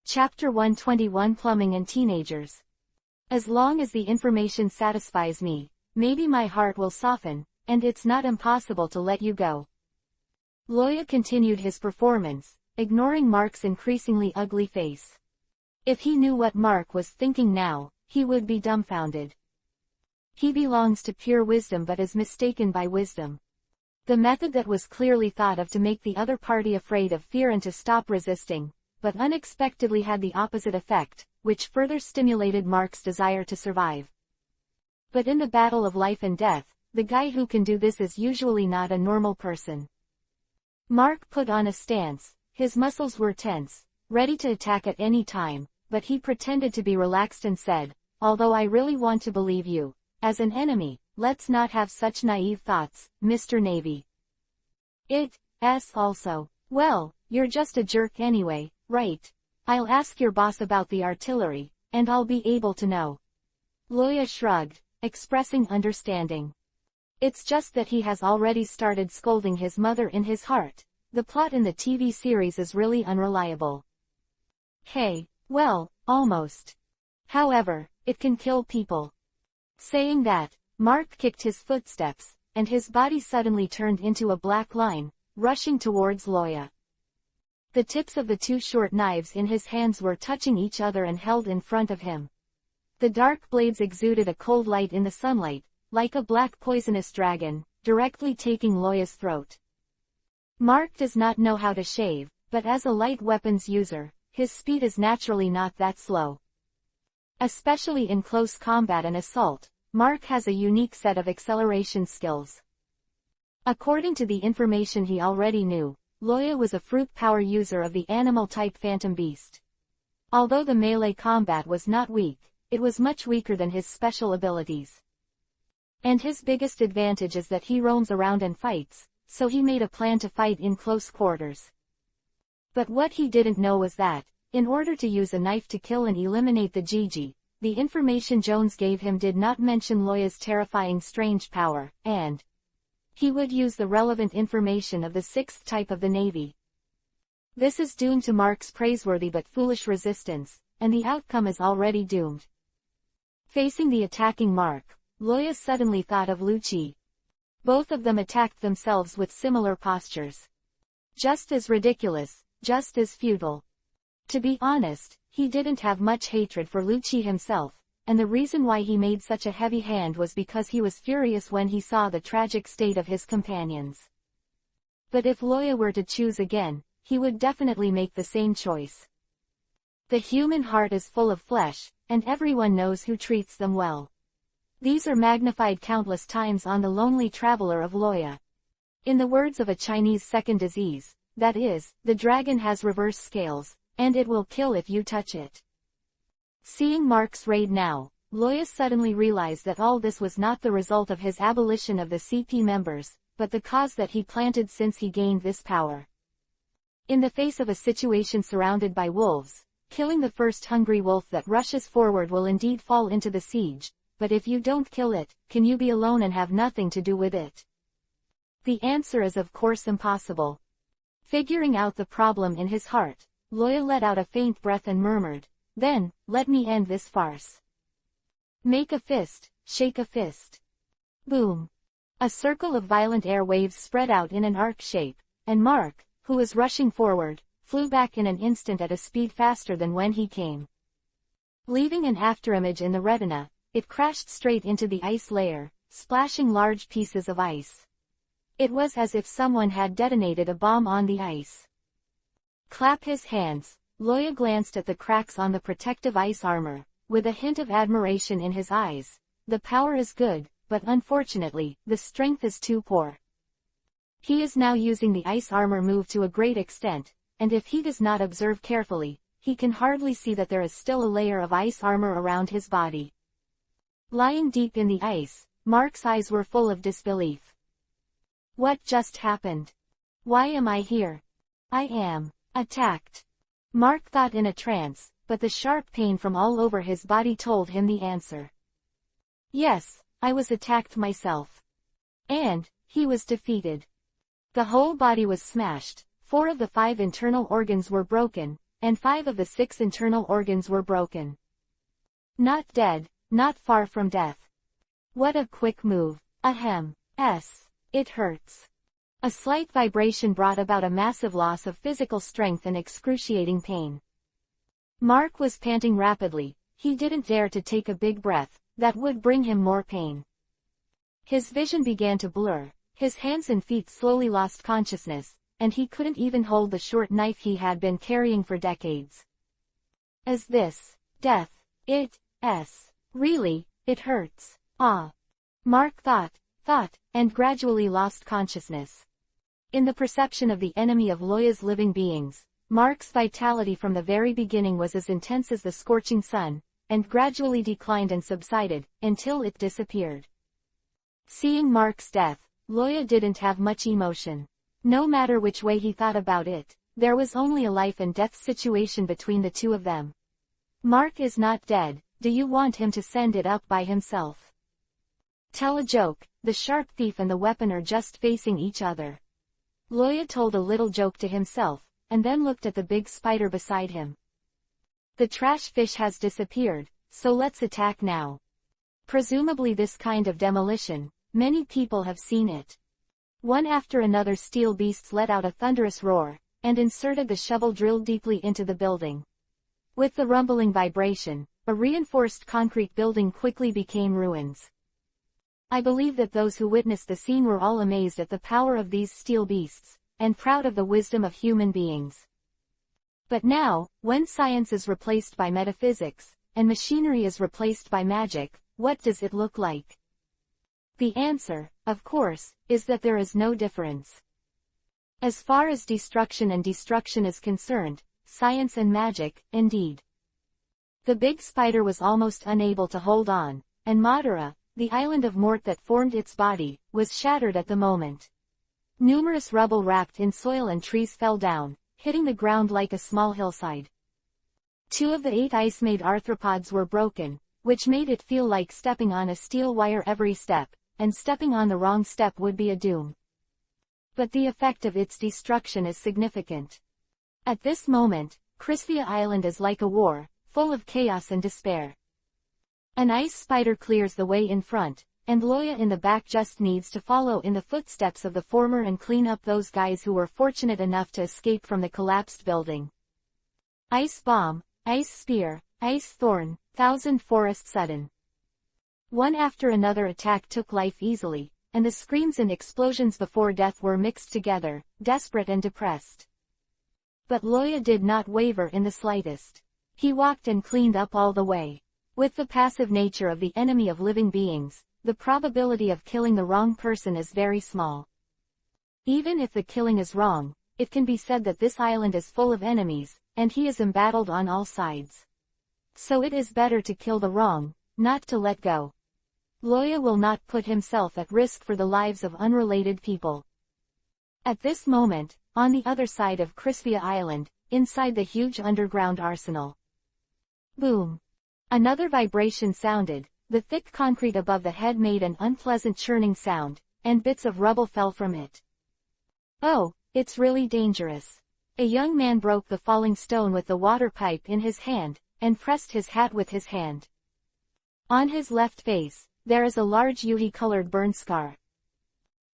Chapter 121 Plumbing and Teenagers. As long as the information satisfies me, maybe my heart will soften, and it's not impossible to let you go. Loya continued his performance, ignoring Mark's increasingly ugly face. If he knew what Mark was thinking now, he would be dumbfounded. He belongs to pure wisdom but is mistaken by wisdom. The method that was clearly thought of to make the other party afraid of fear and to stop resisting, but unexpectedly had the opposite effect, which further stimulated Mark's desire to survive. But in the battle of life and death, the guy who can do this is usually not a normal person. Mark put on a stance, his muscles were tense, ready to attack at any time, but he pretended to be relaxed and said, "Although I really want to believe you, as an enemy, let's not have such naive thoughts, Mr. Navy. It's also, well, you're just a jerk anyway. Right. I'll ask your boss about the artillery, and I'll be able to know." Loya shrugged, expressing understanding. It's just that he has already started scolding his mother in his heart. The plot in the TV series is really unreliable. Hey, well, almost. However, it can kill people. Saying that, Mark kicked his footsteps, and his body suddenly turned into a black line, rushing towards Loya. The tips of the two short knives in his hands were touching each other and held in front of him. The dark blades exuded a cold light in the sunlight, like a black poisonous dragon, directly taking Loya's throat. Mark does not know how to shave, but as a light weapons user, his speed is naturally not that slow. Especially in close combat and assault, Mark has a unique set of acceleration skills. According to the information he already knew, Loya was a fruit power user of the animal-type phantom beast. Although the melee combat was not weak, it was much weaker than his special abilities. And his biggest advantage is that he roams around and fights, so he made a plan to fight in close quarters. But what he didn't know was that, in order to use a knife to kill and eliminate the Gigi, the information Jones gave him did not mention Loya's terrifying strange power, and he would use the relevant information of the sixth type of the Navy. This is doomed to Mark's praiseworthy but foolish resistance, and the outcome is already doomed. Facing the attacking Mark, Loya suddenly thought of Lucci. Both of them attacked themselves with similar postures. Just as ridiculous, just as futile. To be honest, he didn't have much hatred for Lucci himself, and the reason why he made such a heavy hand was because he was furious when he saw the tragic state of his companions. But if Loya were to choose again, he would definitely make the same choice. The human heart is full of flesh, and everyone knows who treats them well. These are magnified countless times on the lonely traveler of Loya. In the words of a Chinese second disease, that is, the dragon has reverse scales, and it will kill if you touch it. Seeing Mark's raid now, Loya suddenly realized that all this was not the result of his abolition of the CP members, but the cause that he planted since he gained this power. In the face of a situation surrounded by wolves, killing the first hungry wolf that rushes forward will indeed fall into the siege, but if you don't kill it, can you be alone and have nothing to do with it? The answer is of course impossible. Figuring out the problem in his heart, Loya let out a faint breath and murmured, "Then, let me end this farce. Make a fist, shake a fist." Boom. A circle of violent air waves spread out in an arc shape, and Mark, who was rushing forward, flew back in an instant at a speed faster than when he came. Leaving an afterimage in the retina, it crashed straight into the ice layer, splashing large pieces of ice. It was as if someone had detonated a bomb on the ice. Clap his hands. Loya glanced at the cracks on the protective ice armor, with a hint of admiration in his eyes. The power is good, but unfortunately, the strength is too poor. He is now using the ice armor move to a great extent, and if he does not observe carefully, he can hardly see that there is still a layer of ice armor around his body. Lying deep in the ice, Mark's eyes were full of disbelief. What just happened? Why am I here? I am attacked. Mark thought in a trance, but the sharp pain from all over his body told him the answer. Yes, I was attacked myself. And he was defeated. The whole body was smashed, 4 of the 5 internal organs were broken, and 5 of the 6 internal organs were broken. Not dead, not far from death. What a quick move. Ahem. It hurts. A slight vibration brought about a massive loss of physical strength and excruciating pain. Mark was panting rapidly. He didn't dare to take a big breath, that would bring him more pain. His vision began to blur, his hands and feet slowly lost consciousness, and he couldn't even hold the short knife he had been carrying for decades. Is this death? Really, it hurts. Mark thought, and gradually lost consciousness. In the perception of the enemy of Loya's living beings, Mark's vitality from the very beginning was as intense as the scorching sun, and gradually declined and subsided, until it disappeared. Seeing Mark's death, Loya didn't have much emotion. No matter which way he thought about it, there was only a life and death situation between the two of them. Mark is not dead, do you want him to send it up by himself? Tell a joke, the sharp thief and the weapon are just facing each other. Loya told a little joke to himself, and then looked at the big spider beside him. The trash fish has disappeared, so let's attack now. Presumably this kind of demolition, many people have seen it. One after another steel beasts let out a thunderous roar, and inserted the shovel drilled deeply into the building. With the rumbling vibration, a reinforced concrete building quickly became ruins. I believe that those who witnessed the scene were all amazed at the power of these steel beasts, and proud of the wisdom of human beings. But now, when science is replaced by metaphysics, and machinery is replaced by magic, what does it look like? The answer, of course, is that there is no difference. As far as destruction and destruction is concerned, science and magic, indeed. The big spider was almost unable to hold on, and Madara, the island of Mort that formed its body, was shattered at the moment. Numerous rubble wrapped in soil and trees fell down, hitting the ground like a small hillside. 2 of the 8 ice-made arthropods were broken, which made it feel like stepping on a steel wire every step, and stepping on the wrong step would be a doom. But the effect of its destruction is significant. At this moment, Crispia Island is like a war, full of chaos and despair. An ice spider clears the way in front, and Loya in the back just needs to follow in the footsteps of the former and clean up those guys who were fortunate enough to escape from the collapsed building. Ice bomb, ice spear, ice thorn, thousand forest sudden. One after another attack took life easily, and the screams and explosions before death were mixed together, desperate and depressed. But Loya did not waver in the slightest. He walked and cleaned up all the way. With the passive nature of the enemy of living beings, the probability of killing the wrong person is very small. Even if the killing is wrong, it can be said that this island is full of enemies, and he is embattled on all sides. So it is better to kill the wrong, not to let go. Loya will not put himself at risk for the lives of unrelated people. At this moment, on the other side of Crispia Island, inside the huge underground arsenal. Boom! Another vibration sounded, the thick concrete above the head made an unpleasant churning sound, and bits of rubble fell from it. Oh, it's really dangerous. A young man broke the falling stone with the water pipe in his hand, and pressed his hat with his hand. On his left face, there is a large UV-colored burn scar.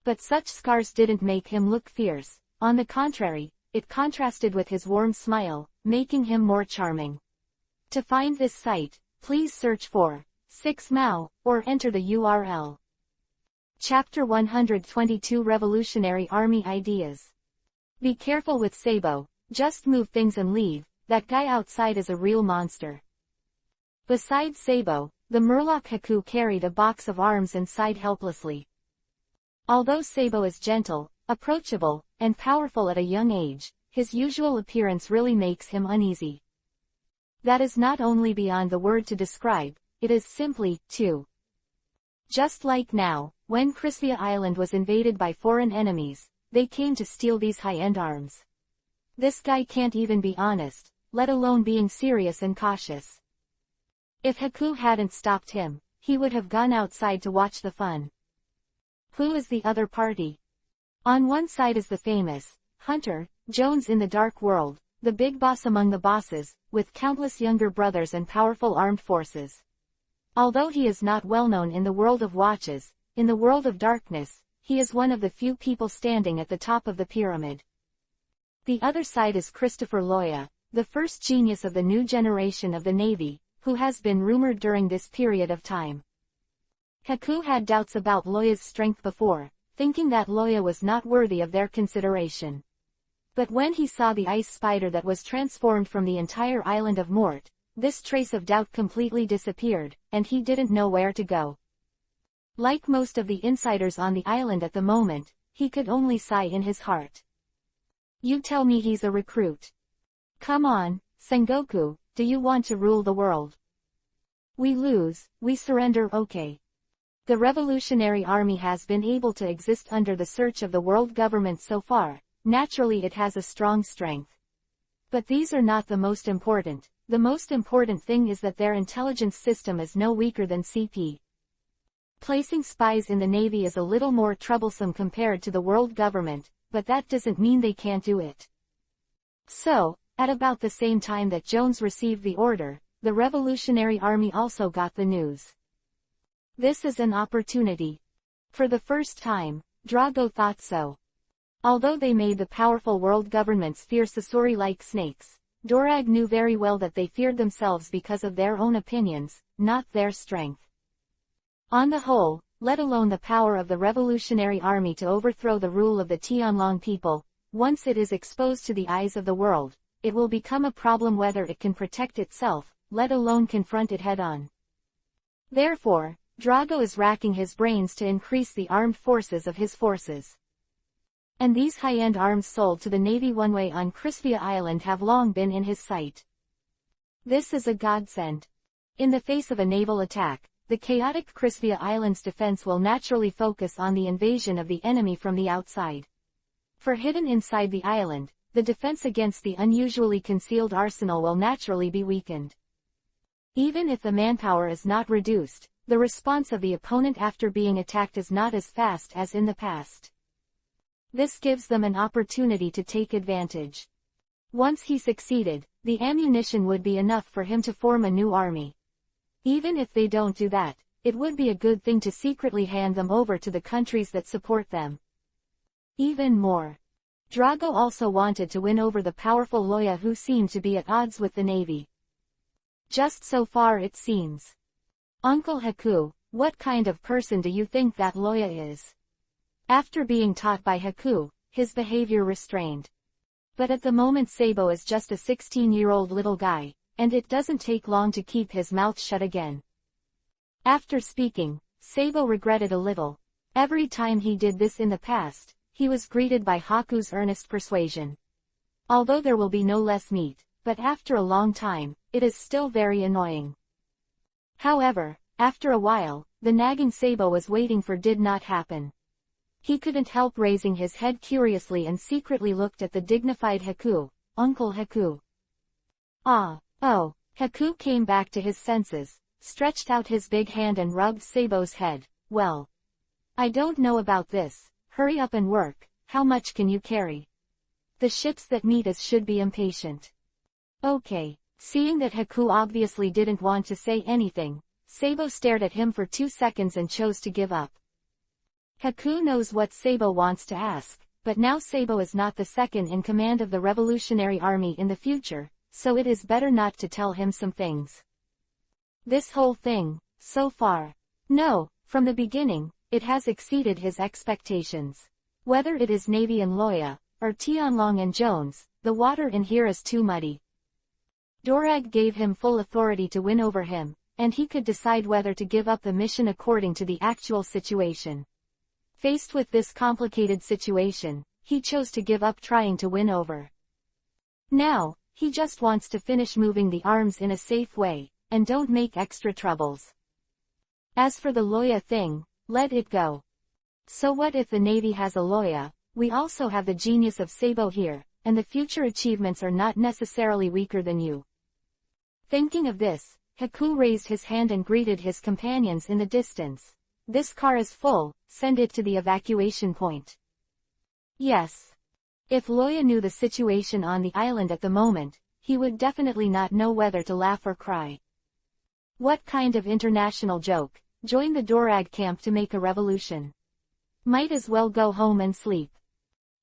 But such scars didn't make him look fierce, on the contrary, it contrasted with his warm smile, making him more charming. To find this site, please search for 6 Mao, or enter the URL. Chapter 122 Revolutionary Army Ideas. Be careful with Sabo, just move things and leave, that guy outside is a real monster. Besides Sabo, the Murloc Haku carried a box of arms and sighed helplessly. Although Sabo is gentle, approachable, and powerful at a young age, his usual appearance really makes him uneasy. That is not only beyond the word to describe, it is simply, too. Just like now, when Crispia Island was invaded by foreign enemies, they came to steal these high-end arms. This guy can't even be honest, let alone being serious and cautious. If Haku hadn't stopped him, he would have gone outside to watch the fun. Who is the other party? On one side is the famous Hunter Jones in the Dark World, the big boss among the bosses, with countless younger brothers and powerful armed forces. Although he is not well known in the world of watches, in the world of darkness, he is one of the few people standing at the top of the pyramid. The other side is Christopher Loya, the first genius of the new generation of the Navy, who has been rumored during this period of time. Haku had doubts about Loya's strength before, thinking that Loya was not worthy of their consideration. But when he saw the ice spider that was transformed from the entire island of Mort, this trace of doubt completely disappeared, and he didn't know where to go. Like most of the insiders on the island at the moment, he could only sigh in his heart. You tell me he's a recruit. Come on, Sengoku, do you want to rule the world? We lose, we surrender, okay. The Revolutionary Army has been able to exist under the search of the world government so far, naturally it has a strong strength. But these are not the most important. The most important thing is that their intelligence system is no weaker than CP. Placing spies in the Navy is a little more troublesome compared to the world government, but that doesn't mean they can't do it. So, at about the same time that Jones received the order, the Revolutionary Army also got the news. This is an opportunity. For the first time, Drago thought so. Although they made the powerful world governments fear Sasori like snakes, Dorag knew very well that they feared themselves because of their own opinions, not their strength. On the whole, let alone the power of the Revolutionary Army to overthrow the rule of the Tianlong people, once it is exposed to the eyes of the world, it will become a problem whether it can protect itself, let alone confront it head-on. Therefore, Drago is racking his brains to increase the armed forces of his forces. And these high-end arms sold to the Navy one-way on Crispia Island have long been in his sight. This is a godsend. In the face of a naval attack, the chaotic Crispia Island's defense will naturally focus on the invasion of the enemy from the outside. For hidden inside the island, the defense against the unusually concealed arsenal will naturally be weakened. Even if the manpower is not reduced, the response of the opponent after being attacked is not as fast as in the past. This gives them an opportunity to take advantage. Once he succeeded, the ammunition would be enough for him to form a new army. Even if they don't do that, it would be a good thing to secretly hand them over to the countries that support them. Even more. Drago also wanted to win over the powerful Loya who seemed to be at odds with the Navy. Just so far it seems. Uncle Haku, what kind of person do you think that Loya is? After being taught by Haku, his behavior restrained. But at the moment Sabo is just a 16-year-old little guy, and it doesn't take long to keep his mouth shut again. After speaking, Sabo regretted a little. Every time he did this in the past, he was greeted by Haku's earnest persuasion. Although there will be no less meat, but after a long time, it is still very annoying. However, after a while, the nagging Sabo was waiting for did not happen. He couldn't help raising his head curiously and secretly looked at the dignified Haku, Uncle Haku. Oh, Haku came back to his senses, stretched out his big hand and rubbed Sabo's head. Well, I don't know about this, hurry up and work, how much can you carry? The ships that meet us should be impatient. Okay. Seeing that Haku obviously didn't want to say anything, Sabo stared at him for 2 seconds and chose to give up. Haku knows what Sabo wants to ask, but now Sabo is not the second in command of the Revolutionary Army in the future, so it is better not to tell him some things. This whole thing, so far. No, from the beginning, it has exceeded his expectations. Whether it is Navy and Loya, or Tianlong and Jones, the water in here is too muddy. Dorag gave him full authority to win over him, and he could decide whether to give up the mission according to the actual situation. Faced with this complicated situation, he chose to give up trying to win over. Now, he just wants to finish moving the arms in a safe way, and don't make extra troubles. As for the Loya thing, let it go. So what if the Navy has a Loya? We also have the genius of Sabo here, and the future achievements are not necessarily weaker than you. Thinking of this, Haku raised his hand and greeted his companions in the distance. This car is full, send it to the evacuation point. Yes. If Loya knew the situation on the island at the moment, he would definitely not know whether to laugh or cry. What kind of international joke? Join the Dorag camp to make a revolution. Might as well go home and sleep.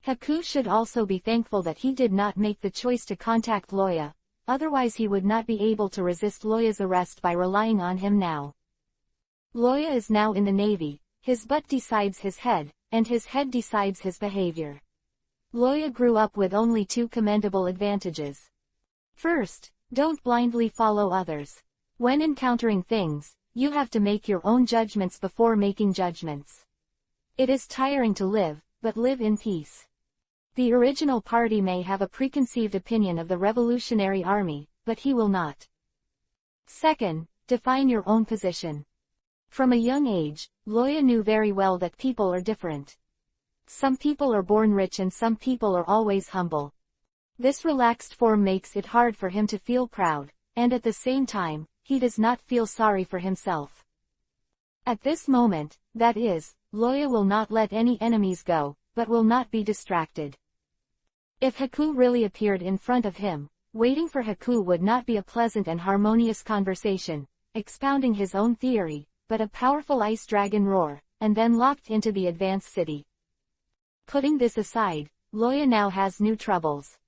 Haku should also be thankful that he did not make the choice to contact Loya, otherwise he would not be able to resist Loya's arrest by relying on him now. Loya is now in the Navy, his butt decides his head, and his head decides his behavior. Loya grew up with only two commendable advantages. First, don't blindly follow others. When encountering things, you have to make your own judgments before making judgments. It is tiring to live, but live in peace. The original party may have a preconceived opinion of the Revolutionary Army, but he will not. Second, define your own position. From a young age, Loya knew very well that people are different. Some people are born rich and some people are always humble. This relaxed form makes it hard for him to feel proud, and at the same time, he does not feel sorry for himself. At this moment, that is, Loya will not let any enemies go, but will not be distracted. If Haku really appeared in front of him, waiting for Haku would not be a pleasant and harmonious conversation, expounding his own theory, but a powerful ice dragon roar, and then locked into the advanced city. Putting this aside, Loya now has new troubles.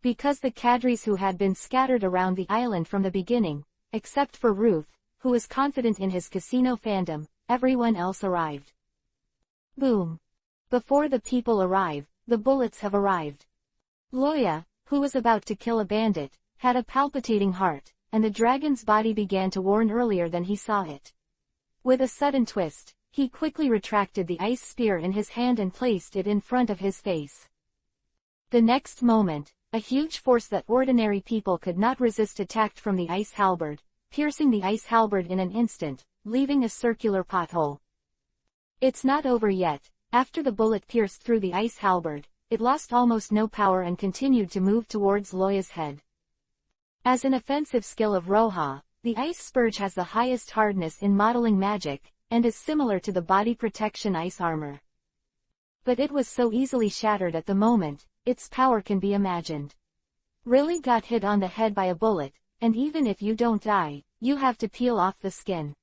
Because the cadres who had been scattered around the island from the beginning, except for Ruth, who was confident in his casino fandom, everyone else arrived. Boom. Before the people arrive, the bullets have arrived. Loya, who was about to kill a bandit, had a palpitating heart, and the dragon's body began to warn earlier than he saw it. With a sudden twist, he quickly retracted the ice spear in his hand and placed it in front of his face. The next moment, a huge force that ordinary people could not resist attacked from the ice halberd, piercing the ice halberd in an instant, leaving a circular pothole. It's not over yet. After the bullet pierced through the ice halberd, it lost almost no power and continued to move towards Loya's head. As an offensive skill of Roha, the ice spurge has the highest hardness in modeling magic, and is similar to the body protection ice armor. But it was so easily shattered at the moment, its power can be imagined. Really got hit on the head by a bullet, and even if you don't die, you have to peel off the skin.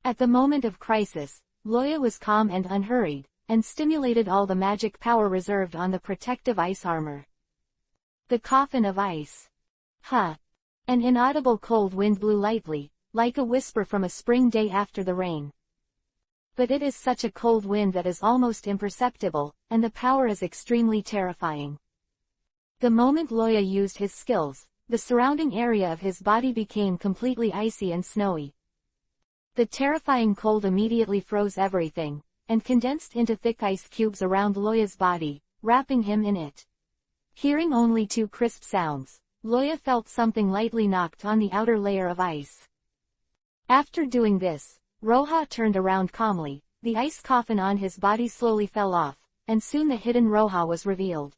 At the moment of crisis, Loya was calm and unhurried, and stimulated all the magic power reserved on the protective ice armor. The coffin of ice. Huh. An inaudible cold wind blew lightly, like a whisper from a spring day after the rain. But it is such a cold wind that is almost imperceptible, and the power is extremely terrifying. The moment Loya used his skills, the surrounding area of his body became completely icy and snowy. The terrifying cold immediately froze everything, and condensed into thick ice cubes around Loya's body, wrapping him in it. Hearing only two crisp sounds, Loya felt something lightly knocked on the outer layer of ice. After doing this, Roha turned around calmly, the ice coffin on his body slowly fell off, and soon the hidden Roha was revealed.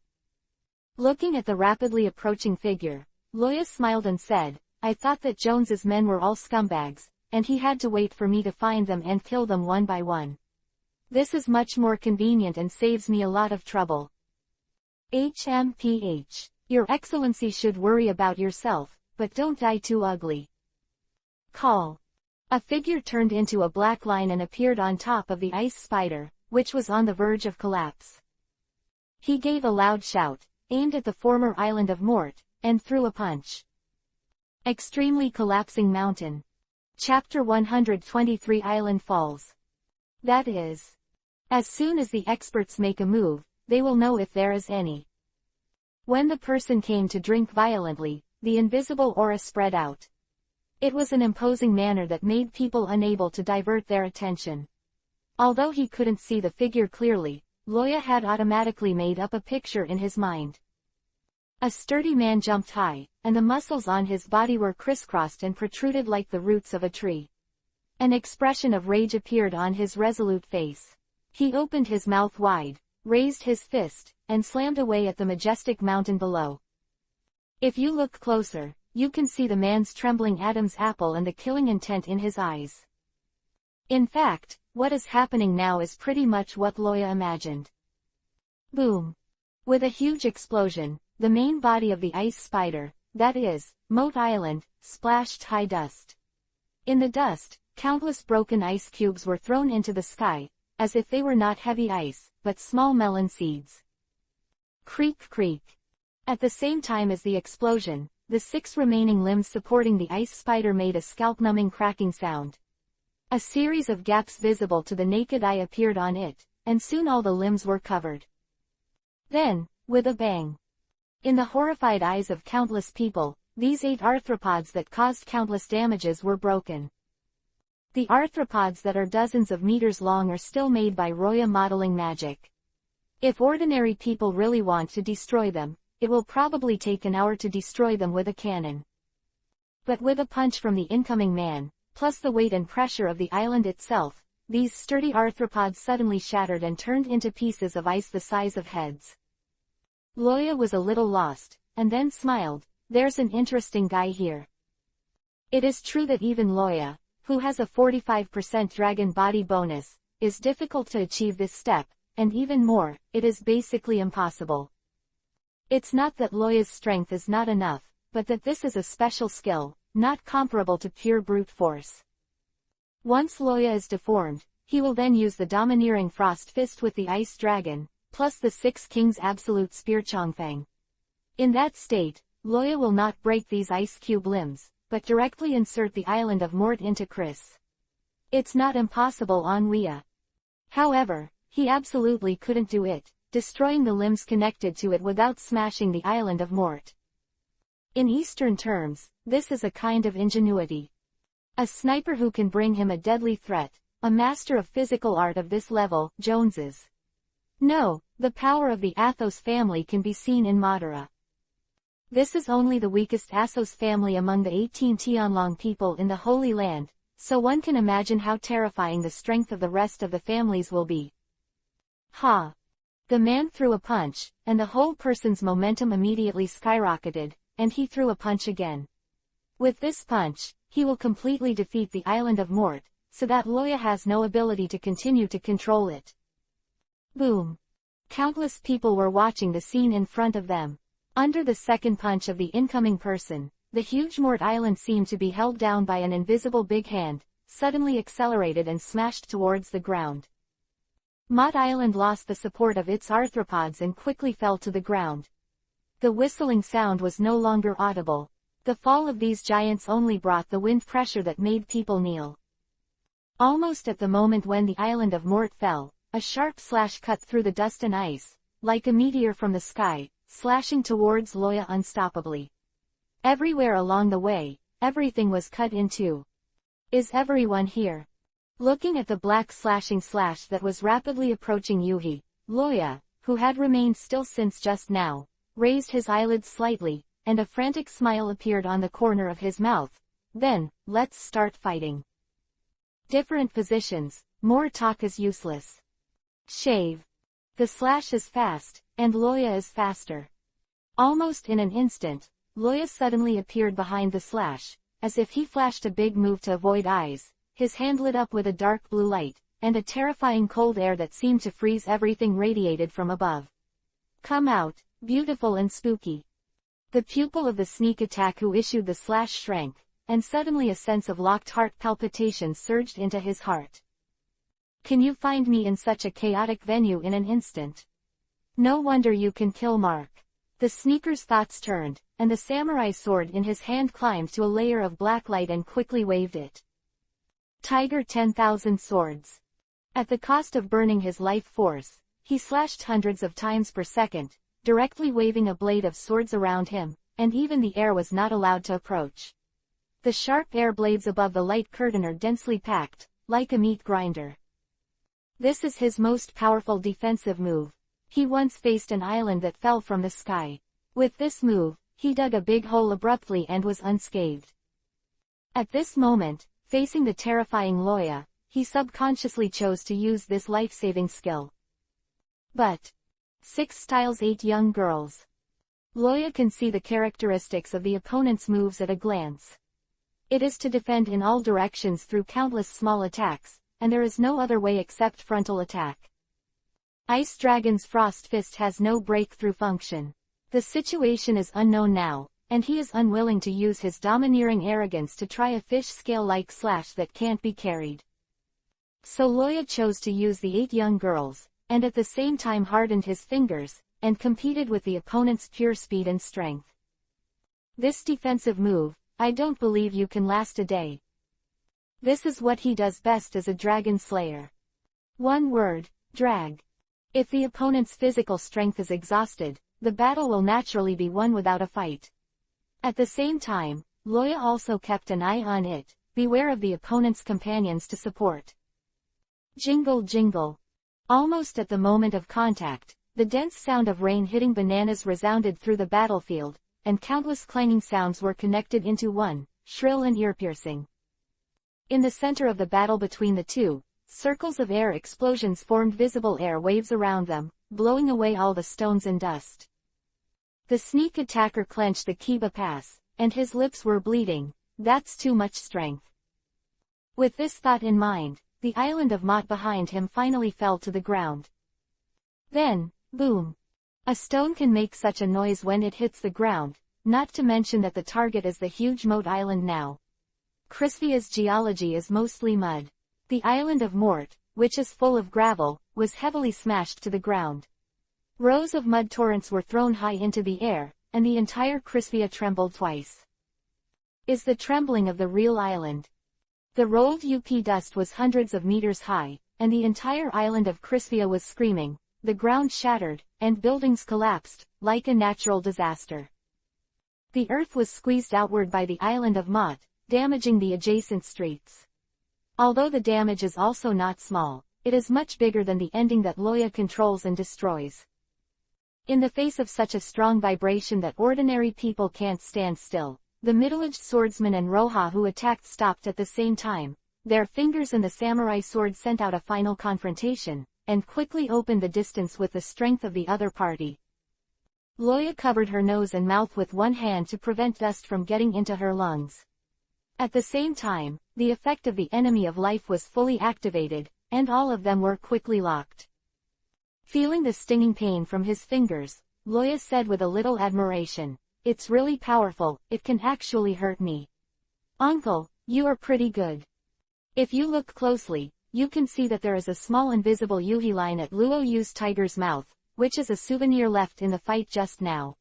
Looking at the rapidly approaching figure, Loya smiled and said, "I thought that Jones's men were all scumbags, and he had to wait for me to find them and kill them one by one. This is much more convenient and saves me a lot of trouble." HMPH. Your Excellency should worry about yourself, but don't die too ugly. Call. A figure turned into a black line and appeared on top of the ice spider, which was on the verge of collapse. He gave a loud shout, aimed at the former island of Mort, and threw a punch. Extremely collapsing mountain. Chapter 123 Island Falls. That is. As soon as the experts make a move, they will know if there is any. When the person came to drink violently, the invisible aura spread out. It was an imposing manner that made people unable to divert their attention. Although he couldn't see the figure clearly, Loya had automatically made up a picture in his mind. A sturdy man jumped high, and the muscles on his body were crisscrossed and protruded like the roots of a tree. An expression of rage appeared on his resolute face. He opened his mouth wide, raised his fist, and slammed away at the majestic mountain below. If you look closer, you can see the man's trembling Adam's apple and the killing intent in his eyes. In fact, what is happening now is pretty much what Loya imagined. Boom. With a huge explosion, the main body of the ice spider, that is, Moat Island, splashed high dust. In the dust, countless broken ice cubes were thrown into the sky, as if they were not heavy ice, but small melon seeds. Creak creak. At the same time as the explosion, the 6 remaining limbs supporting the ice spider made a scalp-numbing cracking sound. A series of gaps visible to the naked eye appeared on it, and soon all the limbs were covered. Then, with a bang. In the horrified eyes of countless people, these 8 arthropods that caused countless damages were broken. The arthropods that are dozens of meters long are still made by Roya modeling magic. If ordinary people really want to destroy them, it will probably take an hour to destroy them with a cannon. But with a punch from the incoming man, plus the weight and pressure of the island itself, these sturdy arthropods suddenly shattered and turned into pieces of ice the size of heads. Loya was a little lost, and then smiled. There's an interesting guy here. It is true that even Loya, who has a 45% dragon body bonus, is difficult to achieve this step, and even more, it is basically impossible. It's not that Loya's strength is not enough, but that this is a special skill, not comparable to pure brute force. Once Loya is deformed, he will then use the domineering frost fist with the ice dragon, plus the 6 kings absolute spear Chongfang. In that state, Loya will not break these ice cube limbs, but directly insert the island of Mort into Chris. It's not impossible on Leia. However, he absolutely couldn't do it, destroying the limbs connected to it without smashing the island of Mort. In Eastern terms, this is a kind of ingenuity. A sniper who can bring him a deadly threat, a master of physical art of this level, Joneses. No, the power of the Athos family can be seen in Madara. This is only the weakest Athos family among the 18 Tianlong people in the Holy Land, so one can imagine how terrifying the strength of the rest of the families will be. Ha! The man threw a punch, and the whole person's momentum immediately skyrocketed, and he threw a punch again. With this punch, he will completely defeat the island of Mort, so that Loya has no ability to continue to control it. Boom! Countless people were watching the scene in front of them. Under the second punch of the incoming person, the huge Mort Island seemed to be held down by an invisible big hand, suddenly accelerated and smashed towards the ground. Mott Island lost the support of its arthropods and quickly fell to the ground. The whistling sound was no longer audible. The fall of these giants only brought the wind pressure that made people kneel. Almost at the moment when the island of Mort fell, a sharp slash cut through the dust and ice, like a meteor from the sky, slashing towards Loya unstoppably. Everywhere along the way, everything was cut in two. Is everyone here? Looking at the black slashing slash that was rapidly approaching Yuhi, Loya, who had remained still since just now, raised his eyelids slightly, and a frantic smile appeared on the corner of his mouth. Then, let's start fighting. Different positions, more talk is useless. Shave. The slash is fast, and Loya is faster. Almost in an instant, Loya suddenly appeared behind the slash, as if he flashed a big move to avoid eyes, his hand lit up with a dark blue light, and a terrifying cold air that seemed to freeze everything radiated from above. Come out, beautiful and spooky. The pupil of the sneak attack who issued the slash shrank, and suddenly a sense of locked heart palpitations surged into his heart. Can you find me in such a chaotic venue in an instant? No wonder you can kill Mark. The sneaker's thoughts turned, and the samurai sword in his hand climbed to a layer of black light and quickly waved it. Tiger 10,000 swords. At the cost of burning his life force, he slashed hundreds of times per second, directly waving a blade of swords around him, and even the air was not allowed to approach. The sharp air blades above the light curtain are densely packed, like a meat grinder. This is his most powerful defensive move. He once faced an island that fell from the sky. With this move, he dug a big hole abruptly and was unscathed. At this moment, facing the terrifying Loya, he subconsciously chose to use this life-saving skill. But 6 styles 8 young girls. Loya can see the characteristics of the opponent's moves at a glance. It is to defend in all directions through countless small attacks, and there is no other way except frontal attack. Ice Dragon's Frost Fist has no breakthrough function. The situation is unknown now, and he is unwilling to use his domineering arrogance to try a fish scale-like slash that can't be carried. So Loya chose to use the 8 young girls, and at the same time hardened his fingers, and competed with the opponent's pure speed and strength. This defensive move, I don't believe you can last a day. This is what he does best as a dragon slayer. One word, drag. If the opponent's physical strength is exhausted, the battle will naturally be won without a fight. At the same time, Loya also kept an eye on it, beware of the opponent's companions to support. Jingle jingle. Almost at the moment of contact, the dense sound of rain hitting bananas resounded through the battlefield, and countless clanging sounds were connected into one, shrill and ear-piercing. In the center of the battle between the two, circles of air explosions formed visible air waves around them, blowing away all the stones and dust. The sneak attacker clenched the Kiba pass, and his lips were bleeding. That's too much strength. With this thought in mind, the island of Mott behind him finally fell to the ground. Then, boom! A stone can make such a noise when it hits the ground, not to mention that the target is the huge Moat Island now. Crispia's geology is mostly mud. The island of Mort, which is full of gravel, was heavily smashed to the ground. Rows of mud torrents were thrown high into the air, and the entire Crispia trembled twice. Is the trembling of the real island. The rolled UP dust was hundreds of meters high, and the entire island of Crispia was screaming. The ground shattered, and buildings collapsed, like a natural disaster. The earth was squeezed outward by the island of Mott, damaging the adjacent streets. Although the damage is also not small, it is much bigger than the ending that Loya controls and destroys. In the face of such a strong vibration that ordinary people can't stand still, the middle-aged swordsman and Roha who attacked stopped at the same time. Their fingers and the samurai sword sent out a final confrontation, and quickly opened the distance with the strength of the other party. Loya covered her nose and mouth with one hand to prevent dust from getting into her lungs. At the same time, the effect of the enemy of life was fully activated, and all of them were quickly locked. Feeling the stinging pain from his fingers, Loya said with a little admiration, "It's really powerful, it can actually hurt me." "Uncle, you are pretty good. If you look closely, you can see that there is a small invisible Yuhi line at Luo Yu's tiger's mouth, which is a souvenir left in the fight just now."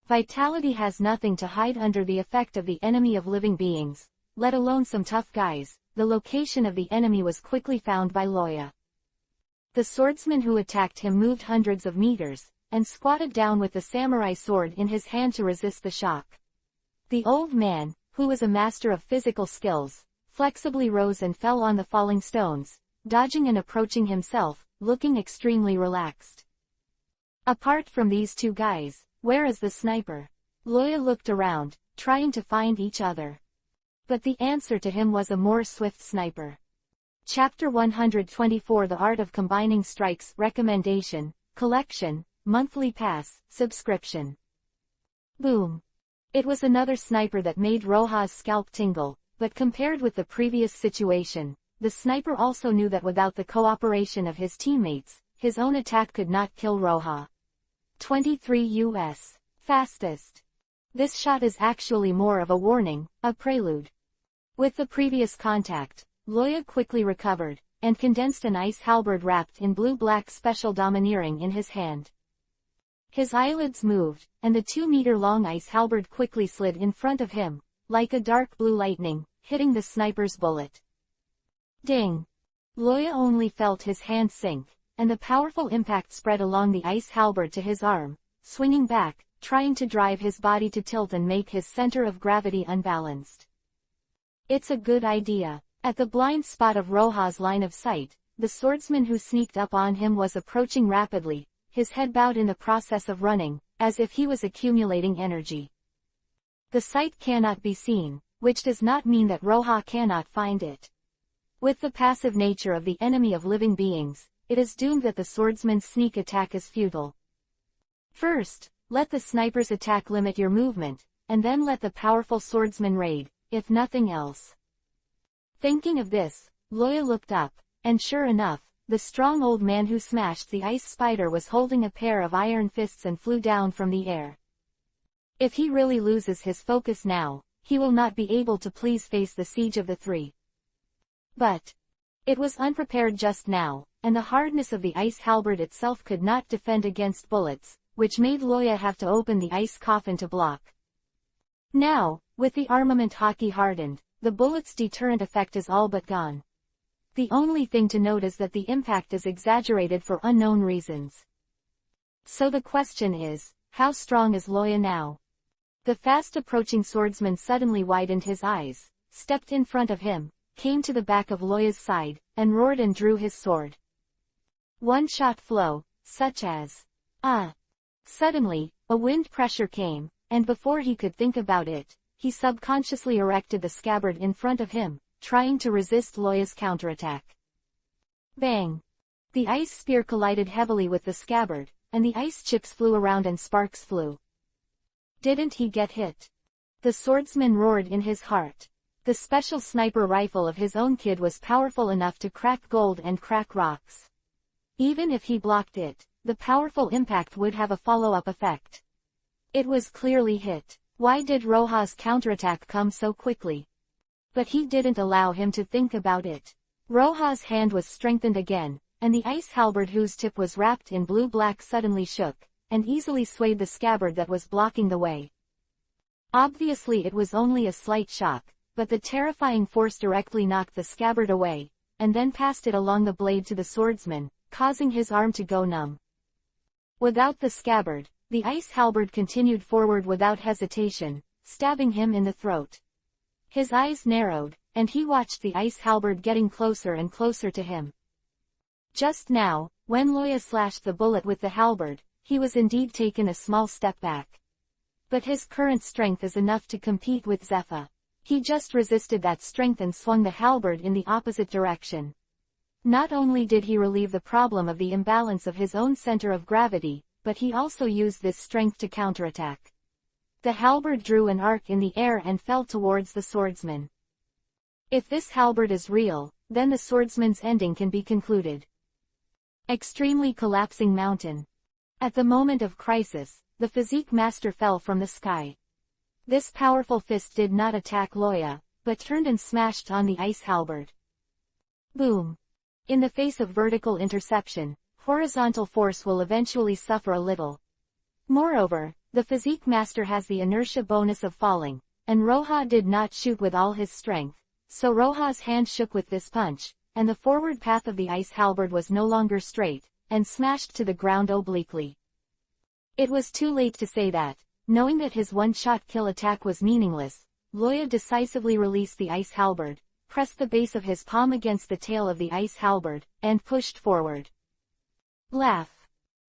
Vitality has nothing to hide under the effect of the enemy of living beings, let alone some tough guys. The location of the enemy was quickly found by Loya. The swordsman who attacked him moved hundreds of meters, and squatted down with the samurai sword in his hand to resist the shock. The old man, who was a master of physical skills, flexibly rose and fell on the falling stones, dodging and approaching himself, looking extremely relaxed. Apart from these two guys, where is the sniper? Loya looked around, trying to find each other. But the answer to him was a more swift sniper. Chapter 124 The Art of Combining Strikes Recommendation, Collection, Monthly Pass, Subscription. Boom. It was another sniper that made Roha's scalp tingle, but compared with the previous situation, the sniper also knew that without the cooperation of his teammates, his own attack could not kill Roha. 23 US. Fastest. This shot is actually more of a warning, a prelude. With the previous contact, Loya quickly recovered, and condensed an ice halberd wrapped in blue-black special domineering in his hand. His eyelids moved, and the 2-meter-long ice halberd quickly slid in front of him, like a dark blue lightning, hitting the sniper's bullet. Ding! Loya only felt his hand sink, and the powerful impact spread along the ice halberd to his arm, swinging back, trying to drive his body to tilt and make his center of gravity unbalanced. It's a good idea. At the blind spot of Roha's line of sight, the swordsman who sneaked up on him was approaching rapidly, his head bowed in the process of running, as if he was accumulating energy. The sight cannot be seen, which does not mean that Roha cannot find it. With the passive nature of the enemy of living beings, it is doomed that the swordsman's sneak attack is futile. First, let the sniper's attack limit your movement, and then let the powerful swordsman raid, if nothing else. Thinking of this, Loya looked up, and sure enough, the strong old man who smashed the ice spider was holding a pair of iron fists and flew down from the air. If he really loses his focus now, he will not be able to please face the siege of the three. But it was unprepared just now, and the hardness of the ice halberd itself could not defend against bullets, which made Loya have to open the ice coffin to block. Now, with the armament hockey hardened, the bullet's deterrent effect is all but gone. The only thing to note is that the impact is exaggerated for unknown reasons. So the question is, how strong is Loya now? The fast-approaching swordsman suddenly widened his eyes, stepped in front of him, came to the back of Loya's side, and roared and drew his sword. One-shot flow, such as, Suddenly, a wind pressure came, and before he could think about it, he subconsciously erected the scabbard in front of him, trying to resist Loya's counterattack. Bang! The ice spear collided heavily with the scabbard, and the ice chips flew around and sparks flew. Didn't he get hit? The swordsman roared in his heart. The special sniper rifle of his own kid was powerful enough to crack gold and crack rocks. Even if he blocked it, the powerful impact would have a follow-up effect. It was clearly hit. Why did Roja's counterattack come so quickly? But he didn't allow him to think about it. Roja's hand was strengthened again, and the ice halberd whose tip was wrapped in blue-black suddenly shook, and easily swayed the scabbard that was blocking the way. Obviously it was only a slight shock, but the terrifying force directly knocked the scabbard away, and then passed it along the blade to the swordsman, causing his arm to go numb. Without the scabbard, the ice halberd continued forward without hesitation, stabbing him in the throat. His eyes narrowed, and he watched the ice halberd getting closer and closer to him. Just now, when Loya slashed the bullet with the halberd, he was indeed taken a small step back. But his current strength is enough to compete with Zephyr. He just resisted that strength and swung the halberd in the opposite direction. Not only did he relieve the problem of the imbalance of his own center of gravity, but he also used this strength to counterattack. The halberd drew an arc in the air and fell towards the swordsman. If this halberd is real, then the swordsman's ending can be concluded. Extremely collapsing mountain. At the moment of crisis, the physique master fell from the sky. This powerful fist did not attack Loya, but turned and smashed on the ice halberd. Boom! In the face of vertical interception, horizontal force will eventually suffer a little. Moreover, the physique master has the inertia bonus of falling, and Roja did not shoot with all his strength, so Roja's hand shook with this punch, and the forward path of the ice halberd was no longer straight, and smashed to the ground obliquely. It was too late to say that, knowing that his one-shot kill attack was meaningless, Loya decisively released the ice halberd, pressed the base of his palm against the tail of the ice halberd, and pushed forward. Laugh.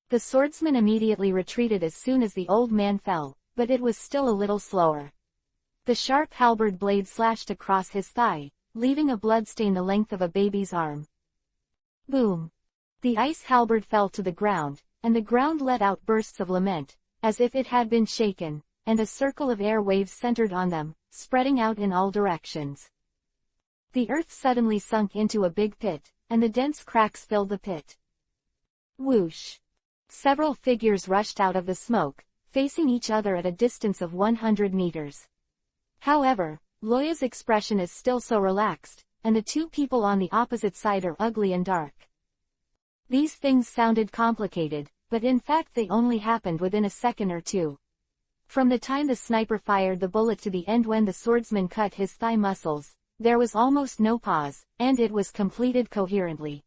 The swordsman immediately retreated as soon as the old man fell, but it was still a little slower. The sharp halberd blade slashed across his thigh, leaving a bloodstain the length of a baby's arm. Boom! The ice halberd fell to the ground, and the ground let out bursts of lament, as if it had been shaken, and a circle of air waves centered on them, spreading out in all directions. The earth suddenly sunk into a big pit, and the dense cracks filled the pit. Whoosh! Several figures rushed out of the smoke, facing each other at a distance of 100 meters. However, Loya's expression is still so relaxed, and the two people on the opposite side are ugly and dark. These things sounded complicated, but in fact they only happened within a second or two. From the time the sniper fired the bullet to the end when the swordsman cut his thigh muscles, there was almost no pause, and it was completed coherently.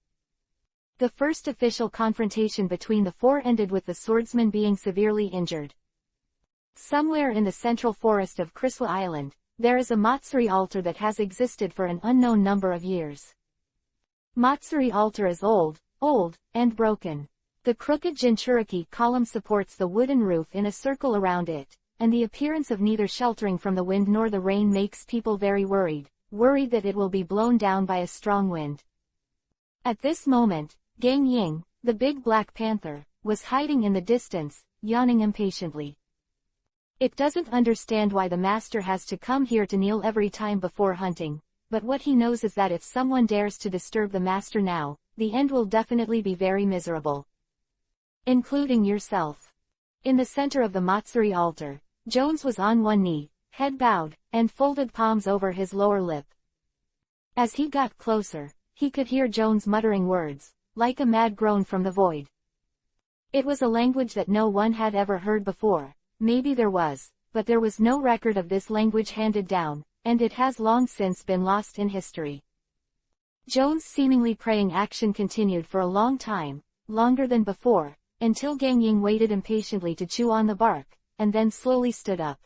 The first official confrontation between the four ended with the swordsman being severely injured. Somewhere in the central forest of Kriswa Island, there is a Matsuri altar that has existed for an unknown number of years. Matsuri altar is old, and broken. The crooked Jinchuriki column supports the wooden roof in a circle around it, and the appearance of neither sheltering from the wind nor the rain makes people very worried that it will be blown down by a strong wind. At this moment, Gang Ying, the big black panther, was hiding in the distance, yawning impatiently. It doesn't understand why the master has to come here to kneel every time before hunting, but what he knows is that if someone dares to disturb the master now, the end will definitely be very miserable. Including yourself. In the center of the Matsuri altar, Jones was on one knee, head bowed, and folded palms over his lower lip. As he got closer, he could hear Jones muttering words, like a mad groan from the void. It was a language that no one had ever heard before. Maybe there was, but there was no record of this language handed down, and it has long since been lost in history. Jones' seemingly praying action continued for a long time, longer than before, until Gang Ying waited impatiently to chew on the bark, and then slowly stood up.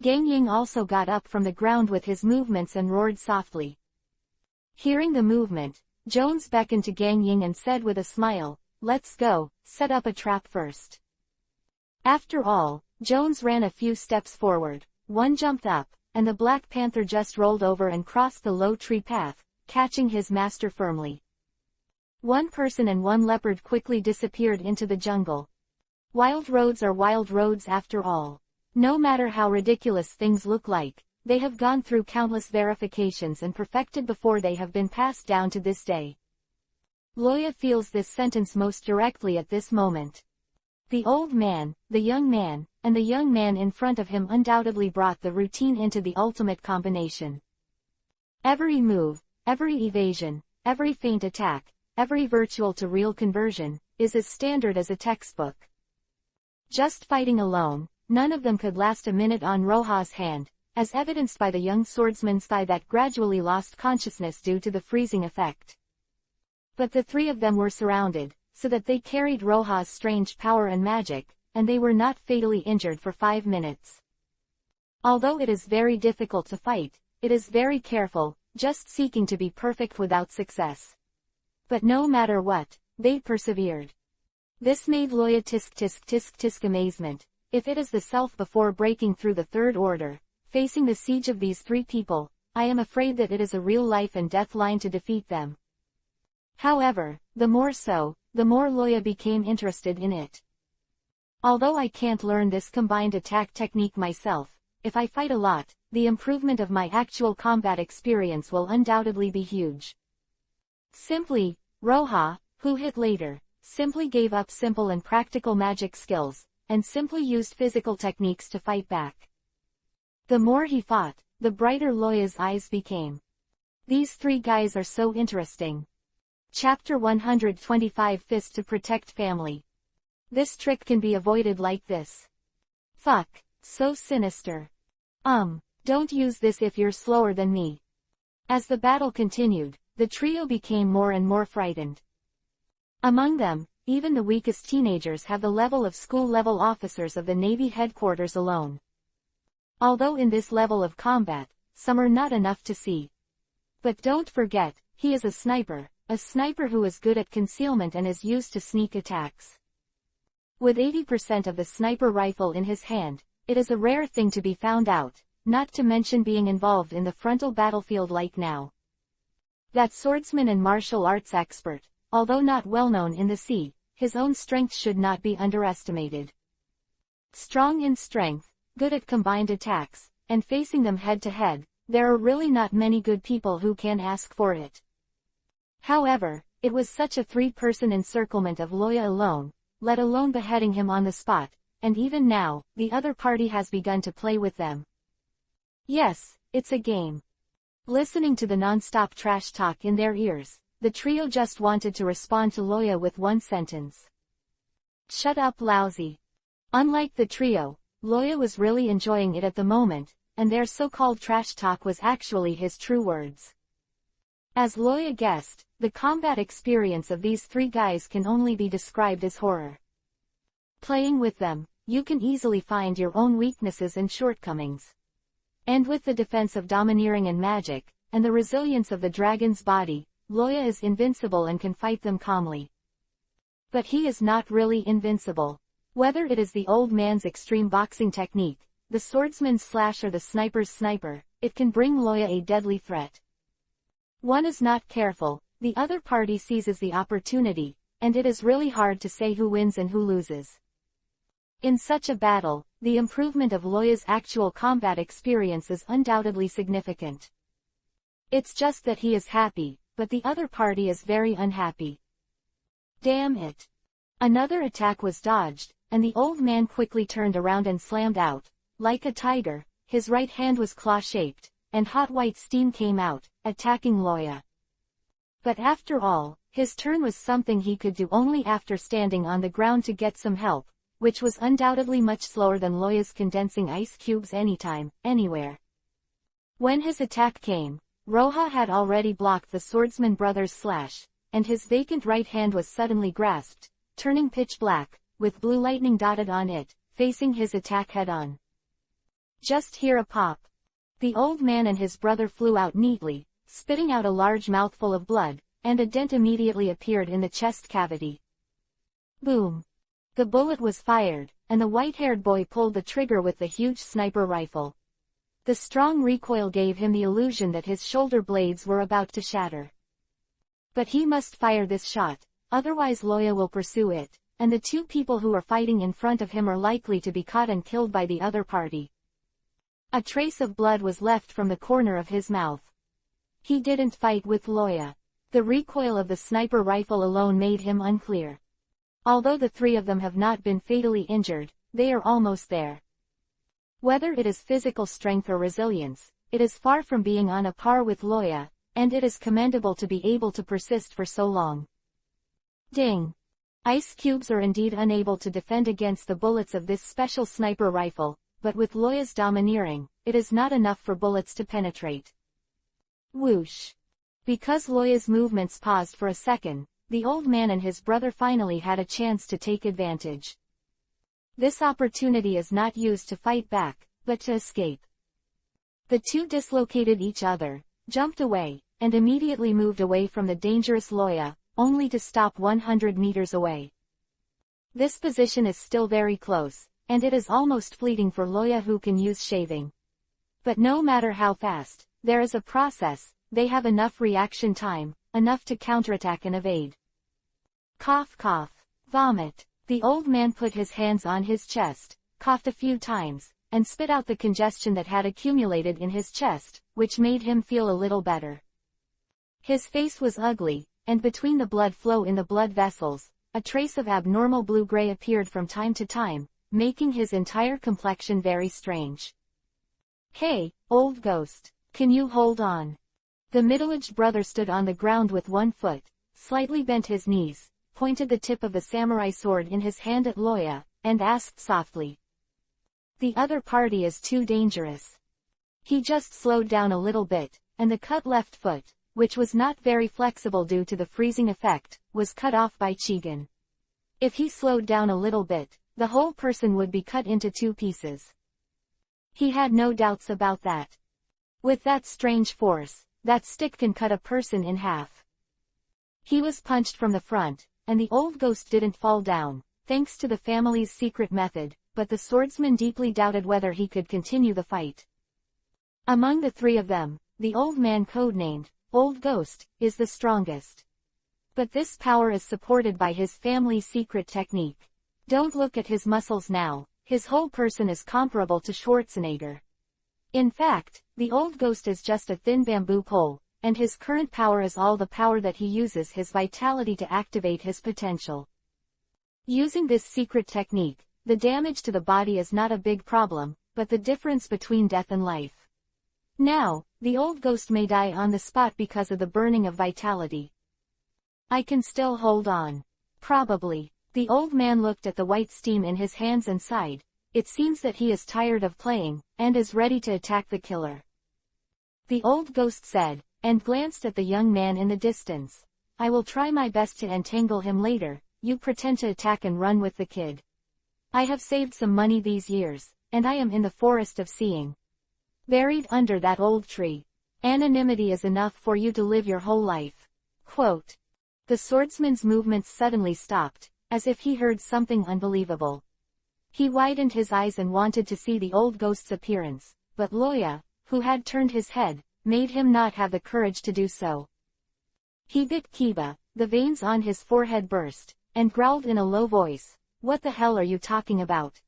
Gang Ying also got up from the ground with his movements and roared softly. Hearing the movement, Jones beckoned to Gang Ying and said with a smile, "Let's go, set up a trap first." After all, Jones ran a few steps forward, one jumped up, and the Black Panther just rolled over and crossed the low tree path, catching his master firmly. One person and one leopard quickly disappeared into the jungle. Wild roads are wild roads after all. No matter how ridiculous things look like, they have gone through countless verifications and perfected before they have been passed down to this day. Loya feels this sentence most directly at this moment. The old man, the young man, and the young man in front of him undoubtedly brought the routine into the ultimate combination. Every move, every evasion, every feint attack, every virtual to real conversion, is as standard as a textbook. Just fighting alone, none of them could last a minute on Roja's hand, as evidenced by the young swordsman's thigh that gradually lost consciousness due to the freezing effect. But the three of them were surrounded, so that they carried Roja's strange power and magic, and they were not fatally injured for 5 minutes. Although it is very difficult to fight, it is very careful, just seeking to be perfect without success. But no matter what, they persevered. This made Loya tisk amazement. If it is the self before breaking through the third order, facing the siege of these three people, I am afraid that it is a real life and death line to defeat them. However, the more so, the more Loya became interested in it. Although I can't learn this combined attack technique myself, if I fight a lot, the improvement of my actual combat experience will undoubtedly be huge. Simply, Roja, who hit later, simply gave up simple and practical magic skills, and simply used physical techniques to fight back. The more he fought, the brighter Loya's eyes became. These three guys are so interesting. Chapter 125 Fist to protect family. This trick can be avoided like this. Fuck, so sinister. Don't use this if you're slower than me. As the battle continued, the trio became more and more frightened. Among them, even the weakest teenagers have the level of school-level officers of the Navy headquarters alone. Although in this level of combat, some are not enough to see. But don't forget, he is a sniper who is good at concealment and is used to sneak attacks. With 80% of the sniper rifle in his hand, it is a rare thing to be found out, not to mention being involved in the frontal battlefield like now. That swordsman and martial arts expert, although not well known in the sea, his own strength should not be underestimated. Strong in strength, good at combined attacks, and facing them head to head, there are really not many good people who can ask for it. However, it was such a three-person encirclement of Loya alone, let alone beheading him on the spot, and even now, the other party has begun to play with them. Yes, it's a game. Listening to the non-stop trash talk in their ears, the trio just wanted to respond to Loya with one sentence. Shut up, lousy. Unlike the trio, Loya was really enjoying it at the moment, and their so-called trash talk was actually his true words. As Loya guessed, the combat experience of these three guys can only be described as horror. Playing with them, you can easily find your own weaknesses and shortcomings. And with the defense of domineering and magic, and the resilience of the dragon's body, Loya is invincible and can fight them calmly. But he is not really invincible. Whether it is the old man's extreme boxing technique, the swordsman's slash or the sniper's sniper, it can bring Loya a deadly threat. One is not careful, the other party seizes the opportunity, and it is really hard to say who wins and who loses. In such a battle, the improvement of Loya's actual combat experience is undoubtedly significant. It's just that he is happy, but the other party is very unhappy. Damn it. Another attack was dodged, and the old man quickly turned around and slammed out. Like a tiger, his right hand was claw-shaped, and hot white steam came out, attacking Loya. But after all, his turn was something he could do only after standing on the ground to get some help, which was undoubtedly much slower than Loya's condensing ice cubes anytime, anywhere. When his attack came, Roja had already blocked the swordsman brother's slash, and his vacant right hand was suddenly grasped, turning pitch black, with blue lightning dotted on it, facing his attack head-on. Just hear a pop. The old man and his brother flew out neatly, spitting out a large mouthful of blood, and a dent immediately appeared in the chest cavity. Boom. The bullet was fired, and the white-haired boy pulled the trigger with the huge sniper rifle. The strong recoil gave him the illusion that his shoulder blades were about to shatter. But he must fire this shot, otherwise Loya will pursue it, and the two people who are fighting in front of him are likely to be caught and killed by the other party. A trace of blood was left from the corner of his mouth. He didn't fight with Loya. The recoil of the sniper rifle alone made him unclear. Although the three of them have not been fatally injured, they are almost there. Whether it is physical strength or resilience, it is far from being on a par with Loya, and it is commendable to be able to persist for so long. Ding! Ice cubes are indeed unable to defend against the bullets of this special sniper rifle, but with Loya's domineering, it is not enough for bullets to penetrate. Whoosh! Because Loya's movements paused for a second, the old man and his brother finally had a chance to take advantage. This opportunity is not used to fight back, but to escape. The two dislocated each other, jumped away, and immediately moved away from the dangerous Loya, only to stop 100 meters away. This position is still very close, and it is almost fleeting for Loya, who can use shaving. But no matter how fast, there is a process, they have enough reaction time, enough to counterattack and evade. Cough cough, vomit. The old man put his hands on his chest, coughed a few times, and spit out the congestion that had accumulated in his chest, which made him feel a little better. His face was ugly, and between the blood flow in the blood vessels, a trace of abnormal blue-gray appeared from time to time, making his entire complexion very strange. Hey, old ghost, can you hold on? The middle-aged brother stood on the ground with one foot, slightly bent his knees, pointed the tip of the samurai sword in his hand at Loya, and asked softly. The other party is too dangerous. He just slowed down a little bit, and the cut left foot, which was not very flexible due to the freezing effect, was cut off by Chigan. If he slowed down a little bit, the whole person would be cut into two pieces. He had no doubts about that. With that strange force, that stick can cut a person in half. He was punched from the front, and the old ghost didn't fall down, thanks to the family's secret method, but the swordsman deeply doubted whether he could continue the fight. Among the three of them, the old man codenamed Old Ghost is the strongest. But this power is supported by his family's secret technique. Don't look at his muscles now, his whole person is comparable to Schwarzenegger. In fact, the old ghost is just a thin bamboo pole, and his current power is all the power that he uses his vitality to activate his potential. Using this secret technique, the damage to the body is not a big problem, but the difference between death and life. Now, the old ghost may die on the spot because of the burning of vitality. I can still hold on. Probably. The old man looked at the white steam in his hands and sighed. It seems that he is tired of playing, and is ready to attack the killer. The old ghost said, and glanced at the young man in the distance. I will try my best to entangle him later, you pretend to attack and run with the kid. I have saved some money these years, and I am in the forest of seeing. Buried under that old tree. Anonymity is enough for you to live your whole life. Quote. The swordsman's movements suddenly stopped, as if he heard something unbelievable. He widened his eyes and wanted to see the old ghost's appearance, but Loya, who had turned his head, made him not have the courage to do so. He bit Kiba, the veins on his forehead burst, and growled in a low voice, "What the hell are you talking about?"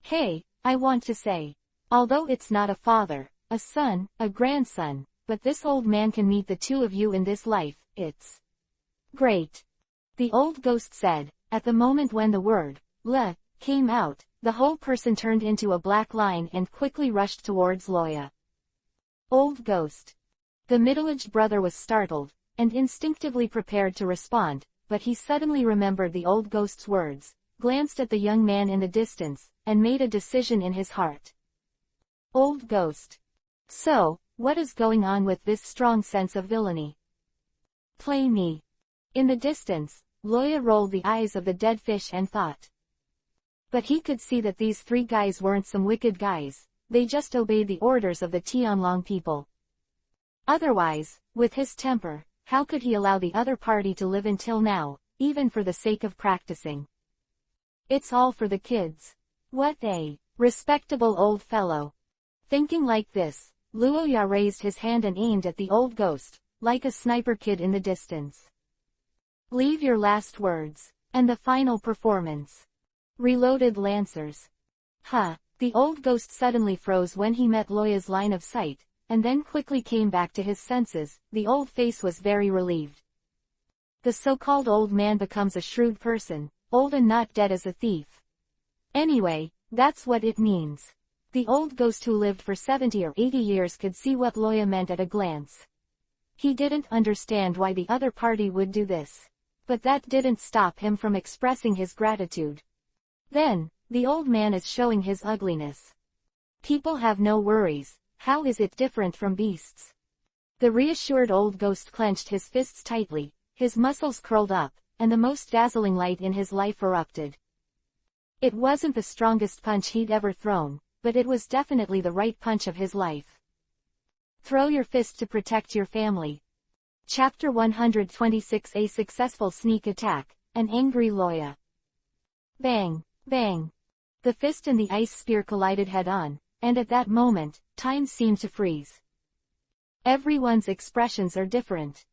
Hey, I want to say. Although it's not a father, a son, a grandson, but this old man can meet the two of you in this life. It's great. The old ghost said. At the moment when the word, "le," came out, the whole person turned into a black line and quickly rushed towards Loya. Old ghost. The middle-aged brother was startled, and instinctively prepared to respond, but he suddenly remembered the old ghost's words, glanced at the young man in the distance, and made a decision in his heart. Old ghost. So, what is going on with this strong sense of villainy? Play me. In the distance, Loya rolled the eyes of the dead fish and thought. But he could see that these three guys weren't some wicked guys, they just obeyed the orders of the Tianlong people. Otherwise, with his temper, how could he allow the other party to live until now, even for the sake of practicing? It's all for the kids. What a respectable old fellow. Thinking like this, Luoya raised his hand and aimed at the old ghost, like a sniper kid in the distance. Leave your last words, and the final performance. Reloaded Lancers. The old ghost suddenly froze when he met Loya's line of sight, and then quickly came back to his senses. The old face was very relieved. The so-called old man becomes a shrewd person, old and not dead as a thief. Anyway, that's what it means. The old ghost who lived for 70 or 80 years could see what Loya meant at a glance. He didn't understand why the other party would do this. But that didn't stop him from expressing his gratitude. Then, the old man is showing his ugliness. People have no worries, how is it different from beasts? The reassured old ghost clenched his fists tightly, his muscles curled up, and the most dazzling light in his life erupted. It wasn't the strongest punch he'd ever thrown, but it was definitely the right punch of his life. Throw your fist to protect your family. Chapter 126. A successful sneak attack, an angry Loya. Bang, bang. The fist and the ice spear collided head-on, and at that moment, time seemed to freeze. Everyone's expressions are different.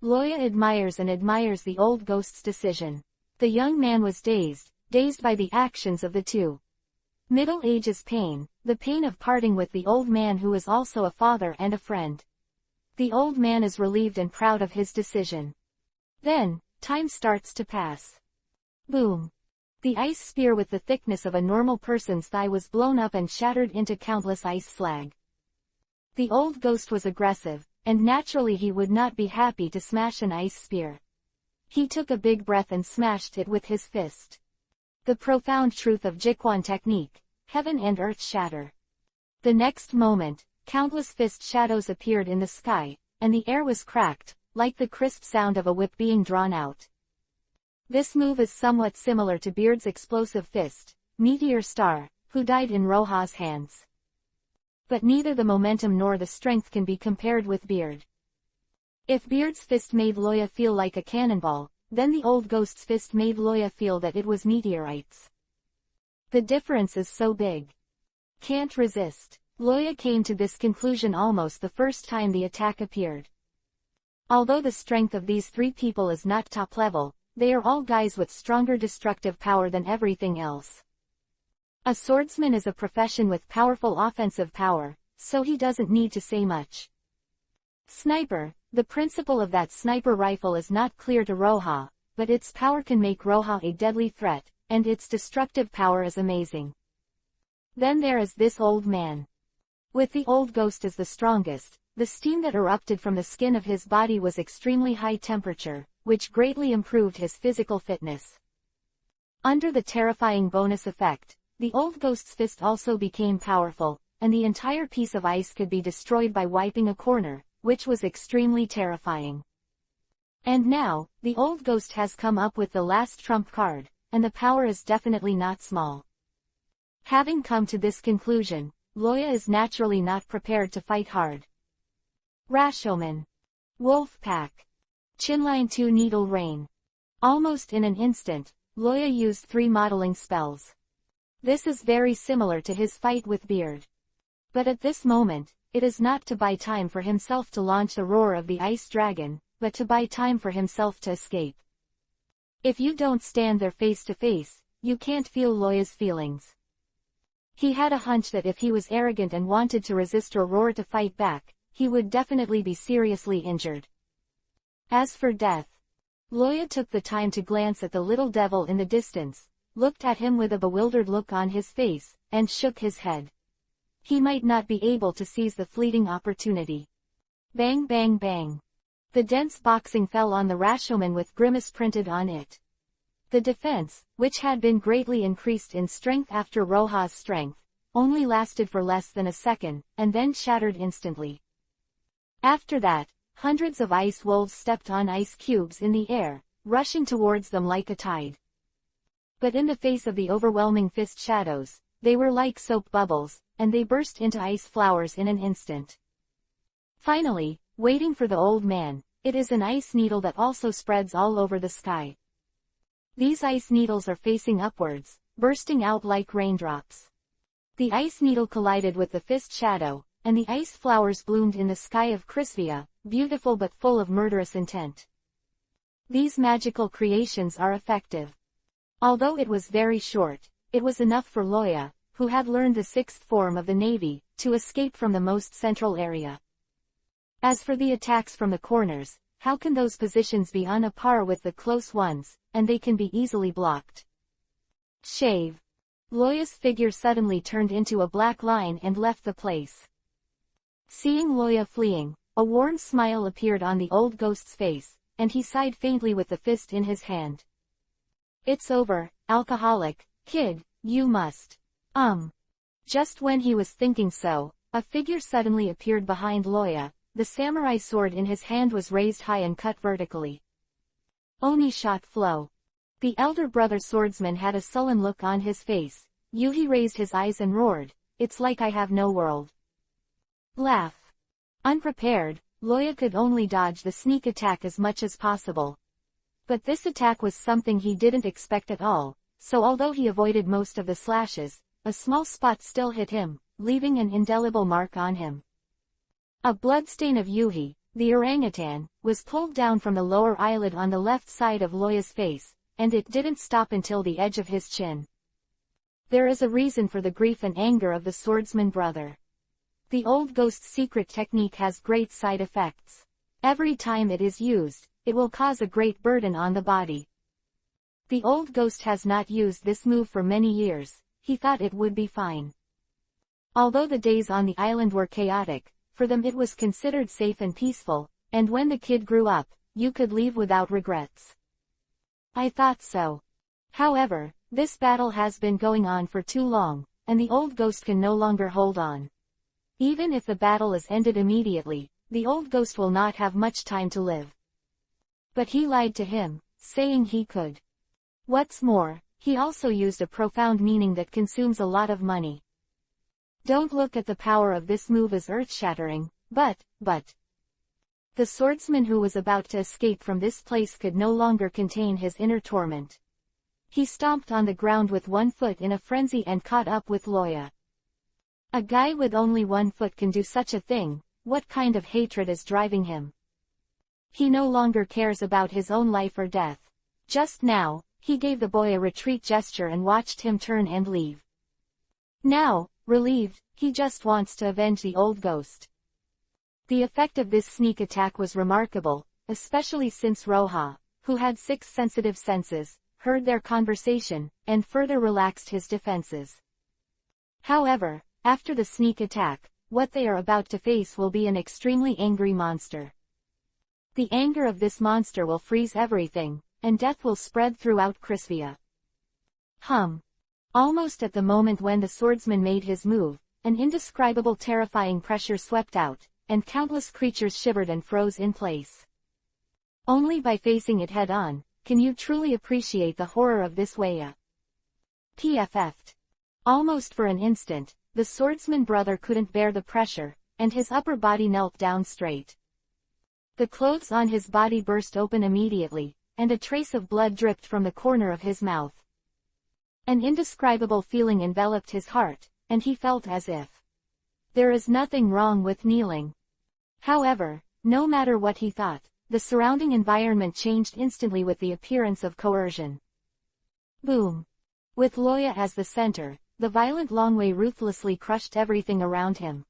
Loya admires the old ghost's decision. The young man was dazed by the actions of the two. Middle age is pain, the pain of parting with the old man who is also a father and a friend. The old man is relieved and proud of his decision. Then, time starts to pass. Boom. The ice spear with the thickness of a normal person's thigh was blown up and shattered into countless ice slag. The old ghost was aggressive, and naturally he would not be happy to smash an ice spear. He took a big breath and smashed it with his fist. The profound truth of Jiquan technique, heaven and earth shatter. The next moment, countless fist shadows appeared in the sky, and the air was cracked, like the crisp sound of a whip being drawn out. This move is somewhat similar to Beard's explosive fist, Meteor Star, who died in Roha's hands. But neither the momentum nor the strength can be compared with Beard. If Beard's fist made Loya feel like a cannonball, then the old ghost's fist made Loya feel that it was meteorites. The difference is so big. Can't resist. Loya came to this conclusion almost the first time the attack appeared. Although the strength of these three people is not top level, they are all guys with stronger destructive power than everything else. A swordsman is a profession with powerful offensive power, so he doesn't need to say much. Sniper, the principle of that sniper rifle is not clear to Roha, but its power can make Roha a deadly threat, and its destructive power is amazing. Then there is this old man. With the old ghost as the strongest, the steam that erupted from the skin of his body was extremely high temperature, which greatly improved his physical fitness. Under the terrifying bonus effect, the old ghost's fist also became powerful, and the entire piece of ice could be destroyed by wiping a corner, which was extremely terrifying. And now, the old ghost has come up with the last trump card, and the power is definitely not small. Having come to this conclusion, Loya is naturally not prepared to fight hard. Rashomon. Wolf Pack. Chinline 2 Needle Rain. Almost in an instant, Loya used 3 modeling spells. This is very similar to his fight with Beard. But at this moment, it is not to buy time for himself to launch the roar of the ice dragon, but to buy time for himself to escape. If you don't stand there face to face, you can't feel Loya's feelings. He had a hunch that if he was arrogant and wanted to resist or roar to fight back, he would definitely be seriously injured. As for death, Loya took the time to glance at the little devil in the distance, looked at him with a bewildered look on his face, and shook his head. He might not be able to seize the fleeting opportunity. Bang bang bang. The dense boxing fell on the Rashomon with grimace printed on it. The defense, which had been greatly increased in strength after Roha's strength, only lasted for less than a second, and then shattered instantly. After that, hundreds of ice wolves stepped on ice cubes in the air, rushing towards them like a tide. But in the face of the overwhelming fist shadows, they were like soap bubbles, and they burst into ice flowers in an instant. Finally, waiting for the old man, it is an ice needle that also spreads all over the sky. These ice needles are facing upwards, bursting out like raindrops. The ice needle collided with the fist shadow, and the ice flowers bloomed in the sky of Crisvia, beautiful but full of murderous intent. These magical creations are effective. Although it was very short, it was enough for Loya, who had learned the sixth form of the Navy, to escape from the most central area. As for the attacks from the corners, how can those positions be on a par with the close ones, and they can be easily blocked. Shave. Loya's figure suddenly turned into a black line and left the place. Seeing Loya fleeing, a warm smile appeared on the old ghost's face, and he sighed faintly with the fist in his hand. It's over, alcoholic, kid, you must. Just when he was thinking so, a figure suddenly appeared behind Loya. The samurai sword in his hand was raised high and cut vertically. Oni shot flow. The elder brother swordsman had a sullen look on his face. Yuhi raised his eyes and roared, "It's like I have no world." Laugh. Unprepared, Loya could only dodge the sneak attack as much as possible. But this attack was something he didn't expect at all, so although he avoided most of the slashes, a small spot still hit him, leaving an indelible mark on him. A bloodstain of Yuhi, the orangutan, was pulled down from the lower eyelid on the left side of Loya's face, and it didn't stop until the edge of his chin. There is a reason for the grief and anger of the swordsman brother. The old ghost's secret technique has great side effects. Every time it is used, it will cause a great burden on the body. The old ghost has not used this move for many years. He thought it would be fine. Although the days on the island were chaotic, for them it was considered safe and peaceful, and when the kid grew up, you could leave without regrets. I thought so. However, this battle has been going on for too long, and the old ghost can no longer hold on. Even if the battle is ended immediately, the old ghost will not have much time to live. But he lied to him, saying he could. What's more, he also used a profound meaning that consumes a lot of money. Don't look at the power of this move as earth-shattering, but. The swordsman who was about to escape from this place could no longer contain his inner torment. He stomped on the ground with one foot in a frenzy and caught up with Loya. A guy with only one foot can do such a thing. What kind of hatred is driving him? He no longer cares about his own life or death. Just now, he gave the boy a retreat gesture and watched him turn and leave. Now, relieved, he just wants to avenge the old ghost. The effect of this sneak attack was remarkable, especially since Roha, who had 6 sensitive senses, heard their conversation, and further relaxed his defenses. However, after the sneak attack, what they are about to face will be an extremely angry monster. The anger of this monster will freeze everything, and death will spread throughout Crisvia. Almost at the moment when the swordsman made his move, an indescribable terrifying pressure swept out, and countless creatures shivered and froze in place. Only by facing it head-on, can you truly appreciate the horror of this waya. PFF'd. Almost for an instant, the swordsman brother couldn't bear the pressure, and his upper body knelt down straight. The clothes on his body burst open immediately, and a trace of blood dripped from the corner of his mouth. An indescribable feeling enveloped his heart, and he felt as if there is nothing wrong with kneeling. However, no matter what he thought, the surrounding environment changed instantly with the appearance of coercion. Boom! With Loya as the center, the violent Longway ruthlessly crushed everything around him.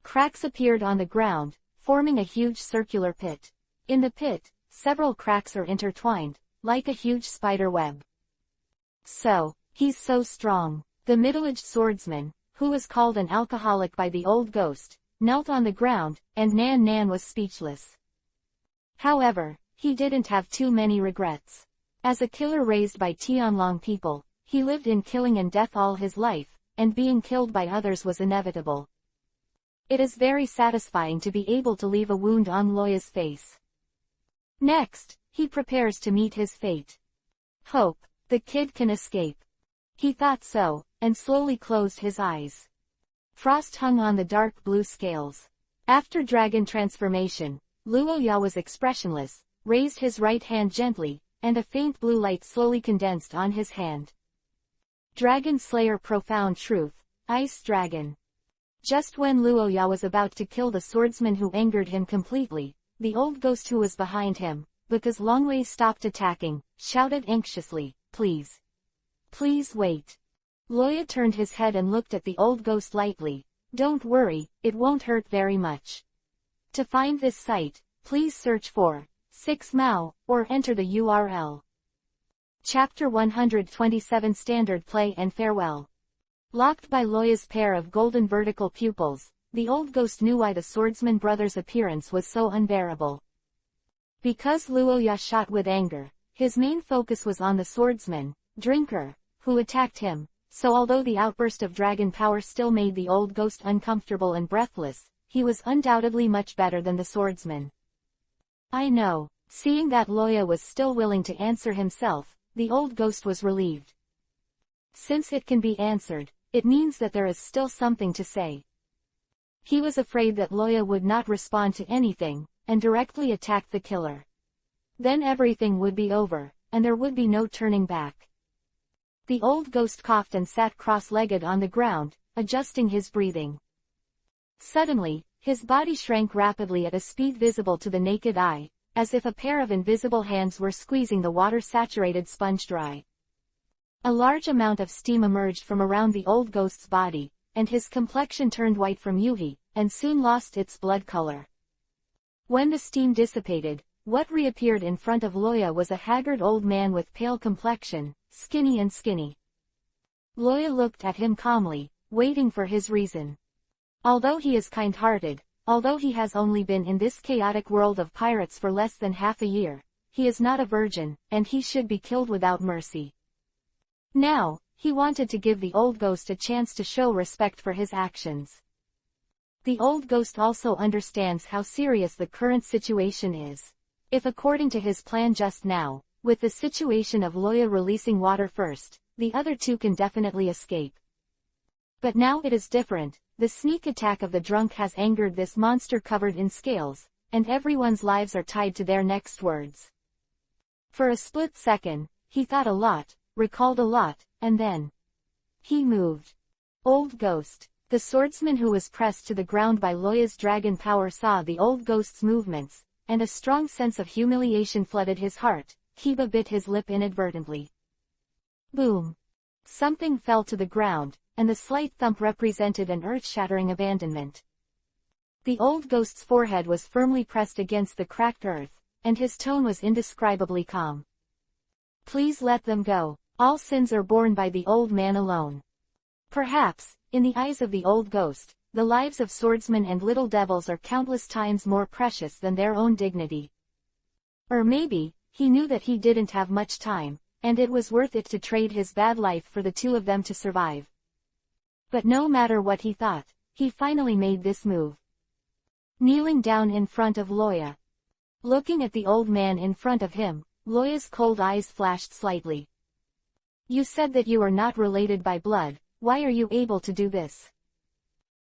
Cracks appeared on the ground, forming a huge circular pit. In the pit, several cracks are intertwined, like a huge spider web. So, he's so strong. The middle-aged swordsman, who was called an alcoholic by the old ghost, knelt on the ground, and Nan Nan was speechless. However, he didn't have too many regrets. As a killer raised by Tianlong people, he lived in killing and death all his life, and being killed by others was inevitable. It is very satisfying to be able to leave a wound on Loya's face. Next, he prepares to meet his fate. Hope, the kid can escape. He thought so, and slowly closed his eyes. Frost hung on the dark blue scales. After dragon transformation, Luoya was expressionless, raised his right hand gently, and a faint blue light slowly condensed on his hand. Dragon Slayer Profound Truth, Ice Dragon. Just when Luoya was about to kill the swordsman who angered him completely, the old ghost who was behind him, because Longwei stopped attacking, shouted anxiously, "Please. Please wait." Loya turned his head and looked at the old ghost lightly. "Don't worry, it won't hurt very much. To find this site, please search for 6 Mao, or enter the URL. Chapter 127 Standard Play and Farewell. Locked by Loya's pair of golden vertical pupils, the old ghost knew why the swordsman brother's appearance was so unbearable. Because Luoya shot with anger, his main focus was on the swordsman, Drinker, who attacked him, so although the outburst of dragon power still made the old ghost uncomfortable and breathless, he was undoubtedly much better than the swordsman. I know. Seeing that Loya was still willing to answer himself, the old ghost was relieved. Since it can be answered, it means that there is still something to say. He was afraid that Loya would not respond to anything, and directly attack the killer. Then everything would be over, and there would be no turning back. The old ghost coughed and sat cross-legged on the ground, adjusting his breathing. Suddenly, his body shrank rapidly at a speed visible to the naked eye, as if a pair of invisible hands were squeezing the water-saturated sponge dry. A large amount of steam emerged from around the old ghost's body, and his complexion turned white from yuhi, and soon lost its blood color. When the steam dissipated, what reappeared in front of Loya was a haggard old man with pale complexion, skinny and skinny. Loya looked at him calmly, waiting for his reason. Although he is kind-hearted, although he has only been in this chaotic world of pirates for less than half a year, he is not a virgin, and he should be killed without mercy. Now, he wanted to give the old ghost a chance to show respect for his actions. The old ghost also understands how serious the current situation is. If according to his plan just now, with the situation of Loya releasing water first, the other two can definitely escape. But now it is different. The sneak attack of the drunk has angered this monster covered in scales, and everyone's lives are tied to their next words. For a split second, he thought a lot, recalled a lot, and then he moved. Old ghost. The swordsman who was pressed to the ground by Loya's dragon power saw the old ghost's movements, and a strong sense of humiliation flooded his heart. Kiba bit his lip inadvertently. Boom. Something fell to the ground, and the slight thump represented an earth-shattering abandonment. The old ghost's forehead was firmly pressed against the cracked earth, and his tone was indescribably calm. Please let them go. All sins are borne by the old man alone. Perhaps, in the eyes of the old ghost, the lives of swordsmen and little devils are countless times more precious than their own dignity. Or maybe, he knew that he didn't have much time, and it was worth it to trade his bad life for the two of them to survive. But no matter what he thought, he finally made this move. Kneeling down in front of Loya. Looking at the old man in front of him, Loya's cold eyes flashed slightly. You said that you are not related by blood, why are you able to do this?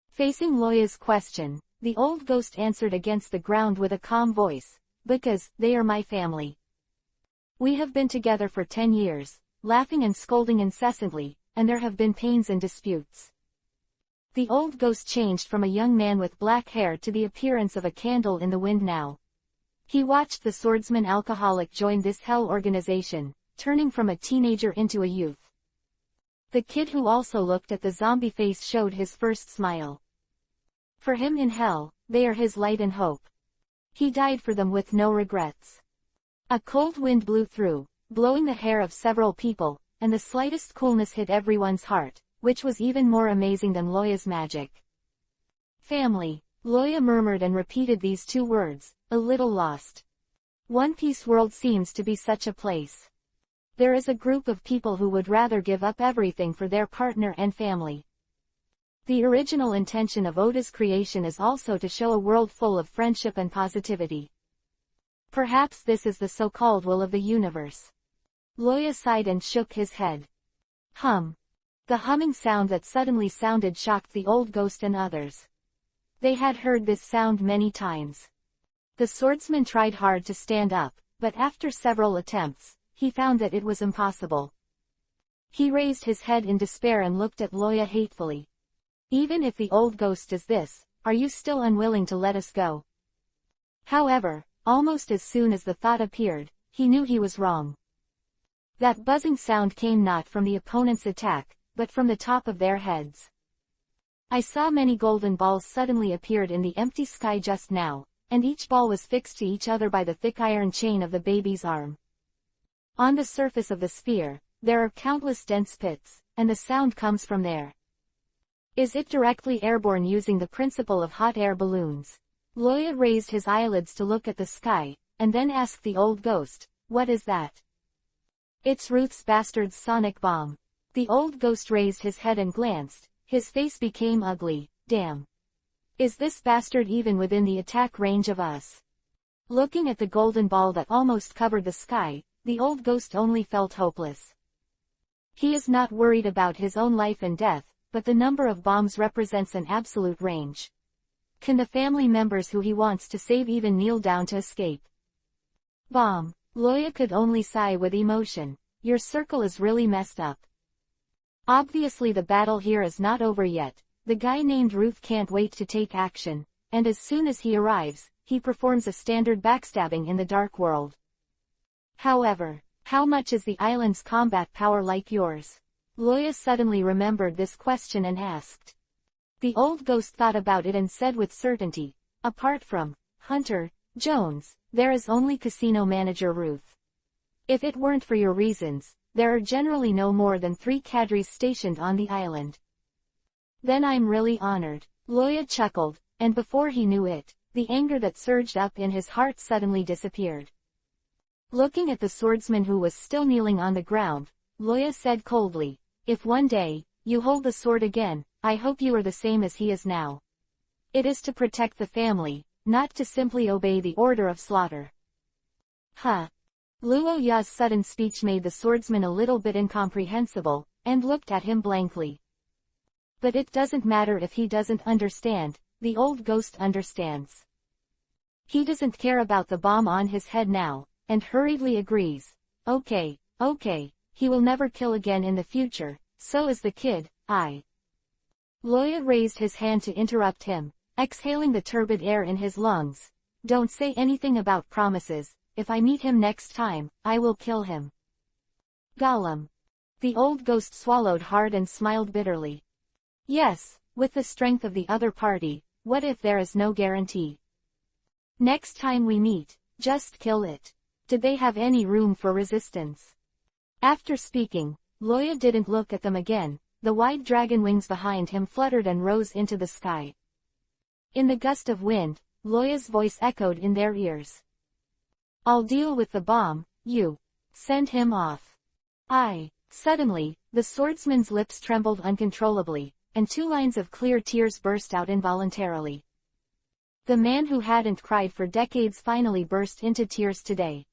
Facing Loya's question, the old ghost answered against the ground with a calm voice, because they are my family. We have been together for 10 years, laughing and scolding incessantly, and there have been pains and disputes. The old ghost changed from a young man with black hair to the appearance of a candle in the wind now. He watched the swordsman alcoholic join this hell organization, turning from a teenager into a youth. The kid who also looked at the zombie face showed his first smile. For him in hell, they are his light and hope. He died for them with no regrets. A cold wind blew through, blowing the hair of several people, and the slightest coolness hit everyone's heart, which was even more amazing than Loya's magic. Family. Loya murmured and repeated these two words, a little lost. One Piece world seems to be such a place. There is a group of people who would rather give up everything for their partner and family. The original intention of Oda's creation is also to show a world full of friendship and positivity. Perhaps this is the so-called will of the universe. Loya sighed and shook his head. Hum. The humming sound that suddenly sounded shocked the old ghost and others. They had heard this sound many times. The swordsman tried hard to stand up, but after several attempts, he found that it was impossible. He raised his head in despair and looked at Loya hatefully. Even if the old ghost is this, are you still unwilling to let us go? However, almost as soon as the thought appeared, he knew he was wrong. That buzzing sound came not from the opponent's attack, but from the top of their heads. I saw many golden balls suddenly appeared in the empty sky just now, and each ball was fixed to each other by the thick iron chain of the baby's arm. On the surface of the sphere, there are countless dense pits, and the sound comes from there. Is it directly airborne using the principle of hot air balloons? Loya raised his eyelids to look at the sky, and then asked the old ghost, what is that? It's Ruth's bastard's sonic bomb. The old ghost raised his head and glanced. His face became ugly. Damn. Is this bastard even within the attack range of us? Looking at the golden ball that almost covered the sky, the old ghost only felt hopeless. He is not worried about his own life and death, but the number of bombs represents an absolute range. Can the family members who he wants to save even kneel down to escape? Bomb. Loya could only sigh with emotion. Your circle is really messed up. Obviously the battle here is not over yet. The guy named Ruth can't wait to take action, and as soon as he arrives, he performs a standard backstabbing in the dark world. However, how much is the island's combat power like yours? Loya suddenly remembered this question and asked. The old ghost thought about it and said with certainty, apart from Hunter Jones, there is only casino manager Ruth. If it weren't for your reasons, there are generally no more than 3 cadres stationed on the island. Then I'm really honored. Loya chuckled, and before he knew it, the anger that surged up in his heart suddenly disappeared. Looking at the swordsman who was still kneeling on the ground, Loya said coldly, if one day, you hold the sword again, I hope you are the same as he is now. It is to protect the family, not to simply obey the order of slaughter. Huh. Luo Ya's sudden speech made the swordsman a little bit incomprehensible, and looked at him blankly. But it doesn't matter if he doesn't understand, the old ghost understands. He doesn't care about the bomb on his head now, and hurriedly agrees. Okay, he will never kill again in the future, so is the kid, Loya raised his hand to interrupt him, exhaling the turbid air in his lungs. Don't say anything about promises. If I meet him next time, I will kill him. Gollum. The old ghost swallowed hard and smiled bitterly. Yes, with the strength of the other party, what if there is no guarantee? Next time we meet, just kill it. Did they have any room for resistance? After speaking, Loya didn't look at them again. The wide dragon wings behind him fluttered and rose into the sky. In the gust of wind, Loya's voice echoed in their ears. I'll deal with the bomb, you. Send him off. Suddenly, the swordsman's lips trembled uncontrollably, and 2 lines of clear tears burst out involuntarily. The man who hadn't cried for decades finally burst into tears today.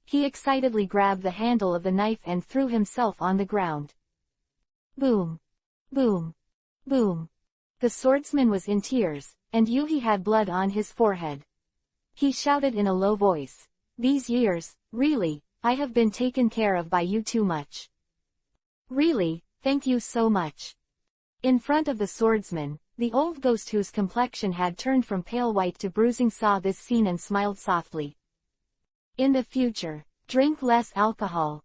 He excitedly grabbed the handle of the knife and threw himself on the ground. Boom. Boom. Boom. The swordsman was in tears, and Yuhi had blood on his forehead. He shouted in a low voice. These years, really, I have been taken care of by you too much. Really, thank you so much. In front of the swordsman, the old ghost whose complexion had turned from pale white to bruising saw this scene and smiled softly. In the future, drink less alcohol.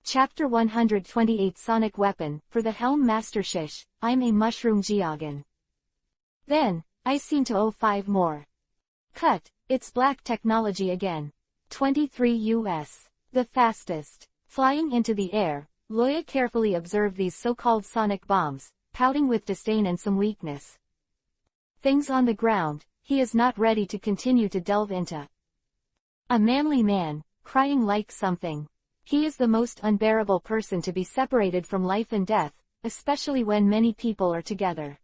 Chapter 128 Sonic Weapon. For the Helm Master Shish, I'm a mushroom Geoggan. Then, I seem to owe 5 more. Cut, it's black technology again. 23 US. The fastest. Flying into the air, Loya carefully observed these so-called sonic bombs, pouting with disdain and some weakness. Things on the ground, he is not ready to continue to delve into. A manly man, crying like something. He is the most unbearable person to be separated from life and death, especially when many people are together.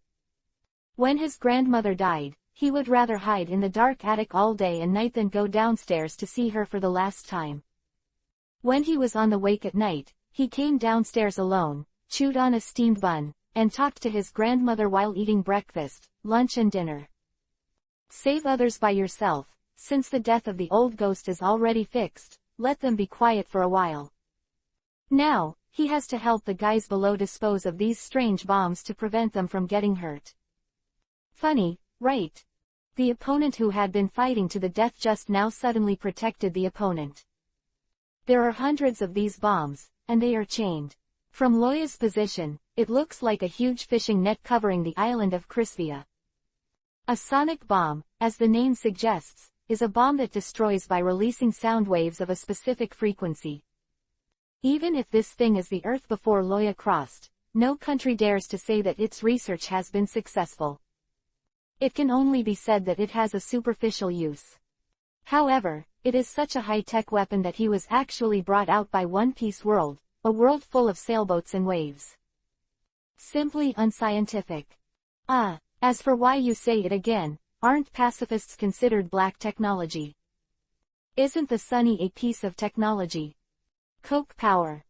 When his grandmother died, he would rather hide in the dark attic all day and night than go downstairs to see her for the last time. When he was on the wake at night, he came downstairs alone, chewed on a steamed bun, and talked to his grandmother while eating breakfast, lunch and dinner. Save others by yourself, since the death of the old ghost is already fixed, let them be quiet for a while. Now, he has to help the guys below dispose of these strange bombs to prevent them from getting hurt. Funny, right? The opponent who had been fighting to the death just now suddenly protected the opponent. There are hundreds of these bombs, and they are chained. From Loya's position, it looks like a huge fishing net covering the island of Crispia. A sonic bomb, as the name suggests, is a bomb that destroys by releasing sound waves of a specific frequency. Even if this thing is the Earth before Loya crossed, no country dares to say that its research has been successful. It can only be said that it has a superficial use. However, it is such a high-tech weapon that he was actually brought out by One Piece world, a world full of sailboats and waves. Simply unscientific. As for why you say it again, aren't pacifists considered black technology? Isn't the sunny a piece of technology? Coke power.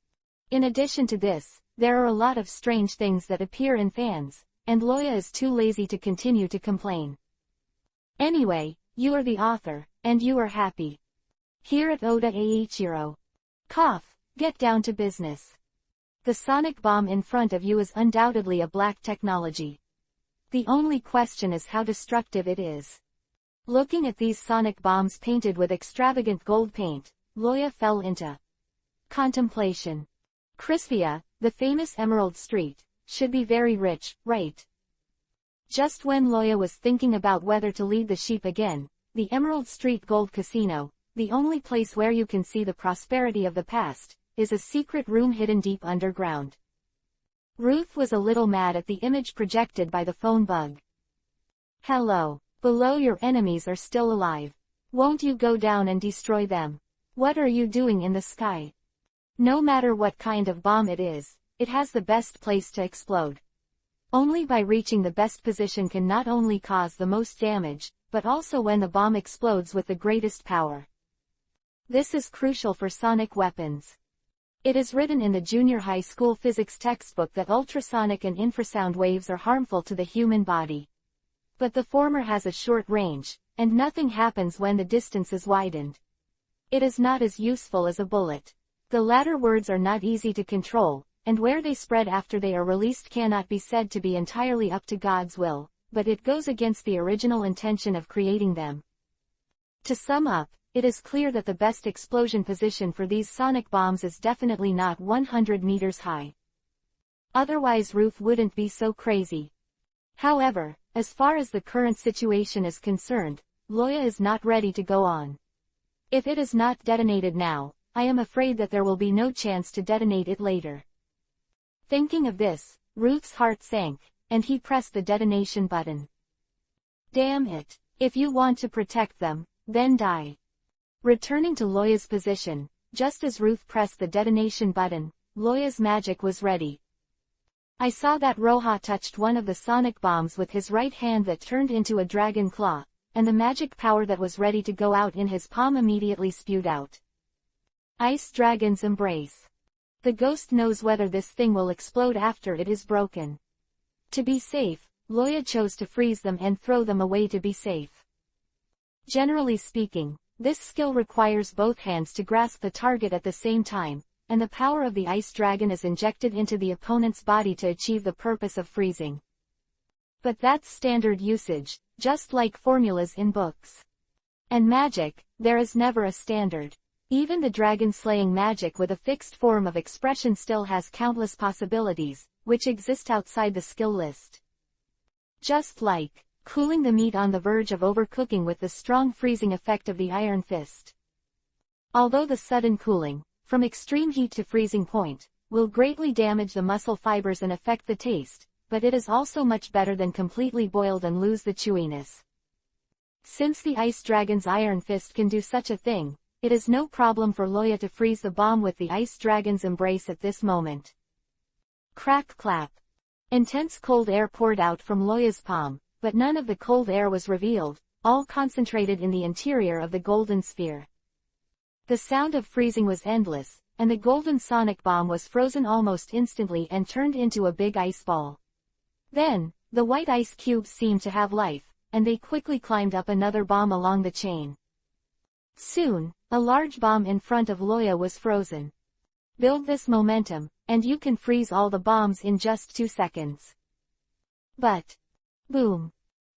In addition to this, there are a lot of strange things that appear in fans, and Loya is too lazy to continue to complain. Anyway, you are the author, and you are happy. Here at Oda Eiichiro. Cough, get down to business. The sonic bomb in front of you is undoubtedly a black technology. The only question is how destructive it is. Looking at these sonic bombs painted with extravagant gold paint, Loya fell into contemplation. Crispia, the famous Emerald Street, should be very rich, right? Just when Loya was thinking about whether to lead the sheep again, the Emerald Street Gold Casino, the only place where you can see the prosperity of the past, is a secret room hidden deep underground. Ruth was a little mad at the image projected by the phone bug. Hello. Below your enemies are still alive. Won't you go down and destroy them? What are you doing in the sky? No matter what kind of bomb it is, it has the best place to explode. Only by reaching the best position can not only cause the most damage, but also when the bomb explodes with the greatest power. This is crucial for sonic weapons. It is written in the junior high school physics textbook that ultrasonic and infrasound waves are harmful to the human body. But the former has a short range, and nothing happens when the distance is widened. It is not as useful as a bullet. The latter words are not easy to control, and where they spread after they are released cannot be said to be entirely up to God's will, but it goes against the original intention of creating them. To sum up, it is clear that the best explosion position for these sonic bombs is definitely not 100 meters high. Otherwise Ruth wouldn't be so crazy. However, as far as the current situation is concerned, Loya is not ready to go on. If it is not detonated now, I am afraid that there will be no chance to detonate it later. Thinking of this, Ruth's heart sank, and he pressed the detonation button. Damn it. If you want to protect them, then die. Returning to Loya's position, just as Ruth pressed the detonation button, Loya's magic was ready. I saw that Roha touched one of the sonic bombs with his right hand that turned into a dragon claw, and the magic power that was ready to go out in his palm immediately spewed out. Ice Dragon's Embrace. The ghost knows whether this thing will explode after it is broken. To be safe, Loya chose to freeze them and throw them away to be safe. Generally speaking, this skill requires both hands to grasp the target at the same time, and the power of the ice dragon is injected into the opponent's body to achieve the purpose of freezing. But that's standard usage, just like formulas in books. And magic, there is never a standard. Even the dragon-slaying magic with a fixed form of expression still has countless possibilities, which exist outside the skill list. Just like cooling the meat on the verge of overcooking with the strong freezing effect of the iron fist. Although the sudden cooling, from extreme heat to freezing point, will greatly damage the muscle fibers and affect the taste, but it is also much better than completely boiled and lose the chewiness. Since the ice dragon's iron fist can do such a thing, it is no problem for Loya to freeze the bomb with the ice dragon's embrace at this moment. Crack clap. Intense cold air poured out from Loya's palm, but none of the cold air was revealed, all concentrated in the interior of the golden sphere. The sound of freezing was endless, and the golden sonic bomb was frozen almost instantly and turned into a big ice ball. Then, the white ice cubes seemed to have life, and they quickly climbed up another bomb along the chain. Soon, a large bomb in front of Loya was frozen. Build this momentum, and you can freeze all the bombs in just 2 seconds. But, boom!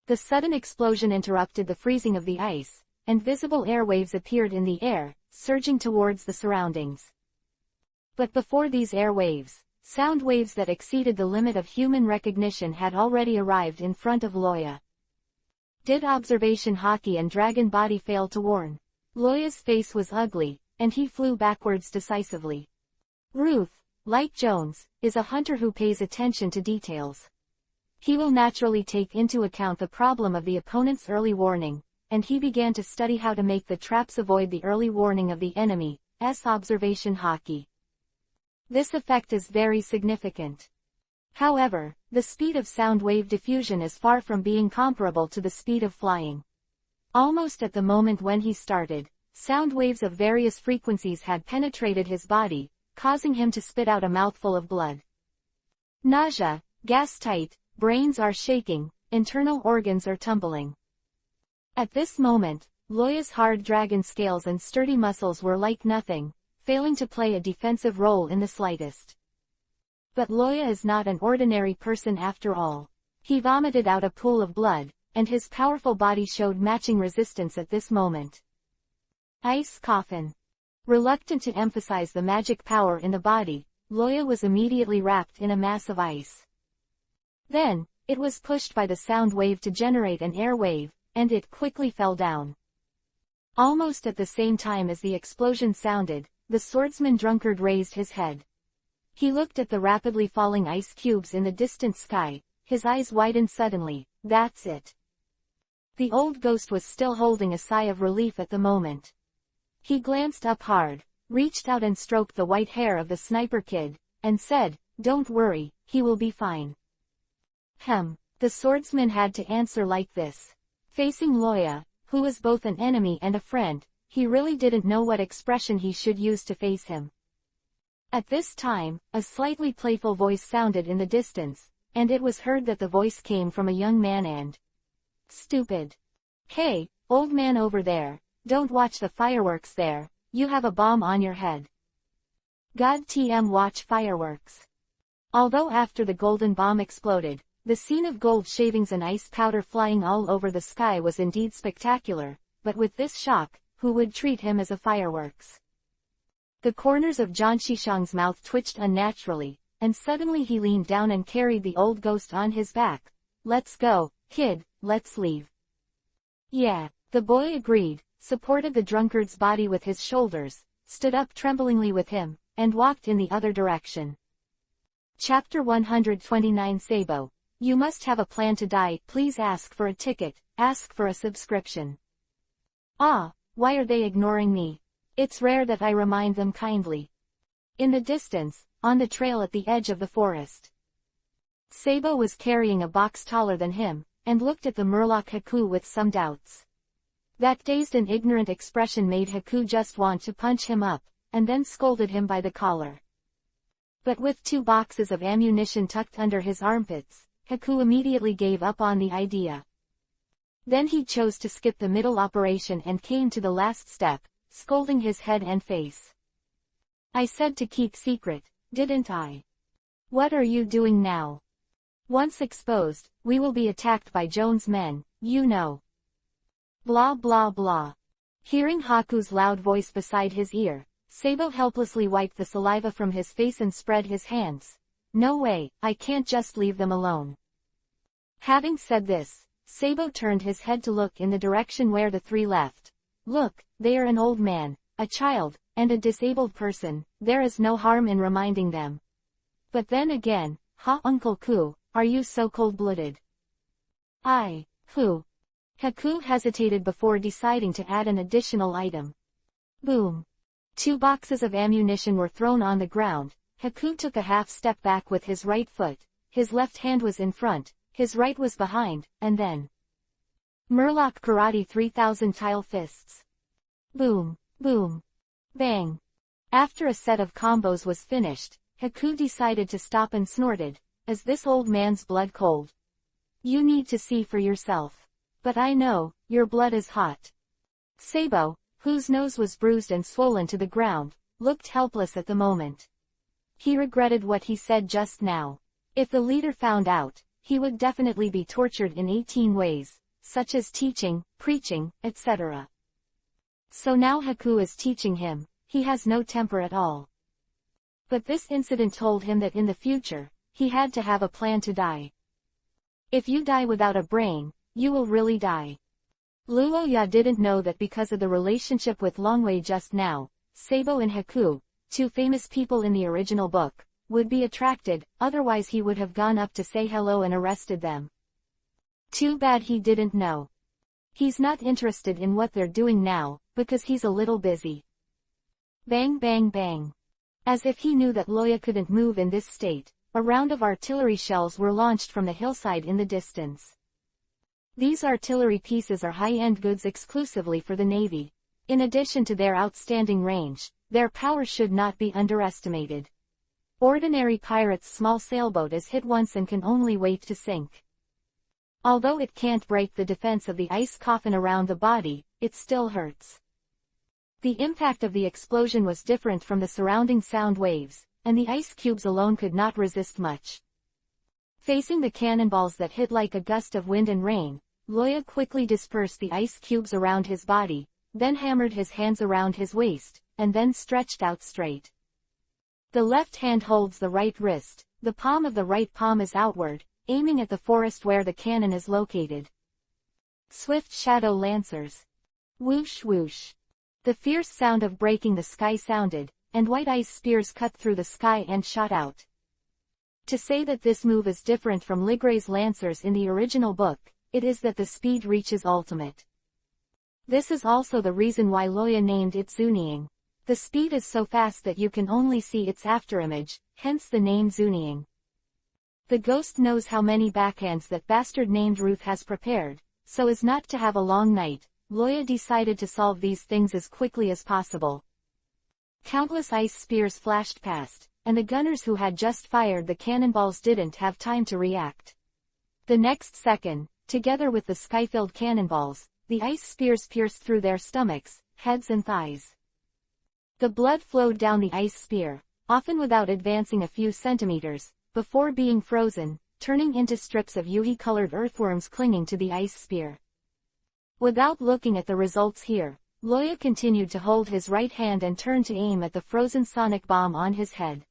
The sudden explosion interrupted the freezing of the ice, and visible airwaves appeared in the air, surging towards the surroundings. But before these airwaves, sound waves that exceeded the limit of human recognition had already arrived in front of Loya. Did observation hockey and dragon body fail to warn? Loya's face was ugly, and he flew backwards decisively. Ruth, like Jones, is a hunter who pays attention to details. He will naturally take into account the problem of the opponent's early warning, and he began to study how to make the traps avoid the early warning of the enemy's observation hockey. This effect is very significant. However, the speed of sound wave diffusion is far from being comparable to the speed of flying. Almost at the moment when he started, sound waves of various frequencies had penetrated his body, causing him to spit out a mouthful of blood. Nausea, gas tight, brains are shaking, internal organs are tumbling. At this moment, Loya's hard dragon scales and sturdy muscles were like nothing, failing to play a defensive role in the slightest. But Loya is not an ordinary person after all. He vomited out a pool of blood, and his powerful body showed matching resistance at this moment. Ice coffin. Reluctant to emphasize the magic power in the body, Loya was immediately wrapped in a mass of ice. Then, it was pushed by the sound wave to generate an air wave, and it quickly fell down. Almost at the same time as the explosion sounded, the swordsman drunkard raised his head. He looked at the rapidly falling ice cubes in the distant sky, his eyes widened suddenly. That's it. The old ghost was still holding a sigh of relief at the moment. He glanced up hard, reached out and stroked the white hair of the sniper kid, and said, "Don't worry, he will be fine." The swordsman had to answer like this. Facing Loya, who was both an enemy and a friend, he really didn't know what expression he should use to face him. At this time, a slightly playful voice sounded in the distance, and it was heard that the voice came from a young man and, "Stupid. Hey, old man over there, don't watch the fireworks there, you have a bomb on your head. God TM watch fireworks." Although after the golden bomb exploded, the scene of gold shavings and ice powder flying all over the sky was indeed spectacular, but with this shock, who would treat him as a fireworks? The corners of Zhang Shishang's mouth twitched unnaturally, and suddenly he leaned down and carried the old ghost on his back. "Let's go, kid, let's leave." "Yeah," the boy agreed, supported the drunkard's body with his shoulders, stood up tremblingly with him, and walked in the other direction. Chapter 129 Sabo. You must have a plan to die. Please ask for a ticket, ask for a subscription. Ah, why are they ignoring me? It's rare that I remind them kindly. In the distance, on the trail at the edge of the forest, Sabo was carrying a box taller than him, and looked at the Murloc Haku with some doubts. That dazed and ignorant expression made Haku just want to punch him up, and then scolded him by the collar. But with 2 boxes of ammunition tucked under his armpits, Haku immediately gave up on the idea. Then he chose to skip the middle operation and came to the last step, scolding his head and face. "I said to keep secret, didn't I? What are you doing now? Once exposed, we will be attacked by Jones' men, you know." Blah blah blah. Hearing Haku's loud voice beside his ear, Sabo helplessly wiped the saliva from his face and spread his hands. "No way, I can't just leave them alone." Having said this, Sabo turned his head to look in the direction where the three left. Look, they are an old man, a child, and a disabled person. There is no harm in reminding them. But then again, Uncle Ku, are you so cold-blooded? Who? Haku hesitated before deciding to add an additional item. Boom. 2 boxes of ammunition were thrown on the ground. Haku took a half step back with his right foot, his left hand was in front, his right was behind, and then Murloc Karate 3000 tile fists. Boom, boom, bang. After a set of combos was finished, Haku decided to stop and snorted, "Is this old man's blood cold? You need to see for yourself. But I know, your blood is hot." Sabo, whose nose was bruised and swollen to the ground, looked helpless at the moment. He regretted what he said just now. If the leader found out, he would definitely be tortured in 18 ways, such as teaching, preaching, etc. So now Haku is teaching him. He has no temper at all. But this incident told him that in the future, he had to have a plan to die. If you die without a brain, you will really die. Luoya didn't know that because of the relationship with Longwei just now, Sabo and Haku, 2 famous people in the original book, would be attracted, otherwise he would have gone up to say hello and arrested them. Too bad he didn't know. He's not interested in what they're doing now, because he's a little busy. Bang bang bang. As if he knew that Loya couldn't move in this state, a round of artillery shells were launched from the hillside in the distance. These artillery pieces are high-end goods exclusively for the Navy. In addition to their outstanding range, their power should not be underestimated. Ordinary pirate's small sailboat is hit once and can only wait to sink. Although it can't break the defense of the ice coffin around the body, it still hurts. The impact of the explosion was different from the surrounding sound waves, and the ice cubes alone could not resist much. Facing the cannonballs that hit like a gust of wind and rain, Loya quickly dispersed the ice cubes around his body, then hammered his hands around his waist, and then stretched out straight. The left hand holds the right wrist, the palm of the right palm is outward, aiming at the forest where the cannon is located. Swift shadow lancers. Whoosh whoosh. The fierce sound of breaking the sky sounded, and white ice spears cut through the sky and shot out. To say that this move is different from Ligray's lancers in the original book, it is that the speed reaches ultimate. This is also the reason why Loya named it Zuniing. The speed is so fast that you can only see its afterimage, hence the name Zuniing. The ghost knows how many backhands that bastard named Ruth has prepared, so as not to have a long night, Loya decided to solve these things as quickly as possible. Countless ice spears flashed past, and the gunners who had just fired the cannonballs didn't have time to react. The next second, together with the sky-filled cannonballs, the ice spears pierced through their stomachs, heads and thighs. The blood flowed down the ice spear, often without advancing a few centimeters, before being frozen, turning into strips of yuhi-colored earthworms clinging to the ice spear. Without looking at the results here, Loya continued to hold his right hand and turn to aim at the frozen sonic bomb on his head.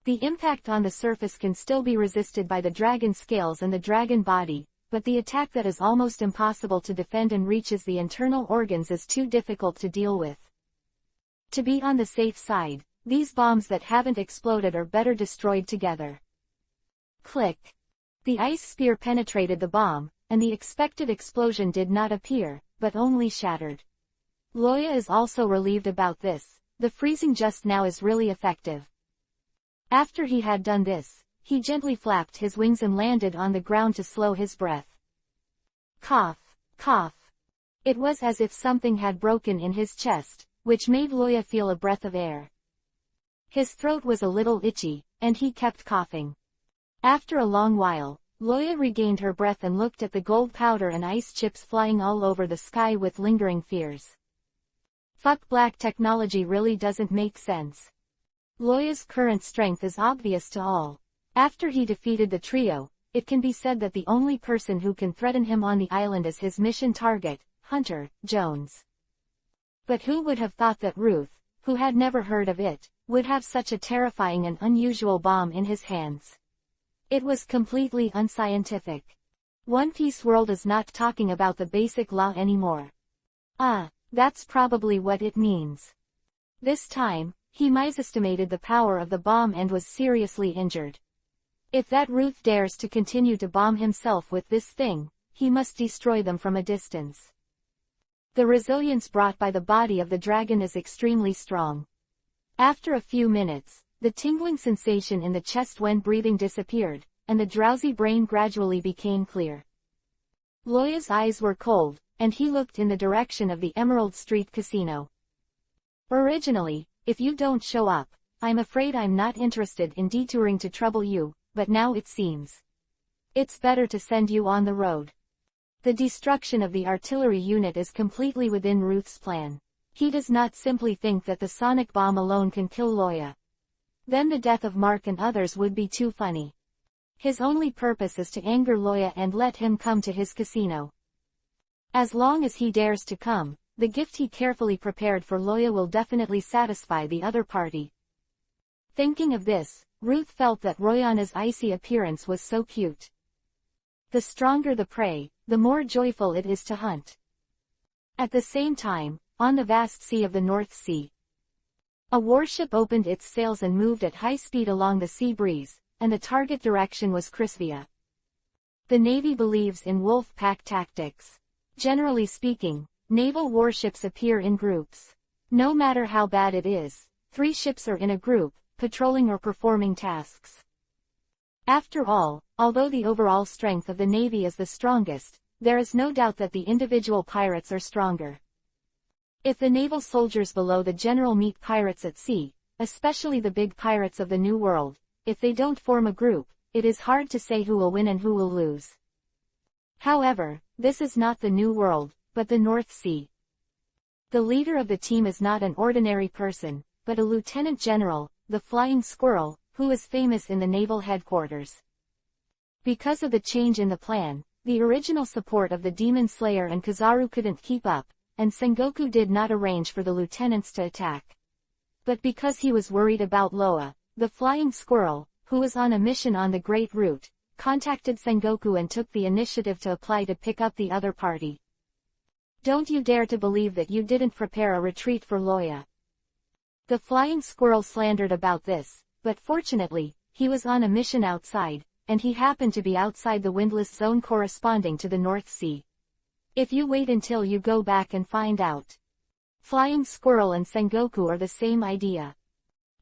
The impact on the surface can still be resisted by the dragon scales and the dragon body, but the attack that is almost impossible to defend and reaches the internal organs is too difficult to deal with. To be on the safe side, these bombs that haven't exploded are better destroyed together. Click. The ice spear penetrated the bomb, and the expected explosion did not appear, but only shattered. Loya is also relieved about this. The freezing just now is really effective. After he had done this, he gently flapped his wings and landed on the ground to slow his breath. Cough, cough. It was as if something had broken in his chest, which made Loya feel a breath of air. His throat was a little itchy, and he kept coughing. After a long while, Loya regained her breath and looked at the gold powder and ice chips flying all over the sky with lingering fears. Fuck, black technology really doesn't make sense. Loya's current strength is obvious to all. After he defeated the trio, it can be said that the only person who can threaten him on the island is his mission target, Hunter Jones. But who would have thought that Ruth, who had never heard of it, would have such a terrifying and unusual bomb in his hands? It was completely unscientific. One Piece world is not talking about the basic law anymore. Ah, that's probably what it means. This time, he misestimated the power of the bomb and was seriously injured. If that Ruth dares to continue to bomb himself with this thing, he must destroy them from a distance. The resilience brought by the body of the dragon is extremely strong. After a few minutes, the tingling sensation in the chest when breathing disappeared, and the drowsy brain gradually became clear. Loya's eyes were cold, and he looked in the direction of the Emerald Street Casino. Originally, if you don't show up, I'm afraid I'm not interested in detouring to trouble you, but now it seems it's better to send you on the road. The destruction of the artillery unit is completely within Ruth's plan. He does not simply think that the sonic bomb alone can kill Loya. Then the death of Mark and others would be too funny. His only purpose is to anger Loya and let him come to his casino. As long as he dares to come, the gift he carefully prepared for Loya will definitely satisfy the other party. Thinking of this, Ruth felt that Royana's icy appearance was so cute. The stronger the prey, the more joyful it is to hunt. At the same time, on the vast sea of the North Sea, a warship opened its sails and moved at high speed along the sea breeze, and the target direction was Crisvia. The Navy believes in wolf pack tactics. Generally speaking, naval warships appear in groups. No matter how bad it is, 3 ships are in a group, patrolling or performing tasks. After all, although the overall strength of the Navy is the strongest, there is no doubt that the individual pirates are stronger. If the naval soldiers below the general meet pirates at sea, especially the big pirates of the New World, if they don't form a group, it is hard to say who will win and who will lose. However, this is not the New World, but the North Sea. The leader of the team is not an ordinary person, but a lieutenant general, the Flying Squirrel, who is famous in the naval headquarters. Because of the change in the plan, the original support of the Demon Slayer and Kizaru couldn't keep up, and Sengoku did not arrange for the lieutenants to attack. But because he was worried about Loa, the Flying Squirrel, who was on a mission on the Great Route, contacted Sengoku and took the initiative to apply to pick up the other party. Don't you dare to believe that you didn't prepare a retreat for Loya. The Flying Squirrel slandered about this, but fortunately, he was on a mission outside, and he happened to be outside the windless zone corresponding to the North Sea. If you wait until you go back and find out. Flying Squirrel and Sengoku are the same idea.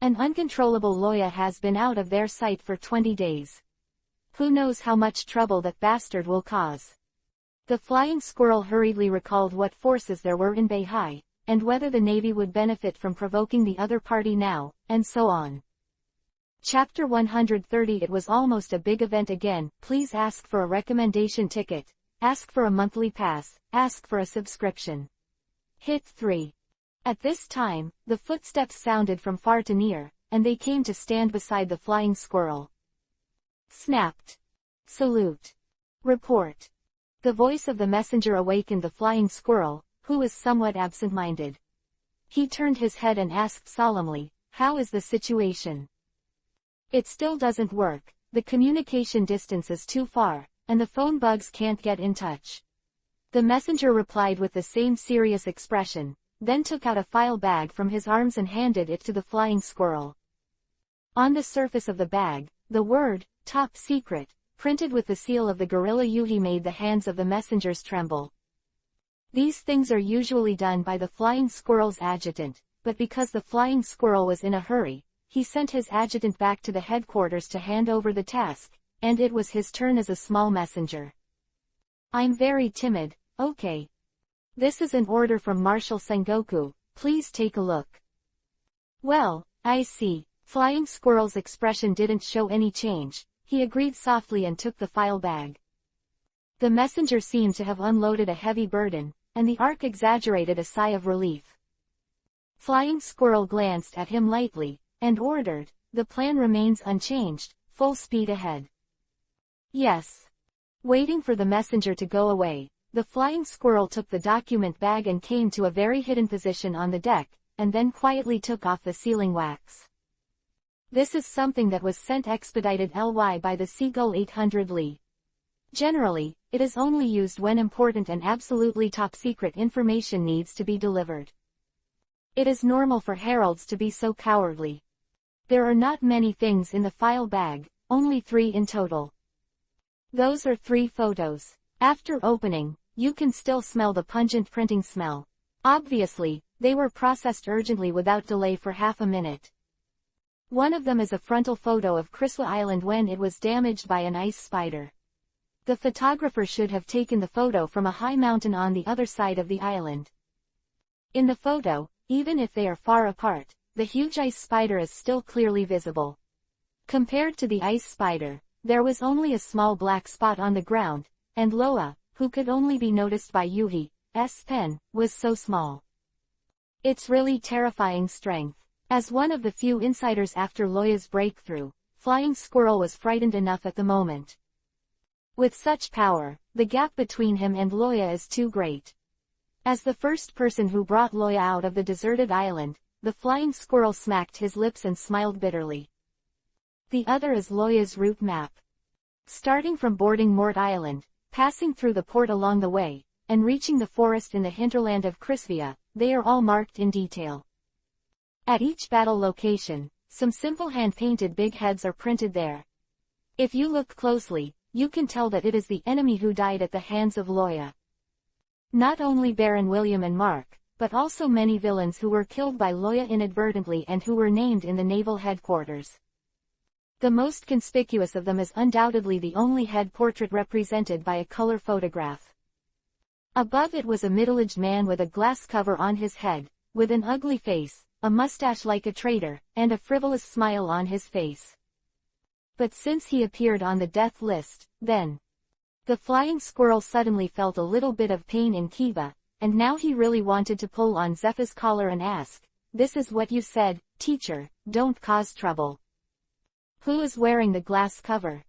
An uncontrollable Loya has been out of their sight for 20 days. Who knows how much trouble that bastard will cause. The Flying Squirrel hurriedly recalled what forces there were in Beihai, and whether the Navy would benefit from provoking the other party now, and so on. Chapter 130. It was almost a big event again. Please ask for a recommendation ticket, ask for a monthly pass, ask for a subscription. Hit 3. At this time, the footsteps sounded from far to near, and they came to stand beside the Flying Squirrel. Snapped. Salute. Report. The voice of the messenger awakened the Flying Squirrel, who was somewhat absent-minded. He turned his head and asked solemnly, "How is the situation?" "It still doesn't work, the communication distance is too far, and the phone bugs can't get in touch." The messenger replied with the same serious expression, then took out a file bag from his arms and handed it to the Flying Squirrel. On the surface of the bag, the word, "Top Secret," printed with the seal of the gorilla Yuhi made the hands of the messengers tremble. These things are usually done by the Flying Squirrel's adjutant, but because the Flying Squirrel was in a hurry, he sent his adjutant back to the headquarters to hand over the task, and it was his turn as a small messenger. "I'm very timid, okay. This is an order from Marshal Sengoku, please take a look." "Well, I see." Flying Squirrel's expression didn't show any change. He agreed softly and took the file bag. The messenger seemed to have unloaded a heavy burden, and the Ark exaggerated a sigh of relief. Flying Squirrel glanced at him lightly, and ordered, "The plan remains unchanged, full speed ahead." "Yes." Waiting for the messenger to go away, the Flying Squirrel took the document bag and came to a very hidden position on the deck, and then quietly took off the sealing wax. "This is something that was sent expedited by the Seagull 800 Lee. Generally, it is only used when important and absolutely top-secret information needs to be delivered. It is normal for heralds to be so cowardly. There are not many things in the file bag, only 3 in total. Those are 3 photos. After opening, you can still smell the pungent printing smell. Obviously, they were processed urgently without delay for half a minute. One of them is a frontal photo of Criswa Island when it was damaged by an ice spider. The photographer should have taken the photo from a high mountain on the other side of the island. In the photo, even if they are far apart, the huge ice spider is still clearly visible. Compared to the ice spider, there was only a small black spot on the ground, and Loa, who could only be noticed by Yuhi's pen, was so small. It's really terrifying strength. As one of the few insiders after Loya's breakthrough, Flying Squirrel was frightened enough at the moment. With such power, the gap between him and Loya is too great. As the first person who brought Loya out of the deserted island, the Flying Squirrel smacked his lips and smiled bitterly. The other is Loya's route map. Starting from boarding Mort Island, passing through the port along the way, and reaching the forest in the hinterland of Crisvia, they are all marked in detail. At each battle location, some simple hand-painted big heads are printed there. If you look closely, you can tell that it is the enemy who died at the hands of Loya. Not only Baron William and Mark, but also many villains who were killed by Loya inadvertently and who were named in the naval headquarters. The most conspicuous of them is undoubtedly the only head portrait represented by a color photograph. Above it was a middle-aged man with a glass cover on his head, with an ugly face, a mustache like a traitor, and a frivolous smile on his face. But since he appeared on the death list, then the Flying Squirrel suddenly felt a little bit of pain in Kiba, and now he really wanted to pull on Zepha's collar and ask, "This is what you said, teacher, don't cause trouble." Who is wearing the glass cover?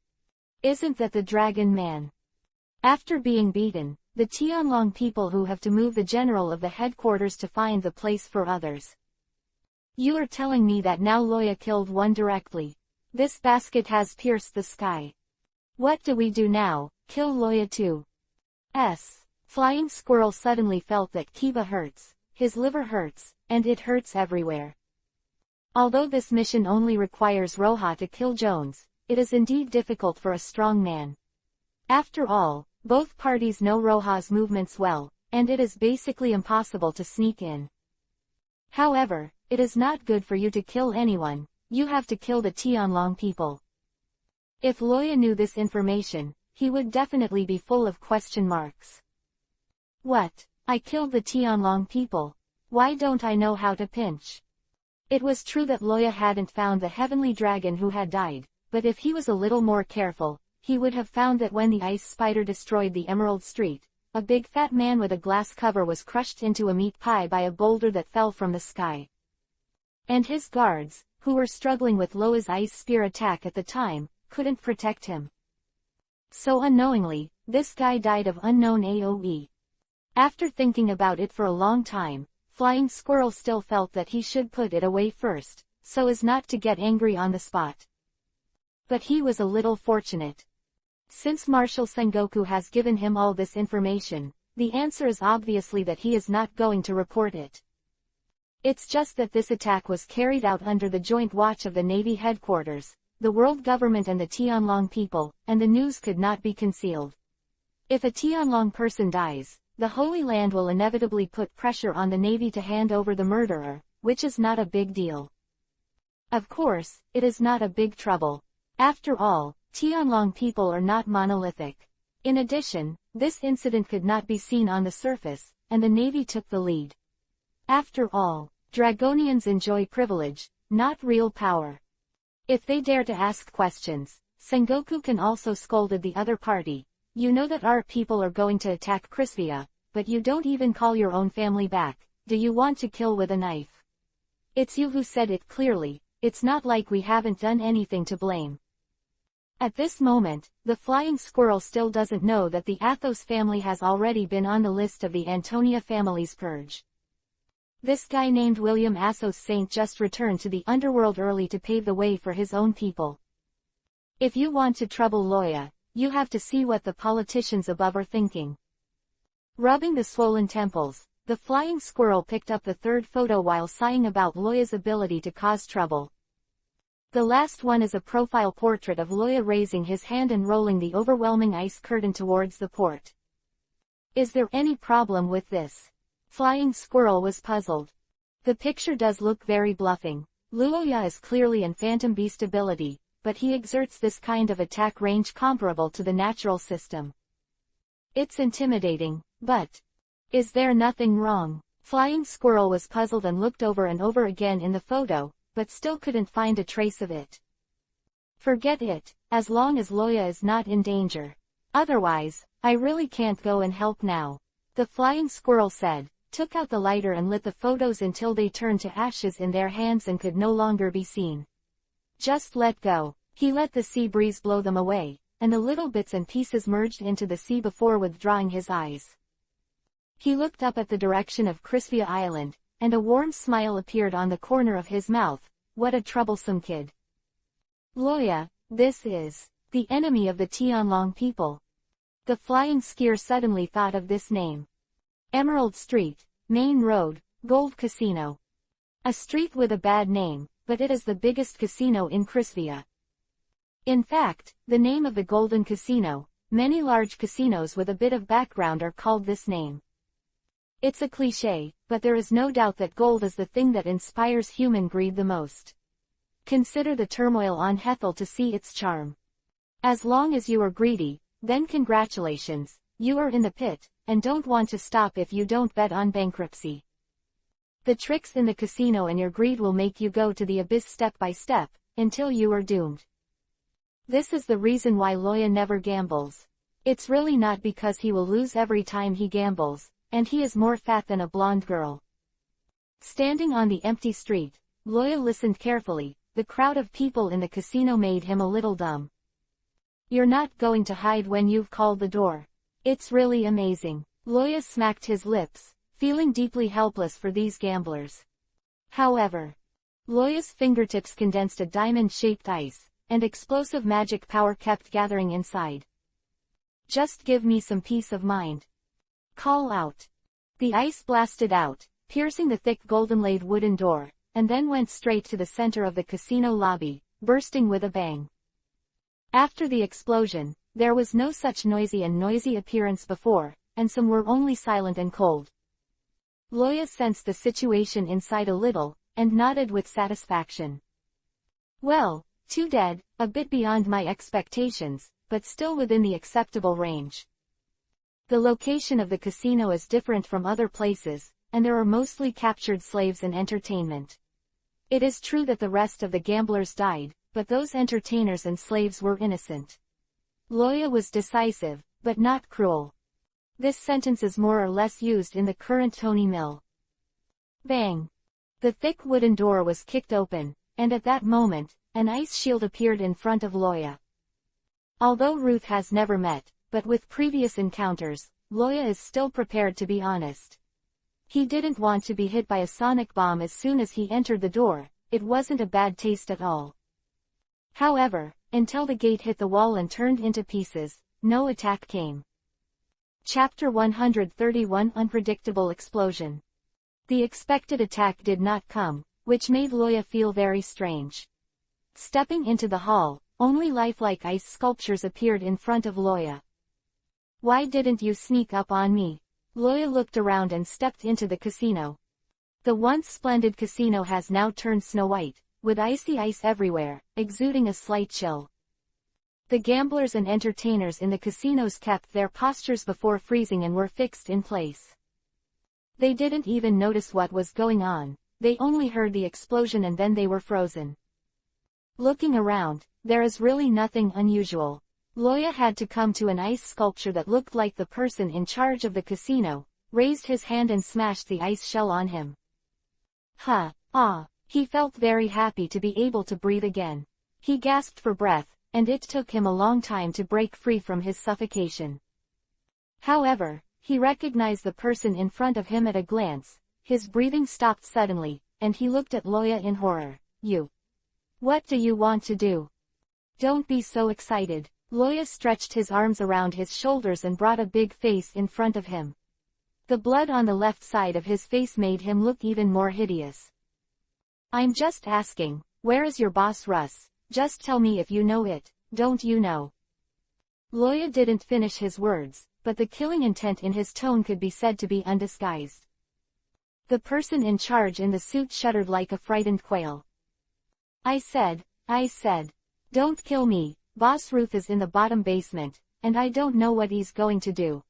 Isn't that the Dragon Man? After being beaten, the Tianlong people who have to move the general of the headquarters to find the place for others. You are telling me that now Loya killed one directly. This basket has pierced the sky. What do we do now? Kill Loya too? Flying Squirrel suddenly felt that Kiba hurts, his liver hurts, and it hurts everywhere. Although this mission only requires Roha to kill Jones, it is indeed difficult for a strong man. After all, both parties know Roha's movements well, and it is basically impossible to sneak in. However, it is not good for you to kill anyone, you have to kill the Tianlong people. If Loya knew this information, he would definitely be full of question marks. What? I killed the Tianlong people? Why don't I know how to pinch? It was true that Loya hadn't found the heavenly dragon who had died, but if he was a little more careful, he would have found that when the ice spider destroyed the Emerald Street, a big fat man with a glass cover was crushed into a meat pie by a boulder that fell from the sky. And his guards, who were struggling with Loa's ice spear attack at the time, couldn't protect him. So unknowingly, this guy died of unknown AoE. After thinking about it for a long time, Flying Squirrel still felt that he should put it away first, so as not to get angry on the spot. But he was a little fortunate. Since Marshal Sengoku has given him all this information, the answer is obviously that he is not going to report it. It's just that this attack was carried out under the joint watch of the Navy headquarters, the world government and the Tianlong people, and the news could not be concealed. If a Tianlong person dies, the Holy Land will inevitably put pressure on the Navy to hand over the murderer, which is not a big deal. Of course, it is not a big trouble. After all, Tianlong people are not monolithic. In addition, this incident could not be seen on the surface, and the Navy took the lead. After all, Dragonians enjoy privilege, not real power. If they dare to ask questions, Sengoku can also scold the other party. You know that our people are going to attack Crisvia, but you don't even call your own family back. Do you want to kill with a knife? It's you who said it clearly, it's not like we haven't done anything to blame. At this moment, the Flying Squirrel still doesn't know that the Athos family has already been on the list of the Antonia family's purge. This guy named William Assos Saint just returned to the underworld early to pave the way for his own people. If you want to trouble Loya, you have to see what the politicians above are thinking. Rubbing the swollen temples, the flying squirrel picked up the third photo while sighing about Loya's ability to cause trouble. The last one is a profile portrait of Loya raising his hand and rolling the overwhelming ice curtain towards the port. Is there any problem with this? Flying squirrel was puzzled. The picture does look very bluffing. Loya is clearly in Phantom Beast ability, but he exerts this kind of attack range comparable to the natural system. It's intimidating, but is there nothing wrong? Flying squirrel was puzzled and looked over and over again in the photo, but still couldn't find a trace of it. Forget it, as long as Loya is not in danger. Otherwise, I really can't go and help now. The flying squirrel said, took out the lighter and lit the photos until they turned to ashes in their hands and could no longer be seen. Just let go. He let the sea breeze blow them away, and the little bits and pieces merged into the sea before withdrawing his eyes. He looked up at the direction of Crispia Island, and a warm smile appeared on the corner of his mouth. What a troublesome kid. Loya, this is the enemy of the Tianlong people. The flying skier suddenly thought of this name. Emerald Street, Main Road, Gold Casino. A street with a bad name, but it is the biggest casino in Crispia. In fact, the name of the Golden Casino, many large casinos with a bit of background are called this name. It's a cliché, but there is no doubt that gold is the thing that inspires human greed the most. Consider the turmoil on Hethel to see its charm. As long as you are greedy, then congratulations, you are in the pit, and don't want to stop if you don't bet on bankruptcy. The tricks in the casino and your greed will make you go to the abyss step by step, until you are doomed. This is the reason why Loya never gambles. It's really not because he will lose every time he gambles, and he is more fat than a blonde girl. Standing on the empty street, Loya listened carefully. The crowd of people in the casino made him a little dumb. You're not going to hide when you've called the door. It's really amazing. Loya smacked his lips, feeling deeply helpless for these gamblers. However, Loya's fingertips condensed a diamond-shaped ice, and explosive magic power kept gathering inside. Just give me some peace of mind. Call out. The ice blasted out, piercing the thick golden-laid wooden door, and then went straight to the center of the casino lobby, bursting with a bang. After the explosion, there was no such noisy appearance before, and some were only silent and cold. Loya sensed the situation inside a little, and nodded with satisfaction. Well, 2 dead, a bit beyond my expectations, but still within the acceptable range. The location of the casino is different from other places, and there are mostly captured slaves and entertainment. It is true that the rest of the gamblers died, but those entertainers and slaves were innocent. Loya was decisive, but not cruel. This sentence is more or less used in the current Tony Mill. Bang! The thick wooden door was kicked open, and at that moment, an ice shield appeared in front of Loya. Although Ruth has never met, but with previous encounters, Loya is still prepared to be honest. He didn't want to be hit by a sonic bomb as soon as he entered the door. It wasn't a bad taste at all. However, until the gate hit the wall and turned into pieces, no attack came. Chapter 131 Unpredictable Explosion. The expected attack did not come, which made Loya feel very strange. Stepping into the hall, only lifelike ice sculptures appeared in front of Loya. Why didn't you sneak up on me? Loya looked around and stepped into the casino. The once splendid casino has now turned snow-white, with icy ice everywhere, exuding a slight chill. The gamblers and entertainers in the casinos kept their postures before freezing and were fixed in place. They didn't even notice what was going on, they only heard the explosion and then they were frozen. Looking around, there is really nothing unusual. Loya had to come to an ice sculpture that looked like the person in charge of the casino, raised his hand and smashed the ice shell on him. He felt very happy to be able to breathe again. He gasped for breath, and it took him a long time to break free from his suffocation. However, he recognized the person in front of him at a glance. His breathing stopped suddenly, and he looked at Loya in horror. You. What do you want to do? Don't be so excited. Loya stretched his arms around his shoulders and brought a big face in front of him. The blood on the left side of his face made him look even more hideous. I'm just asking, where is your boss Russ? Just tell me if you know it, don't you know? Loya didn't finish his words, but the killing intent in his tone could be said to be undisguised. The person in charge in the suit shuddered like a frightened quail. I said, don't kill me, Boss Ruth is in the bottom basement, and I don't know what he's going to do.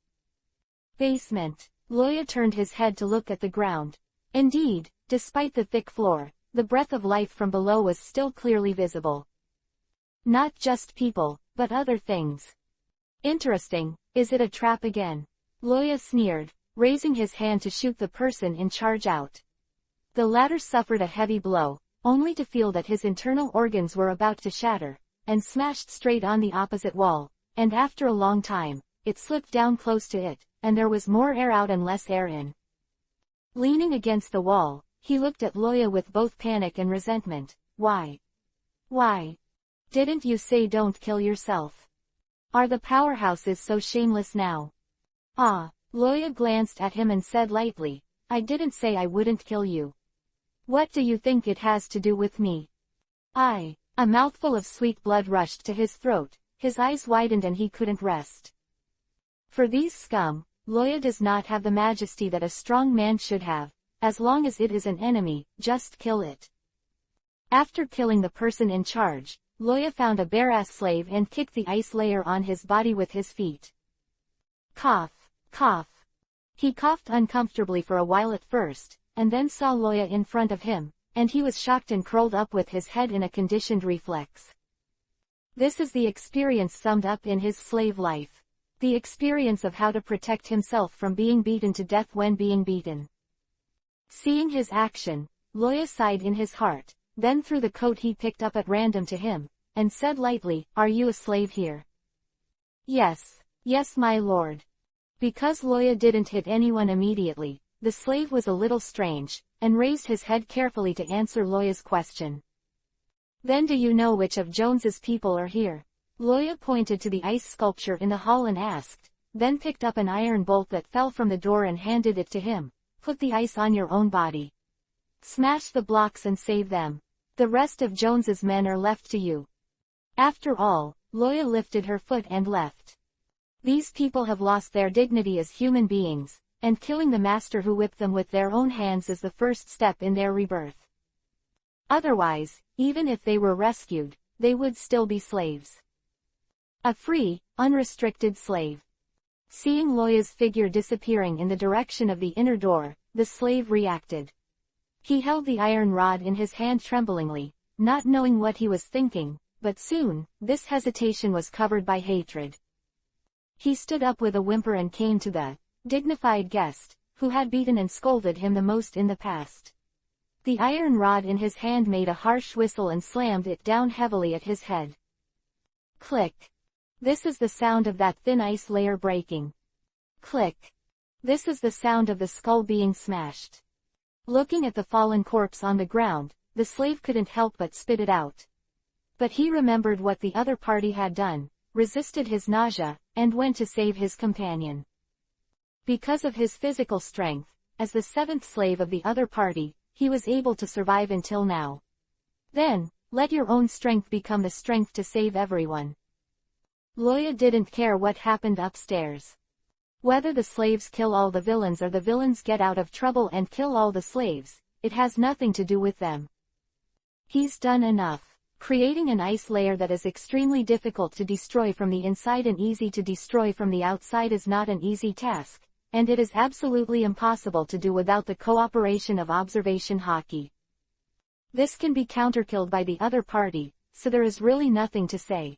Basement. Loya turned his head to look at the ground. Indeed, despite the thick floor, the breath of life from below was still clearly visible. Not just people, but other things. Interesting, is it a trap again? Loya sneered, raising his hand to shoot the person in charge out. The latter suffered a heavy blow, only to feel that his internal organs were about to shatter, and smashed straight on the opposite wall, and after a long time, it slipped down close to it, and there was more air out and less air in. Leaning against the wall, he looked at Loya with both panic and resentment. Why? Why? Didn't you say don't kill yourself? Are the powerhouses so shameless now? Ah, Loya glanced at him and said lightly, I didn't say I wouldn't kill you. What do you think it has to do with me? A mouthful of sweet blood rushed to his throat, his eyes widened and he couldn't rest. For these scum, Loya does not have the majesty that a strong man should have. As long as it is an enemy, just kill it. After killing the person in charge, Loya found a bare-ass slave and kicked the ice layer on his body with his feet. Cough, cough. He coughed uncomfortably for a while at first, and then saw Loya in front of him, and he was shocked and curled up with his head in a conditioned reflex. This is the experience summed up in his slave life. The experience of how to protect himself from being beaten to death when being beaten. Seeing his action, Loya sighed in his heart, then threw the coat he picked up at random to him, and said lightly, Are you a slave here? Yes, my lord. Because Loya didn't hit anyone immediately, the slave was a little strange, and raised his head carefully to answer Loya's question. Then do you know which of Jones's people are here? Loya pointed to the ice sculpture in the hall and asked, then picked up an iron bolt that fell from the door and handed it to him. Put the ice on your own body. Smash the blocks and save them. The rest of Jones's men are left to you. After all, Loya lifted her foot and left. These people have lost their dignity as human beings, and killing the master who whipped them with their own hands is the first step in their rebirth. Otherwise, even if they were rescued, they would still be slaves. A free, unrestricted slave. Seeing Loya's figure disappearing in the direction of the inner door, the slave reacted. He held the iron rod in his hand tremblingly, not knowing what he was thinking, but soon, this hesitation was covered by hatred. He stood up with a whimper and came to the dignified guest, who had beaten and scolded him the most in the past. The iron rod in his hand made a harsh whistle and slammed it down heavily at his head. Click. This is the sound of that thin ice layer breaking. Click. This is the sound of the skull being smashed. Looking at the fallen corpse on the ground, the slave couldn't help but spit it out. But he remembered what the other party had done, resisted his nausea, and went to save his companion. Because of his physical strength, as the seventh slave of the other party, he was able to survive until now. Then, let your own strength become the strength to save everyone. Loya didn't care what happened upstairs. Whether the slaves kill all the villains or the villains get out of trouble and kill all the slaves, it has nothing to do with them. He's done enough. Creating an ice layer that is extremely difficult to destroy from the inside and easy to destroy from the outside is not an easy task, and it is absolutely impossible to do without the cooperation of observation hockey. This can be counterkilled by the other party, so there is really nothing to say.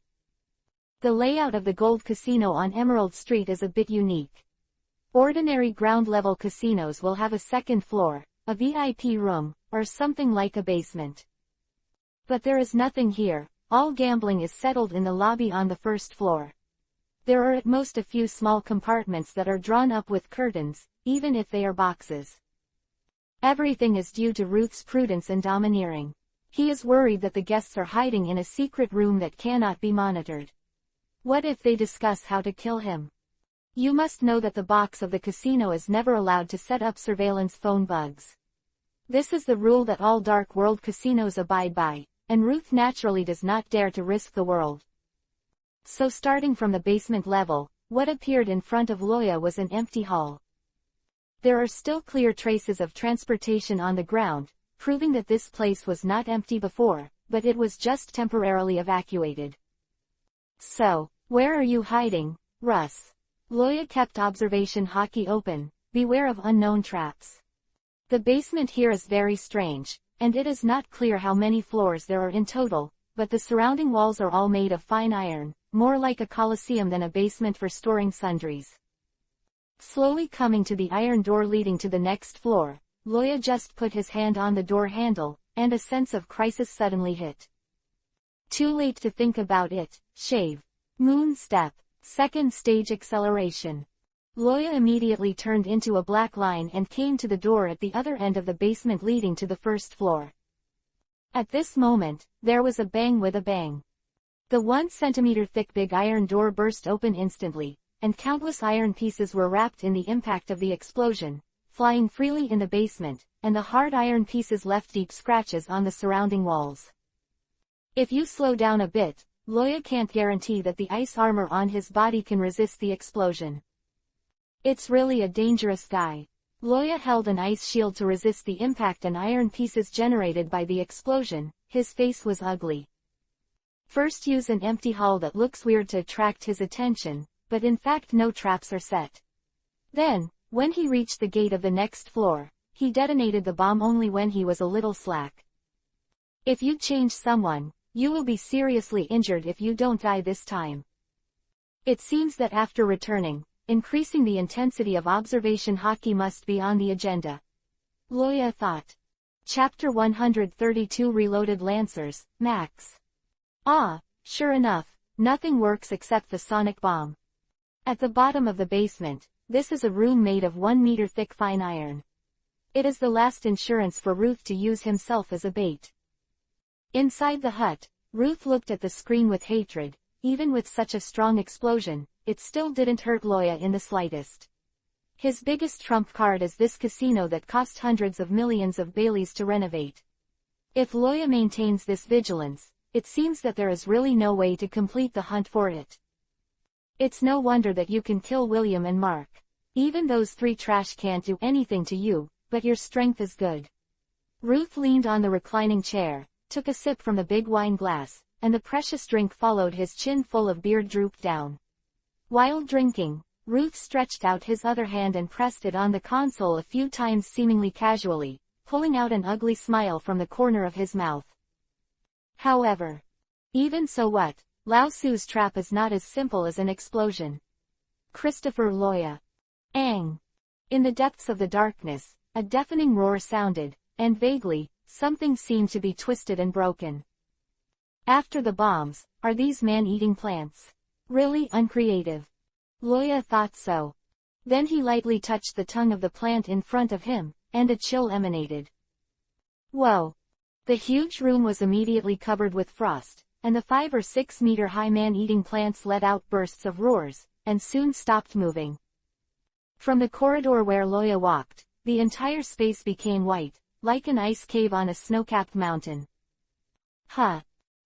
The layout of the Gold Casino on Emerald Street is a bit unique. Ordinary ground-level casinos will have a second floor, a VIP room, or something like a basement. But there is nothing here. All gambling is settled in the lobby on the first floor. There are at most a few small compartments that are drawn up with curtains, even if they are boxes. Everything is due to Ruth's prudence and domineering. He is worried that the guests are hiding in a secret room that cannot be monitored. What if they discuss how to kill him? You must know that the box of the casino is never allowed to set up surveillance phone bugs. This is the rule that all dark world casinos abide by, and Ruth naturally does not dare to risk the world. So starting from the basement level, what appeared in front of Loya was an empty hall. There are still clear traces of transportation on the ground, proving that this place was not empty before, but it was just temporarily evacuated. So, where are you hiding, Russ? Loya kept observation hockey open, beware of unknown traps. The basement here is very strange, and it is not clear how many floors there are in total, but the surrounding walls are all made of fine iron, more like a coliseum than a basement for storing sundries. Slowly coming to the iron door leading to the next floor, Loya just put his hand on the door handle, and a sense of crisis suddenly hit. Too late to think about it, shave. Moon step, second stage acceleration. Loya immediately turned into a black line and came to the door at the other end of the basement leading to the first floor. At this moment, there was a bang with a bang. The 1 centimeter thick big iron door burst open instantly, and countless iron pieces were wrapped in the impact of the explosion, flying freely in the basement, and the hard iron pieces left deep scratches on the surrounding walls. If you slow down a bit, Loya can't guarantee that the ice armor on his body can resist the explosion. It's really a dangerous guy. Loya held an ice shield to resist the impact and iron pieces generated by the explosion. His face was ugly. First use an empty hall that looks weird to attract his attention, but in fact no traps are set. Then, when he reached the gate of the next floor, he detonated the bomb only when he was a little slack. If you change someone, you will be seriously injured if you don't die this time. It seems that after returning, increasing the intensity of observation hockey must be on the agenda. Loya thought. Chapter 132 Reloaded Lancers, Max. Ah, sure enough, nothing works except the sonic bomb. At the bottom of the basement, this is a room made of 1 meter thick fine iron. It is the last insurance for Ruth to use himself as a bait. Inside the hut, Ruth looked at the screen with hatred. Even with such a strong explosion, it still didn't hurt Loya in the slightest. His biggest trump card is this casino that cost hundreds of millions of Baileys to renovate. If Loya maintains this vigilance, it seems that there is really no way to complete the hunt for it. It's no wonder that you can kill William and Mark. Even those 3 trash can't do anything to you, but your strength is good. Ruth leaned on the reclining chair, took a sip from the big wine glass, and the precious drink followed. His chin full of beard drooped down. While drinking, Ruth stretched out his other hand and pressed it on the console a few times seemingly casually, pulling out an ugly smile from the corner of his mouth. However, even so what, Lao Tzu's trap is not as simple as an explosion. Christopher Loya. Ang. In the depths of the darkness, a deafening roar sounded, and vaguely, something seemed to be twisted and broken. After the bombs, are these man-eating plants? Really uncreative. Loya thought so. Then he lightly touched the tongue of the plant in front of him, and a chill emanated. Whoa! The huge room was immediately covered with frost, and the 5 or 6 meter high man-eating plants let out bursts of roars, and soon stopped moving. From the corridor where Loya walked, the entire space became white, like an ice cave on a snow-capped mountain. Huh!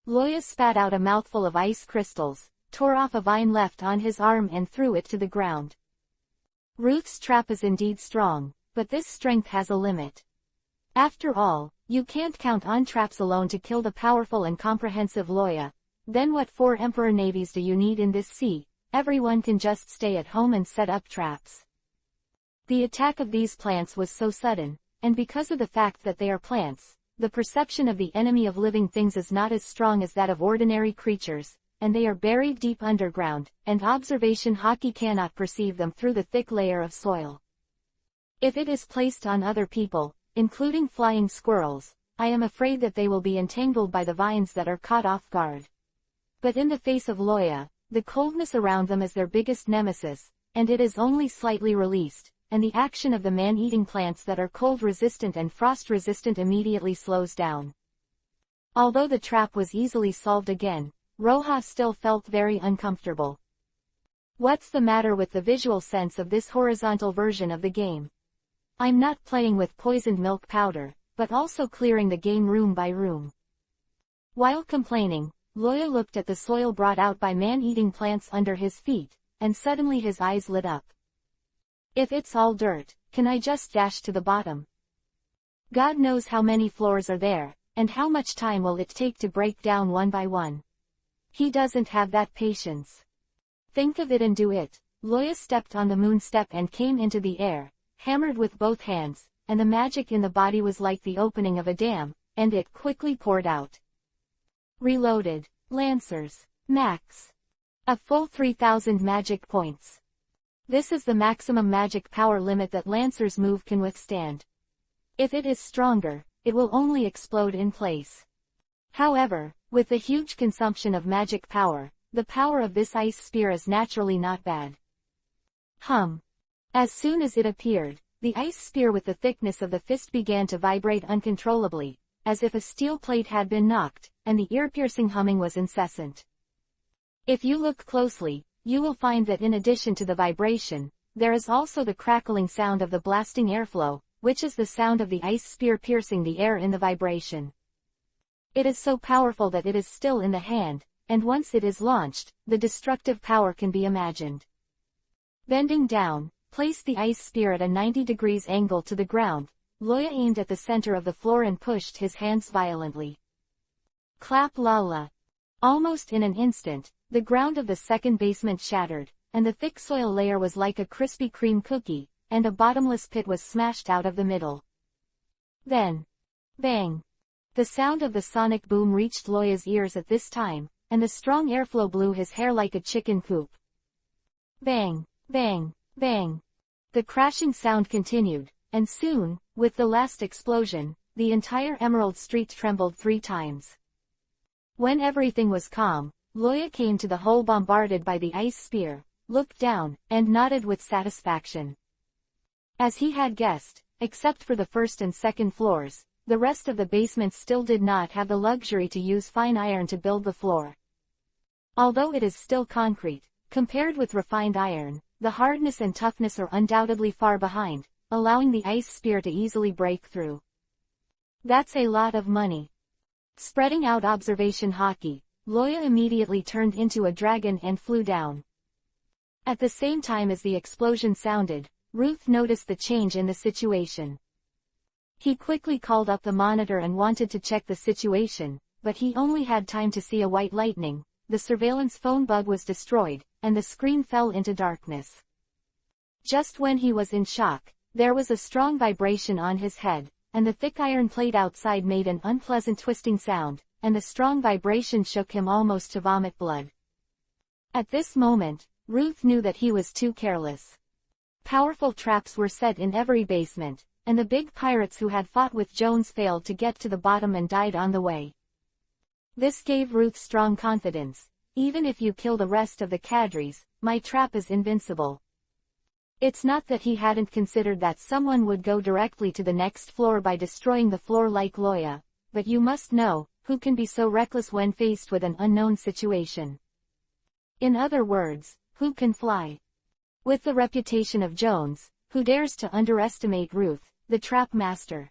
Loya spat out a mouthful of ice crystals, tore off a vine left on his arm and threw it to the ground. Ruth's trap is indeed strong, but this strength has a limit. After all, you can't count on traps alone to kill the powerful and comprehensive Loya. Then what 4 emperor navies do you need in this sea? Everyone can just stay at home and set up traps. The attack of these plants was so sudden, and because of the fact that they are plants, the perception of the enemy of living things is not as strong as that of ordinary creatures, and they are buried deep underground, and observation hockey cannot perceive them through the thick layer of soil. If it is placed on other people, including flying squirrels, I am afraid that they will be entangled by the vines that are caught off guard. But in the face of Loya, the coldness around them is their biggest nemesis, and it is only slightly released, and the action of the man-eating plants that are cold-resistant and frost-resistant immediately slows down. Although the trap was easily solved again, Roja still felt very uncomfortable. What's the matter with the visual sense of this horizontal version of the game? I'm not playing with poisoned milk powder, but also clearing the game room by room. While complaining, Loya looked at the soil brought out by man-eating plants under his feet, and suddenly his eyes lit up. If it's all dirt, can I just dash to the bottom? God knows how many floors are there, and how much time will it take to break down one by one. He doesn't have that patience. Think of it and do it. Loya stepped on the moon step and came into the air, hammered with both hands, and the magic in the body was like the opening of a dam, and it quickly poured out. Reloaded. Lancers. Max. A full 3,000 magic points. This is the maximum magic power limit that Lancer's move can withstand. If it is stronger, it will only explode in place. However, with the huge consumption of magic power, the power of this ice spear is naturally not bad. As soon as it appeared, the ice spear with the thickness of the fist began to vibrate uncontrollably, as if a steel plate had been knocked, and the ear-piercing humming was incessant. If you look closely, you will find that in addition to the vibration, there is also the crackling sound of the blasting airflow, which is the sound of the ice spear piercing the air in the vibration. It is so powerful that it is still in the hand, and once it is launched, the destructive power can be imagined. Bending down, place the ice spear at a 90 degrees angle to the ground. Loya aimed at the center of the floor and pushed his hands violently. Clap la la. Almost in an instant, the ground of the second basement shattered, and the thick soil layer was like a Krispy Kreme cookie, and a bottomless pit was smashed out of the middle. Then, bang! The sound of the sonic boom reached Loya's ears at this time, and the strong airflow blew his hair like a chicken coop. Bang, bang, bang. The crashing sound continued, and soon, with the last explosion, the entire Emerald Street trembled 3 times. When everything was calm, Loya came to the hole bombarded by the ice spear, looked down, and nodded with satisfaction. As he had guessed, except for the first and second floors, the rest of the basements still did not have the luxury to use fine iron to build the floor. Although it is still concrete, compared with refined iron, the hardness and toughness are undoubtedly far behind, allowing the ice spear to easily break through. That's a lot of money. Spreading out observation hockey, Loya immediately turned into a dragon and flew down. At the same time as the explosion sounded, Ruth noticed the change in the situation. He quickly called up the monitor and wanted to check the situation, but he only had time to see a white lightning. The surveillance phone bug was destroyed, and the screen fell into darkness. Just when he was in shock, there was a strong vibration on his head, and the thick iron plate outside made an unpleasant twisting sound, and the strong vibration shook him almost to vomit blood. At this moment, Ruth knew that he was too careless. Powerful traps were set in every basement, and the big pirates who had fought with Jones failed to get to the bottom and died on the way. This gave Ruth strong confidence. Even if you kill the rest of the cadres, my trap is invincible. It's not that he hadn't considered that someone would go directly to the next floor by destroying the floor like Loya, but you must know, who can be so reckless when faced with an unknown situation? In other words, who can fly? With the reputation of Jones, who dares to underestimate Ruth, the trap master?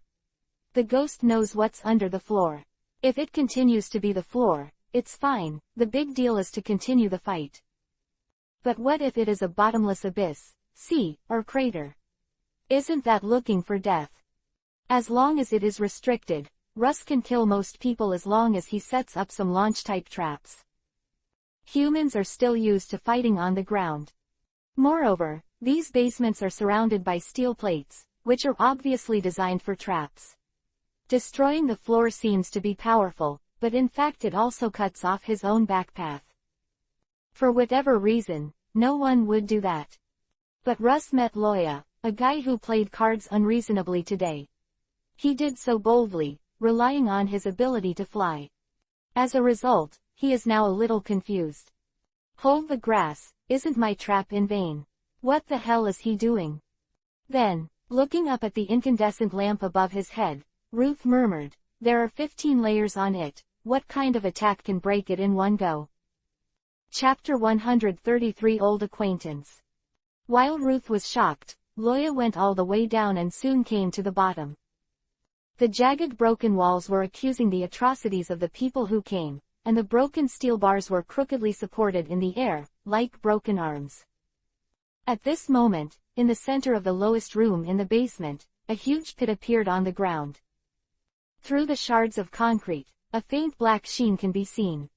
The ghost knows what's under the floor. If it continues to be the floor, it's fine, the big deal is to continue the fight. But what if it is a bottomless abyss, sea, or crater? Isn't that looking for death? As long as it is restricted, Russ can kill most people as long as he sets up some launch-type traps. Humans are still used to fighting on the ground. Moreover, these basements are surrounded by steel plates, which are obviously designed for traps. Destroying the floor seems to be powerful, but in fact it also cuts off his own back path. For whatever reason, no one would do that. But Russ met Loya, a guy who played cards unreasonably today. He did so boldly, relying on his ability to fly. As a result, he is now a little confused. Hold the grass, isn't my trap in vain? What the hell is he doing? Then, looking up at the incandescent lamp above his head, Ruth murmured, there are 15 layers on it, what kind of attack can break it in one go? Chapter 133 Old Acquaintance. While Ruth was shocked, Loya went all the way down and soon came to the bottom. The jagged broken walls were accusing the atrocities of the people who came, and the broken steel bars were crookedly supported in the air, like broken arms. At this moment, in the center of the lowest room in the basement, a huge pit appeared on the ground. Through the shards of concrete, a faint black sheen can be seen.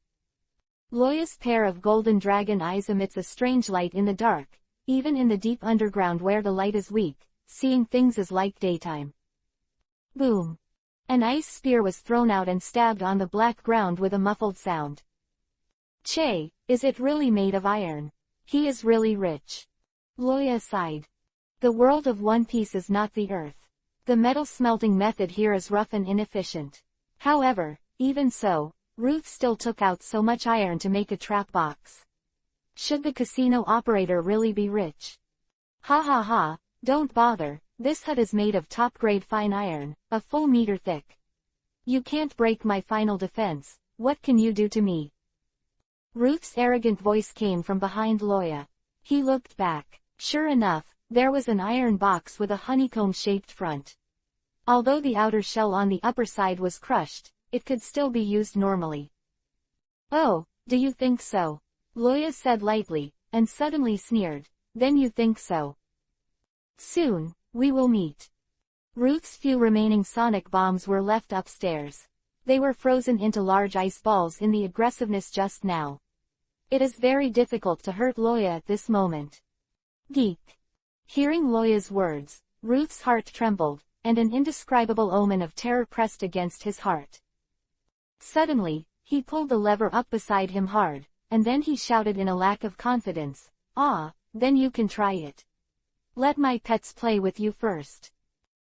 Loya's pair of golden dragon eyes emits a strange light in the dark, even in the deep underground where the light is weak, seeing things is like daytime. Boom! An ice spear was thrown out and stabbed on the black ground with a muffled sound. Che, is it really made of iron? He is really rich. Loya sighed. The world of One Piece is not the Earth. The metal smelting method here is rough and inefficient. However, even so, Ruth still took out so much iron to make a trap box. Should the casino operator really be rich? Ha ha ha, don't bother, this hut is made of top-grade fine iron, a full meter thick. You can't break my final defense, what can you do to me? Ruth's arrogant voice came from behind Loya. He looked back. Sure enough, there was an iron box with a honeycomb-shaped front. Although the outer shell on the upper side was crushed, it could still be used normally. Oh, do you think so? Loya said lightly, and suddenly sneered, then you think so. Soon, we will meet. Ruth's few remaining sonic bombs were left upstairs. They were frozen into large ice balls in the aggressiveness just now. It is very difficult to hurt Loya at this moment. Geek. Hearing Loya's words, Ruth's heart trembled, and an indescribable omen of terror pressed against his heart. Suddenly, he pulled the lever up beside him hard, and then he shouted in a lack of confidence, "Ah, then you can try it. Let my pets play with you first."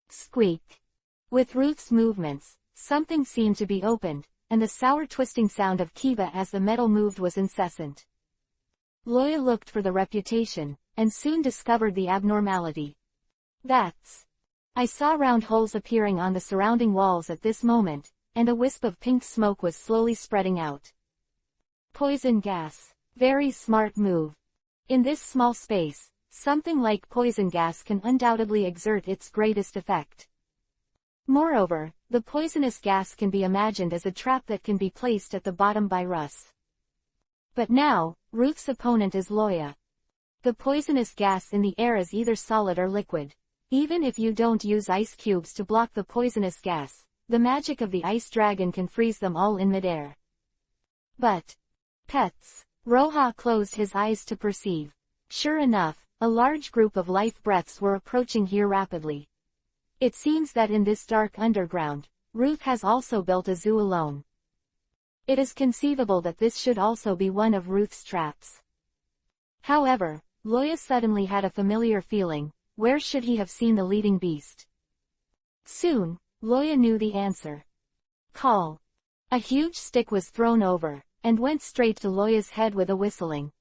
Squeak. With Ruth's movements, something seemed to be opened, and the sour twisting sound of Kiba as the metal moved was incessant. Loya looked for the reputation, and soon discovered the abnormality. That's... I saw round holes appearing on the surrounding walls at this moment, and a wisp of pink smoke was slowly spreading out. Poison gas. Very smart move. In this small space, something like poison gas can undoubtedly exert its greatest effect. Moreover, the poisonous gas can be imagined as a trap that can be placed at the bottom by Russ. But now, Ruth's opponent is Loya. The poisonous gas in the air is either solid or liquid. Even if you don't use ice cubes to block the poisonous gas, the magic of the ice dragon can freeze them all in midair. But... pets. Roha closed his eyes to perceive. Sure enough, a large group of life breaths were approaching here rapidly. It seems that in this dark underground, Ruth has also built a zoo alone. It is conceivable that this should also be one of Ruth's traps. However, Loya suddenly had a familiar feeling. Where should he have seen the leading beast? Soon, Loya knew the answer. Call. A huge stick was thrown over, and went straight to Loya's head with a whistling.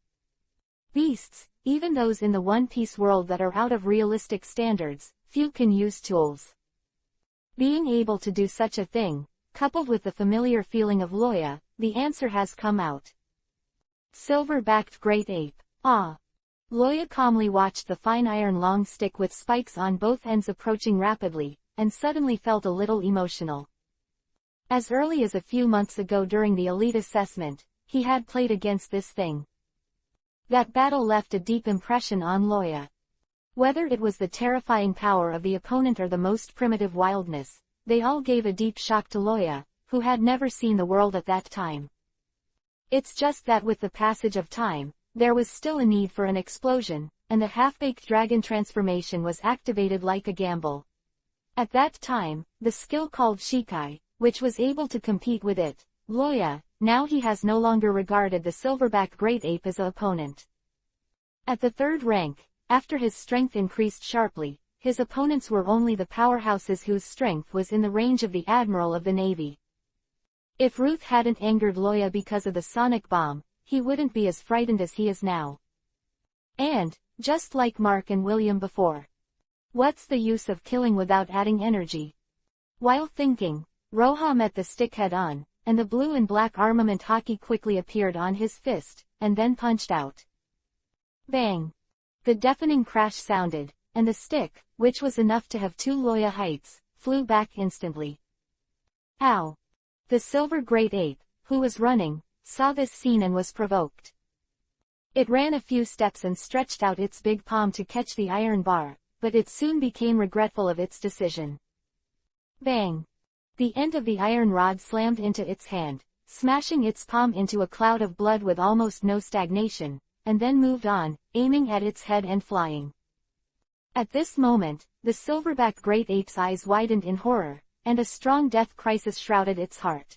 Beasts, even those in the One Piece world that are out of realistic standards, few can use tools. Being able to do such a thing, coupled with the familiar feeling of Loya, the answer has come out. Silver-backed great ape. Ah! Loya calmly watched the fine iron long stick with spikes on both ends approaching rapidly, and suddenly felt a little emotional. As early as a few months ago during the elite assessment, he had played against this thing. That battle left a deep impression on Loya. Whether it was the terrifying power of the opponent or the most primitive wildness, they all gave a deep shock to Loya, who had never seen the world at that time. It's just that with the passage of time, there was still a need for an explosion, and the half-baked dragon transformation was activated like a gamble. At that time, the skill called Shikai, which was able to compete with it, Loya, now he has no longer regarded the silverback great ape as an opponent. At the third rank, after his strength increased sharply, his opponents were only the powerhouses whose strength was in the range of the Admiral of the Navy. If Ruth hadn't angered Loya because of the sonic bomb, he wouldn't be as frightened as he is now. And, just like Mark and William before. What's the use of killing without adding energy? While thinking, Roha met the stick head-on, and the blue and black armament hockey quickly appeared on his fist, and then punched out. Bang! The deafening crash sounded, and the stick, which was enough to have 2 Loya heights, flew back instantly. Ow! The silver great ape, who was running, saw this scene and was provoked. It ran a few steps and stretched out its big palm to catch the iron bar, but it soon became regretful of its decision. Bang! The end of the iron rod slammed into its hand, smashing its palm into a cloud of blood with almost no stagnation, and then moved on, aiming at its head and flying. At this moment, the silverback great ape's eyes widened in horror, and a strong death crisis shrouded its heart.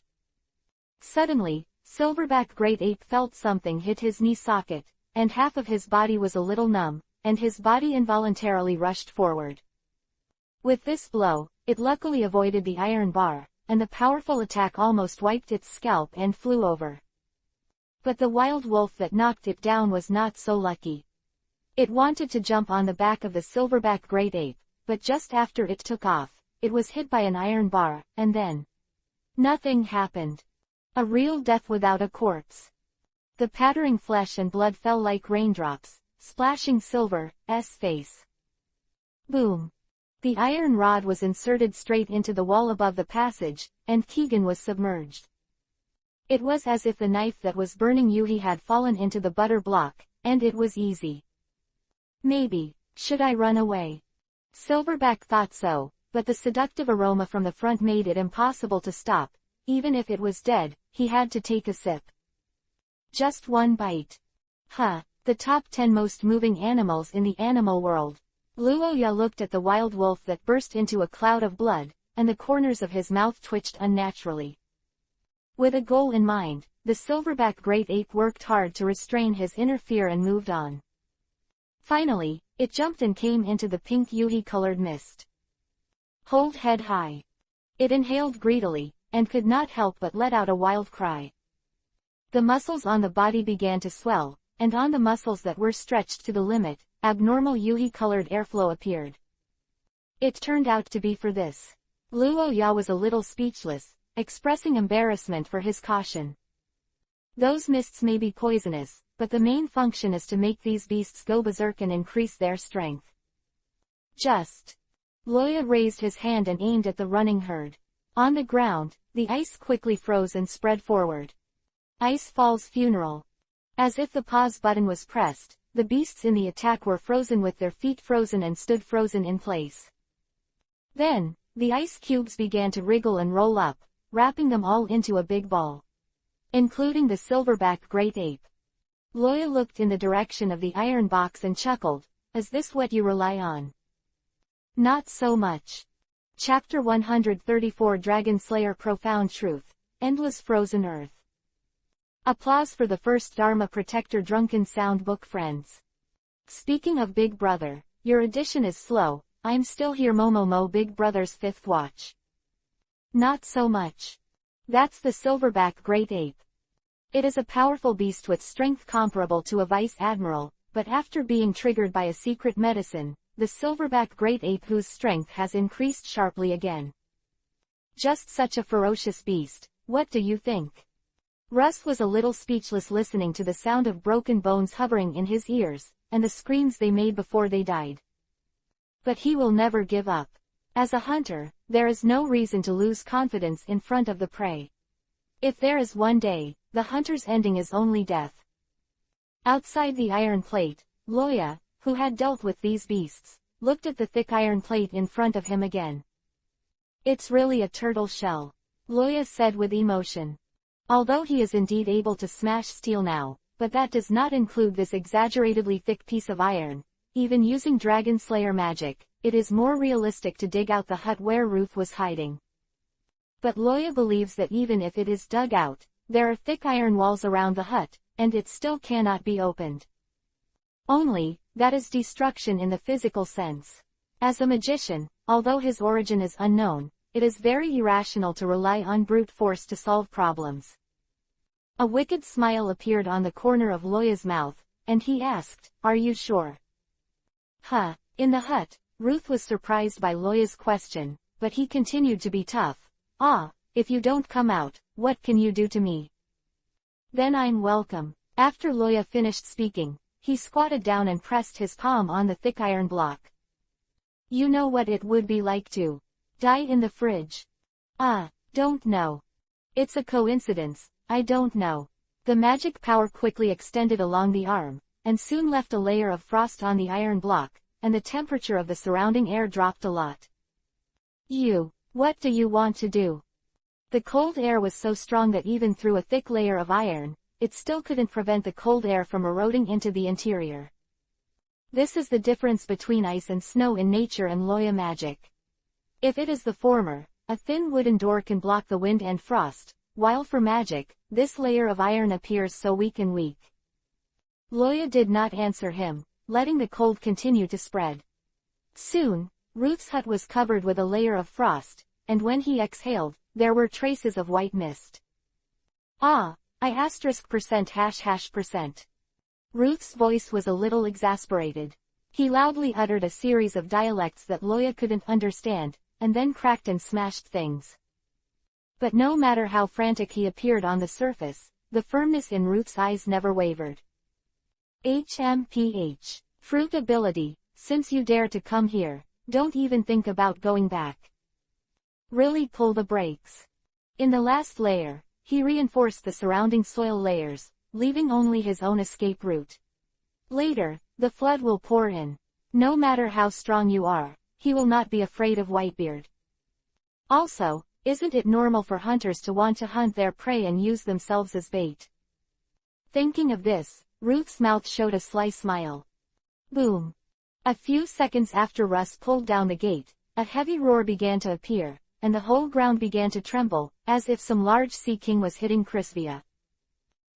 Suddenly, silverback great ape felt something hit his knee socket, and half of his body was a little numb, and his body involuntarily rushed forward. With this blow, it luckily avoided the iron bar, and the powerful attack almost wiped its scalp and flew over. But the wild wolf that knocked it down was not so lucky. It wanted to jump on the back of the silverback great ape, but just after it took off, it was hit by an iron bar, and then nothing happened. A real death without a corpse. The pattering flesh and blood fell like raindrops, splashing Silver's face. Boom! The iron rod was inserted straight into the wall above the passage, and Keegan was submerged. It was as if the knife that was burning Yuhi had fallen into the butter block, and it was easy. Maybe, should I run away? Silverback thought so, but the seductive aroma from the front made it impossible to stop. Even if it was dead, he had to take a sip. Just one bite. The top 10 most moving animals in the animal world. Luoya looked at the wild wolf that burst into a cloud of blood, and the corners of his mouth twitched unnaturally. With a goal in mind, the silverback great ape worked hard to restrain his inner fear and moved on. Finally, it jumped and came into the pink Yuhi-colored mist. Hold head high. It inhaled greedily, and could not help but let out a wild cry. The muscles on the body began to swell, and on the muscles that were stretched to the limit, abnormal Yuhi-colored airflow appeared. It turned out to be for this. Luoya was a little speechless, expressing embarrassment for his caution. Those mists may be poisonous, but the main function is to make these beasts go berserk and increase their strength. Just. Loya raised his hand and aimed at the running herd. On the ground, the ice quickly froze and spread forward. Ice Fall's funeral. As if the pause button was pressed, the beasts in the attack were frozen with their feet frozen and stood frozen in place. Then, the ice cubes began to wriggle and roll up, wrapping them all into a big ball. Including the silverback great ape. Loya looked in the direction of the iron box and chuckled. Is this what you rely on? Not so much. Chapter 134 Dragon Slayer Profound Truth. Endless Frozen Earth. Applause for the first Dharma Protector Drunken Sound Book friends. Speaking of Big Brother, your edition is slow. I'm still here Momomo Big Brother's fifth watch. Not so much. That's the silverback great ape. It is a powerful beast with strength comparable to a vice admiral, but after being triggered by a secret medicine, the silverback great ape whose strength has increased sharply again. Just such a ferocious beast, what do you think? Russ was a little speechless listening to the sound of broken bones hovering in his ears, and the screams they made before they died. But he will never give up. As a hunter, there is no reason to lose confidence in front of the prey. If there is one day, the hunter's ending is only death. Outside the iron plate, Loya, who had dealt with these beasts, looked at the thick iron plate in front of him again. It's really a turtle shell, Loya said with emotion. Although he is indeed able to smash steel now, but that does not include this exaggeratedly thick piece of iron. Even using Dragon Slayer magic, it is more realistic to dig out the hut where Ruth was hiding. But Loya believes that even if it is dug out, there are thick iron walls around the hut, and it still cannot be opened. Only, that is destruction in the physical sense. As a magician, although his origin is unknown, it is very irrational to rely on brute force to solve problems. A wicked smile appeared on the corner of Loya's mouth, and he asked, "Are you sure?" In the hut, Ruth was surprised by Loya's question, but he continued to be tough. if you don't come out, what can you do to me? Then I'm welcome. After Loya finished speaking, he squatted down and pressed his palm on the thick iron block. You know what it would be like to die in the fridge? Don't know. It's a coincidence, I don't know. The magic power quickly extended along the arm, and soon left a layer of frost on the iron block, and the temperature of the surrounding air dropped a lot. What do you want to do? The cold air was so strong that even through a thick layer of iron, it still couldn't prevent the cold air from eroding into the interior. This is the difference between ice and snow in nature and Loya magic. If it is the former, a thin wooden door can block the wind and frost, while for magic, this layer of iron appears so weak. Loya did not answer him, letting the cold continue to spread. Soon, Ruth's hut was covered with a layer of frost, and when he exhaled, there were traces of white mist. %%. Ruth's voice was a little exasperated. He loudly uttered a series of dialects that Loya couldn't understand, and then cracked and smashed things. But no matter how frantic he appeared on the surface, the firmness in Ruth's eyes never wavered. HMPH. Fruit ability, since you dare to come here, don't even think about going back. Really pull the brakes. In the last layer, he reinforced the surrounding soil layers, leaving only his own escape route. Later, the flood will pour in. No matter how strong you are, he will not be afraid of Whitebeard. Also, isn't it normal for hunters to want to hunt their prey and use themselves as bait? Thinking of this, Ruth's mouth showed a sly smile. Boom. A few seconds after Russ pulled down the gate, a heavy roar began to appear, and the whole ground began to tremble, as if some large sea king was hitting Crispia.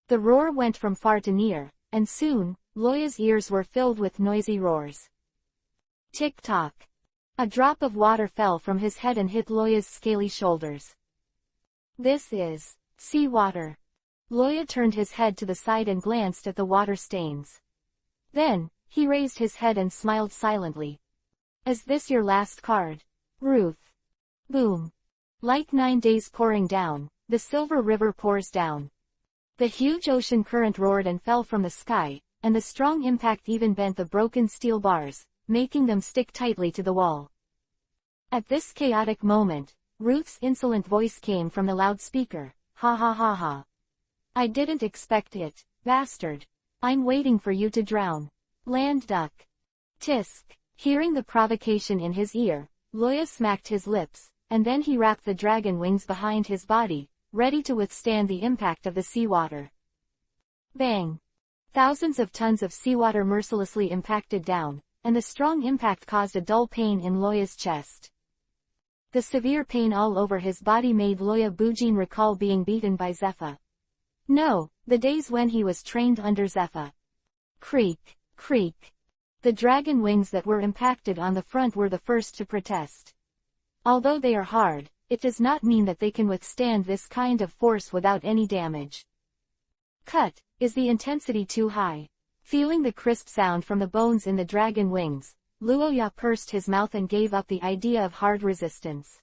The roar went from far to near, and soon, Loya's ears were filled with noisy roars. Tick-tock. A drop of water fell from his head and hit Loya's scaly shoulders. This is sea water. Loya turned his head to the side and glanced at the water stains. Then, he raised his head and smiled silently. Is this your last card, Ruth? Boom. Like 9 days pouring down, the Silver River pours down. The huge ocean current roared and fell from the sky, and the strong impact even bent the broken steel bars, making them stick tightly to the wall. At this chaotic moment, Ruth's insolent voice came from the loudspeaker. Ha ha ha ha. I didn't expect it, bastard. I'm waiting for you to drown. Land duck. Tisk. Hearing the provocation in his ear, Loya smacked his lips, and then he wrapped the dragon wings behind his body, ready to withstand the impact of the seawater. Bang! Thousands of tons of seawater mercilessly impacted down, and the strong impact caused a dull pain in Loya's chest. The severe pain all over his body made Loya Bujin recall being beaten by Zepha. No, the days when he was trained under Zepha. Creak, creak. The dragon wings that were impacted on the front were the first to protest. Although they are hard, it does not mean that they can withstand this kind of force without any damage. Cut, is the intensity too high? Feeling the crisp sound from the bones in the dragon wings, Luoya pursed his mouth and gave up the idea of hard resistance.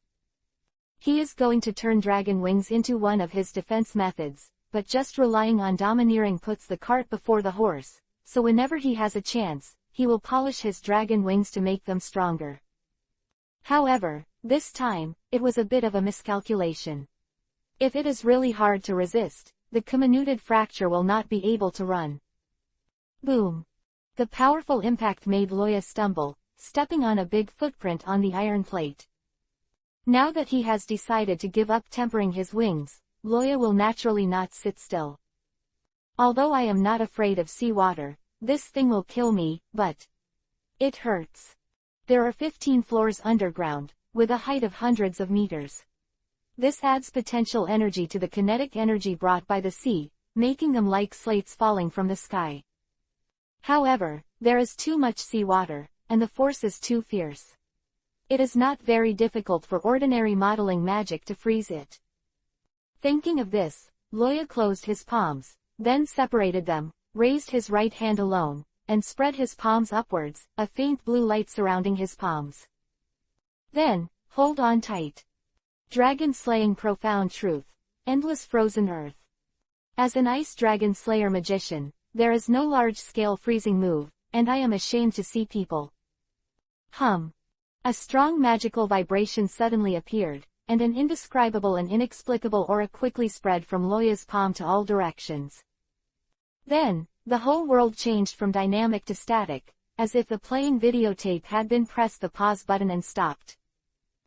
He is going to turn dragon wings into one of his defense methods, but just relying on domineering puts the cart before the horse, so whenever he has a chance, he will polish his dragon wings to make them stronger. However, this time, it was a bit of a miscalculation. If it is really hard to resist, the comminuted fracture will not be able to run. Boom. The powerful impact made Loya stumble, stepping on a big footprint on the iron plate. Now that he has decided to give up tempering his wings, Loya will naturally not sit still. Although I am not afraid of seawater, this thing will kill me, but it hurts. There are 15 floors underground, with a height of hundreds of meters. This adds potential energy to the kinetic energy brought by the sea, making them like slates falling from the sky. However, there is too much seawater, and the force is too fierce. It is not very difficult for ordinary modeling magic to freeze it. Thinking of this, Loya closed his palms, then separated them, raised his right hand alone, and spread his palms upwards, a faint blue light surrounding his palms. Then, hold on tight. Dragon slaying profound truth. Endless frozen earth. As an ice dragon slayer magician, there is no large-scale freezing move, and I am ashamed to see people. A strong magical vibration suddenly appeared, and an indescribable and inexplicable aura quickly spread from Loya's palm to all directions. Then, the whole world changed from dynamic to static, as if the playing videotape had been pressed the pause button and stopped.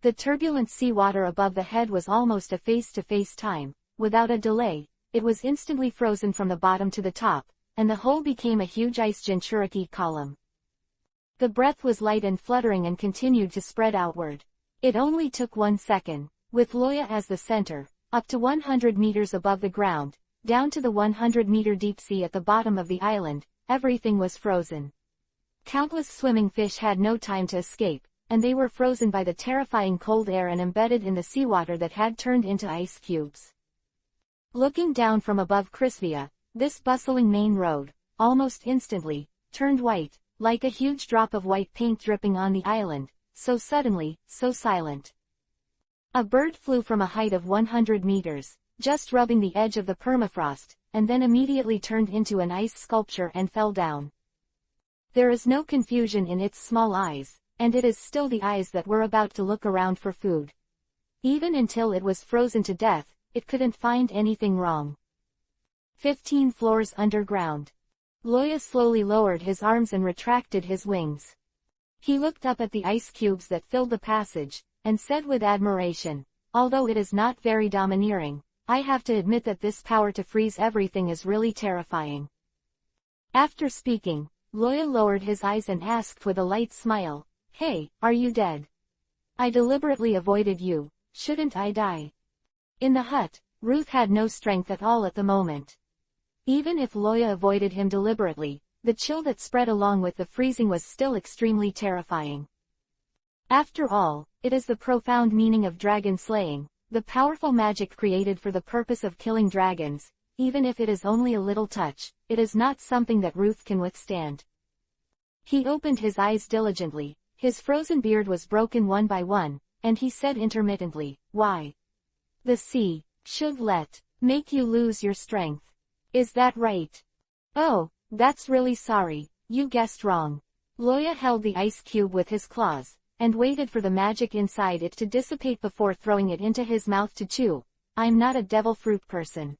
The turbulent seawater above the head was almost a face-to-face time. Without a delay, it was instantly frozen from the bottom to the top, and the whole became a huge ice Jinchuriki column. The breath was light and fluttering and continued to spread outward. It only took 1 second, with Loya as the center, up to 100 meters above the ground, down to the 100-meter deep sea at the bottom of the island, everything was frozen. Countless swimming fish had no time to escape, and they were frozen by the terrifying cold air and embedded in the seawater that had turned into ice cubes. Looking down from above Crisvia, this bustling main road, almost instantly, turned white, like a huge drop of white paint dripping on the island, so suddenly, so silent. A bird flew from a height of 100 meters, just rubbing the edge of the permafrost, and then immediately turned into an ice sculpture and fell down. There is no confusion in its small eyes, and it is still the eyes that were about to look around for food. Even until it was frozen to death, it couldn't find anything wrong. 15 floors underground. Loya slowly lowered his arms and retracted his wings. He looked up at the ice cubes that filled the passage, and said with admiration, "Although it is not very domineering, I have to admit that this power to freeze everything is really terrifying." After speaking, Loya lowered his eyes and asked with a light smile, "Hey, are you dead? I deliberately avoided you, shouldn't I die?" In the hut, Ruth had no strength at all at the moment. Even if Loya avoided him deliberately, the chill that spread along with the freezing was still extremely terrifying. After all, it is the profound meaning of dragon slaying, the powerful magic created for the purpose of killing dragons. Even if it is only a little touch, it is not something that Ruth can withstand. He opened his eyes diligently. His frozen beard was broken one by one, and he said intermittently, "Why? The sea should make you lose your strength. Is that right?" "Oh, that's really sorry, you guessed wrong." Loya held the ice cube with his claws, and waited for the magic inside it to dissipate before throwing it into his mouth to chew. "I'm not a devil fruit person.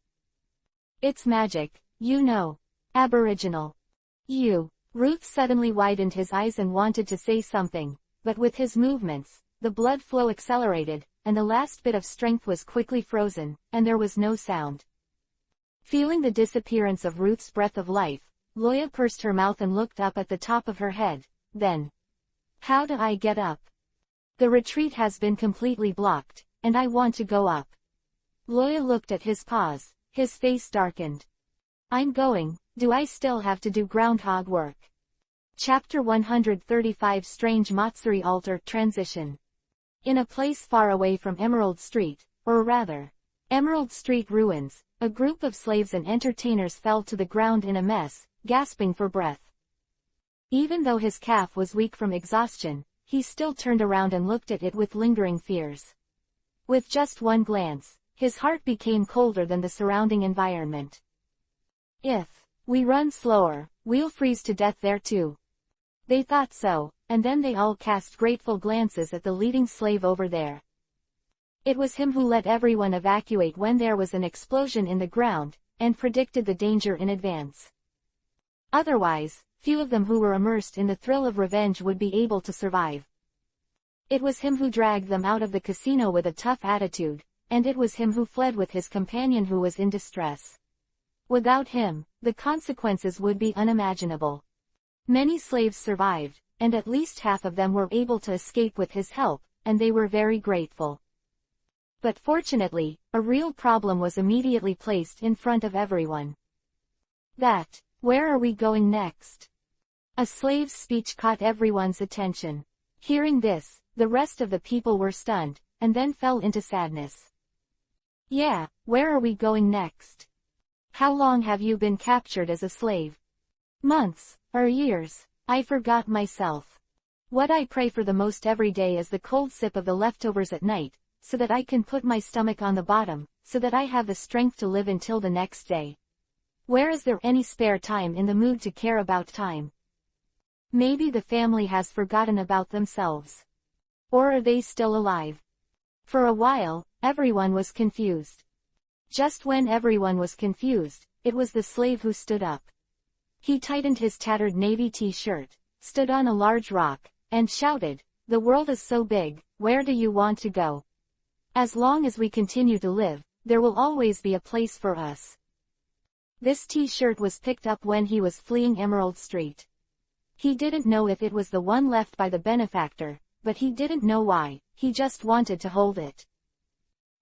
It's magic, you know. Aboriginal." Ruth suddenly widened his eyes and wanted to say something, but with his movements, the blood flow accelerated, and the last bit of strength was quickly frozen, and there was no sound. Feeling the disappearance of Ruth's breath of life, Loya pursed her mouth and looked up at the top of her head. Then, "How do I get up? The retreat has been completely blocked, and I want to go up." Loya looked at his paws, his face darkened. "I'm going. Do I still have to do groundhog work?" Chapter 135 Strange Matsuri Altar Transition. In a place far away from Emerald Street, or rather, Emerald Street ruins, a group of slaves and entertainers fell to the ground in a mess, gasping for breath. Even though his calf was weak from exhaustion, he still turned around and looked at it with lingering fears. With just one glance, his heart became colder than the surrounding environment. "If we run slower, we'll freeze to death there too." They thought so, and then they all cast grateful glances at the leading slave over there. It was him who let everyone evacuate when there was an explosion in the ground, and predicted the danger in advance. Otherwise, few of them who were immersed in the thrill of revenge would be able to survive. It was him who dragged them out of the casino with a tough attitude, and it was him who fled with his companion who was in distress. Without him, the consequences would be unimaginable. Many slaves survived, and at least half of them were able to escape with his help, and they were very grateful. But fortunately, a real problem was immediately placed in front of everyone. Where are we going next? A slave's speech caught everyone's attention. Hearing this, the rest of the people were stunned, and then fell into sadness. "Yeah, where are we going next? How long have you been captured as a slave?" "Months, or years, I forgot myself. What I pray for the most every day is the cold sip of the leftovers at night, so that I can put my stomach on the bottom, so that I have the strength to live until the next day. Where is there any spare time in the mood to care about time? Maybe the family has forgotten about themselves. Or are they still alive? For a while, everyone was confused. Just when everyone was confused, it was the slave who stood up. He tightened his tattered navy t-shirt, stood on a large rock, and shouted, "The world is so big, where do you want to go? As long as we continue to live, there will always be a place for us." This t-shirt was picked up when he was fleeing Emerald Street. He didn't know if it was the one left by the benefactor, but he didn't know why, he just wanted to hold it.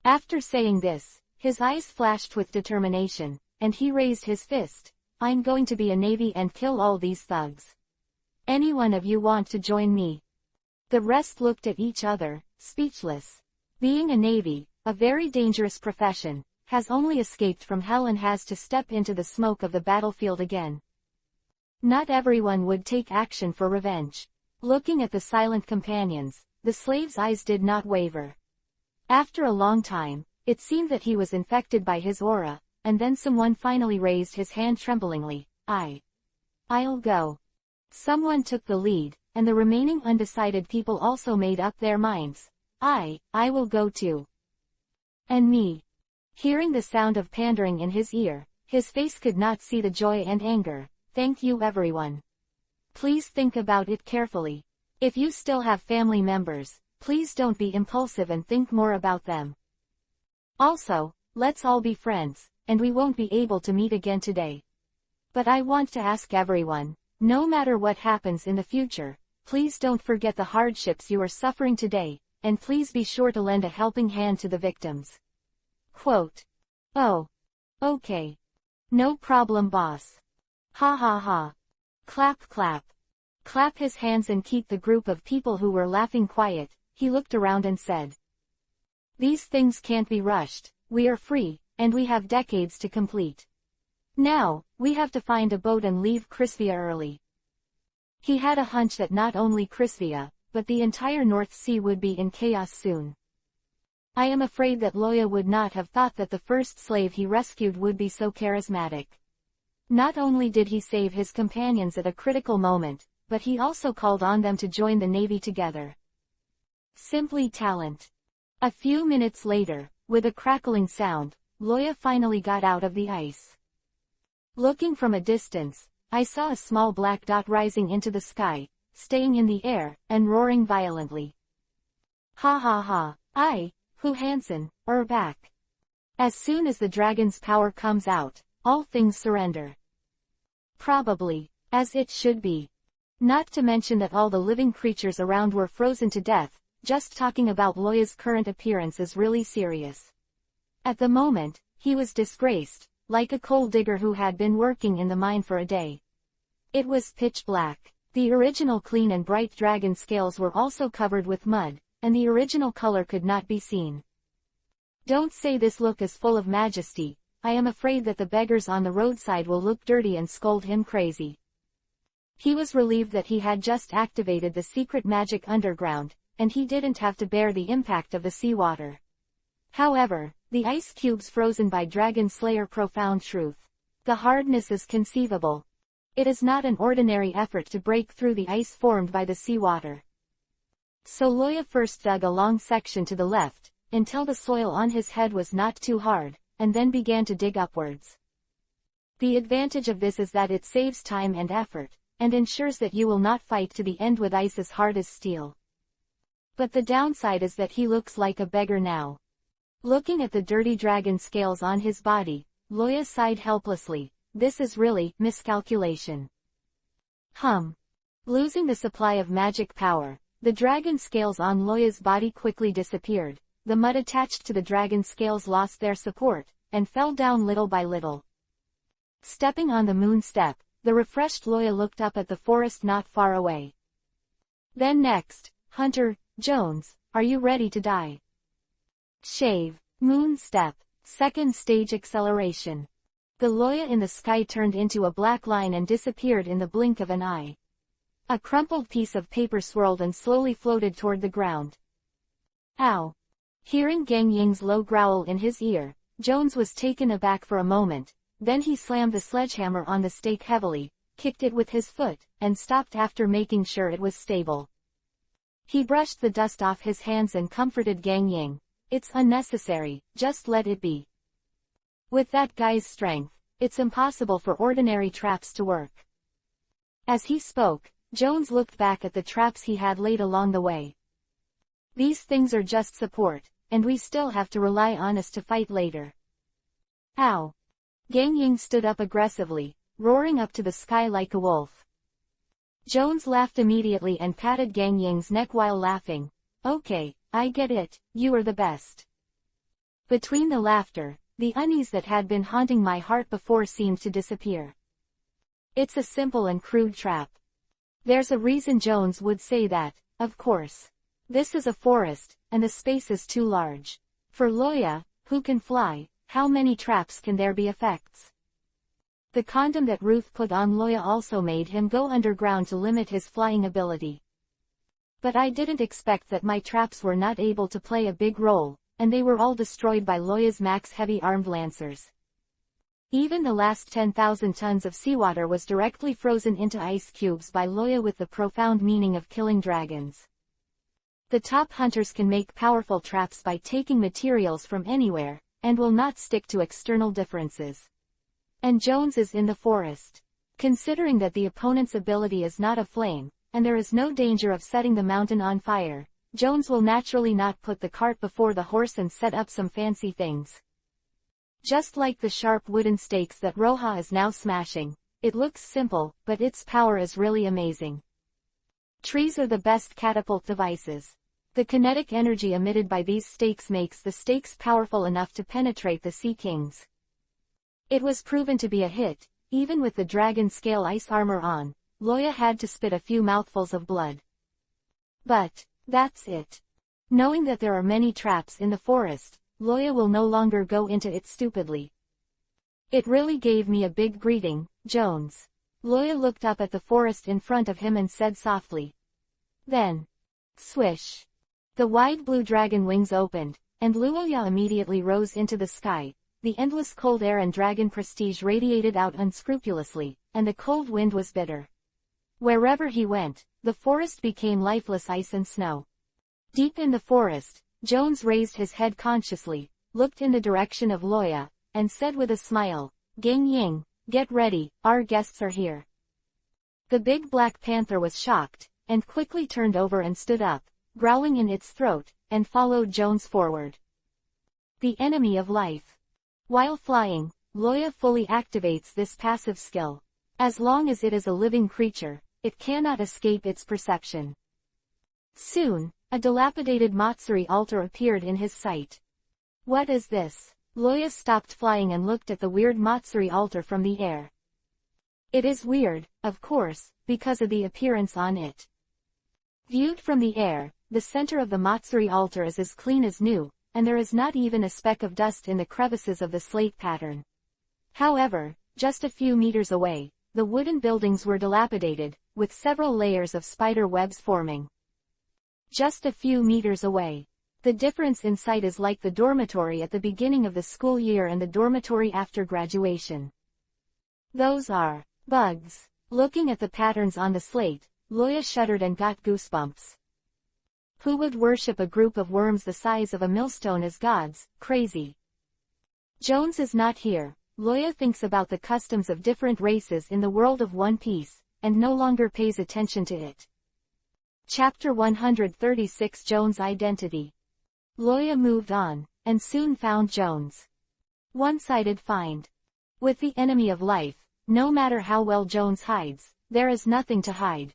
After saying this, his eyes flashed with determination, and he raised his fist. "I'm going to be a navy and kill all these thugs. Any one of you want to join me?" The rest looked at each other, speechless. Being a navy, a very dangerous profession, has only escaped from hell and has to step into the smoke of the battlefield again. Not everyone would take action for revenge. Looking at the silent companions, the slave's eyes did not waver. After a long time, it seemed that he was infected by his aura, and then someone finally raised his hand tremblingly. I'll go." Someone took the lead, and the remaining undecided people also made up their minds. I will go too. And me." Hearing the sound of pandering in his ear, his face could not see the joy and anger. "Thank you everyone. Please think about it carefully. If you still have family members, please don't be impulsive and think more about them. Also, let's all be friends, and we won't be able to meet again today. But I want to ask everyone, no matter what happens in the future, please don't forget the hardships you are suffering today, and please be sure to lend a helping hand to the victims." Quote. "Oh. Okay. No problem, boss. Ha ha ha. Clap clap." Clap his hands and keep the group of people who were laughing quiet. He looked around and said, "These things can't be rushed, we are free, and we have decades to complete. Now, we have to find a boat and leave Crisvia early." He had a hunch that not only Crisvia, but the entire North Sea would be in chaos soon. I am afraid that Loya would not have thought that the first slave he rescued would be so charismatic. Not only did he save his companions at a critical moment, but he also called on them to join the Navy together. Simply talent. A few minutes later, with a crackling sound, Loya finally got out of the ice. Looking from a distance, I saw a small black dot rising into the sky, staying in the air, and roaring violently. Ha ha ha, Hu Hansen, back. As soon as the dragon's power comes out, all things surrender. Probably, as it should be. Not to mention that all the living creatures around were frozen to death. Just talking about Loya's current appearance is really serious. At the moment, he was disgraced, like a coal digger who had been working in the mine for a day. It was pitch black. The original clean and bright dragon scales were also covered with mud, and the original color could not be seen. Don't say this look is full of majesty. I am afraid that the beggars on the roadside will look dirty and scold him crazy. He was relieved that he had just activated the secret magic underground, and he didn't have to bear the impact of the seawater. However, the ice cubes frozen by Dragon Slayer profound truth. The hardness is conceivable. It is not an ordinary effort to break through the ice formed by the seawater. So Loya first dug a long section to the left, until the soil on his head was not too hard, and then began to dig upwards. The advantage of this is that it saves time and effort, and ensures that you will not fight to the end with ice as hard as steel. But the downside is that he looks like a beggar now. Looking at the dirty dragon scales on his body, Loya sighed helplessly. This is really miscalculation. Losing the supply of magic power, the dragon scales on Loya's body quickly disappeared. The mud attached to the dragon scales lost their support, and fell down little by little. Stepping on the moon step, the refreshed Loya looked up at the forest not far away. Then next, Hunter Jones, are you ready to die? Shave. Moon step. Second stage acceleration. The Loya in the sky turned into a black line and disappeared in the blink of an eye. A crumpled piece of paper swirled and slowly floated toward the ground. Ow! Hearing Gang Ying's low growl in his ear, Jones was taken aback for a moment, then he slammed the sledgehammer on the stake heavily, kicked it with his foot, and stopped after making sure it was stable. He brushed the dust off his hands and comforted Gang Ying. "It's unnecessary, just let it be. With that guy's strength, it's impossible for ordinary traps to work." As he spoke, Jones looked back at the traps he had laid along the way. "These things are just support, and we still have to rely on us to fight later." "Ow!" Gang Ying stood up aggressively, roaring up to the sky like a wolf. Jones laughed immediately and patted Gang Ying's neck while laughing. "Okay, I get it, you are the best." Between the laughter, the unease that had been haunting my heart before seemed to disappear. "It's a simple and crude trap. There's a reason Jones would say that, of course. This is a forest, and the space is too large. For Loya, who can fly, how many traps can there be effects?" The condom that Ruth put on Loya also made him go underground to limit his flying ability. But I didn't expect that my traps were not able to play a big role, and they were all destroyed by Loya's max heavy-armed lancers. Even the last 10,000 tons of seawater was directly frozen into ice cubes by Loya with the profound meaning of killing dragons. The top hunters can make powerful traps by taking materials from anywhere, and will not stick to external differences. And Jones is in the forest. Considering that the opponent's ability is not a flame, and there is no danger of setting the mountain on fire, Jones will naturally not put the cart before the horse and set up some fancy things. Just like the sharp wooden stakes that Roja is now smashing, it looks simple, but its power is really amazing. Trees are the best catapult devices. The kinetic energy emitted by these stakes makes the stakes powerful enough to penetrate the Sea Kings. It was proven to be a hit. Even with the dragon scale ice armor on, Loya had to spit a few mouthfuls of blood. But that's it. Knowing that there are many traps in the forest, Loya will no longer go into it stupidly. "It really gave me a big greeting, Jones." Loya looked up at the forest in front of him and said softly. Then, swish. The wide blue dragon wings opened, and Luoya immediately rose into the sky. The endless cold air and dragon prestige radiated out unscrupulously, and the cold wind was bitter. Wherever he went, the forest became lifeless ice and snow. Deep in the forest, Jones raised his head consciously, looked in the direction of Loya, and said with a smile, "Gang Ying, get ready, our guests are here." The big black panther was shocked, and quickly turned over and stood up, growling in its throat, and followed Jones forward. The enemy of life. While flying, Loya fully activates this passive skill. As long as it is a living creature, it cannot escape its perception. Soon, a dilapidated Matsuri altar appeared in his sight. "What is this?" Loya stopped flying and looked at the weird Matsuri altar from the air. It is weird, of course, because of the appearance on it. Viewed from the air, the center of the Matsuri altar is as clean as new, and there is not even a speck of dust in the crevices of the slate pattern. However, just a few meters away, the wooden buildings were dilapidated, with several layers of spider webs forming. Just a few meters away. The difference in sight is like the dormitory at the beginning of the school year and the dormitory after graduation. Those are bugs. Looking at the patterns on the slate, Loya shuddered and got goosebumps. Who would worship a group of worms the size of a millstone as gods? Crazy. Jones is not here. Loya thinks about the customs of different races in the world of One Piece, and no longer pays attention to it. Chapter 136 Jones' Identity. Loya moved on, and soon found Jones. One-sided find. With the enemy of life, no matter how well Jones hides, there is nothing to hide.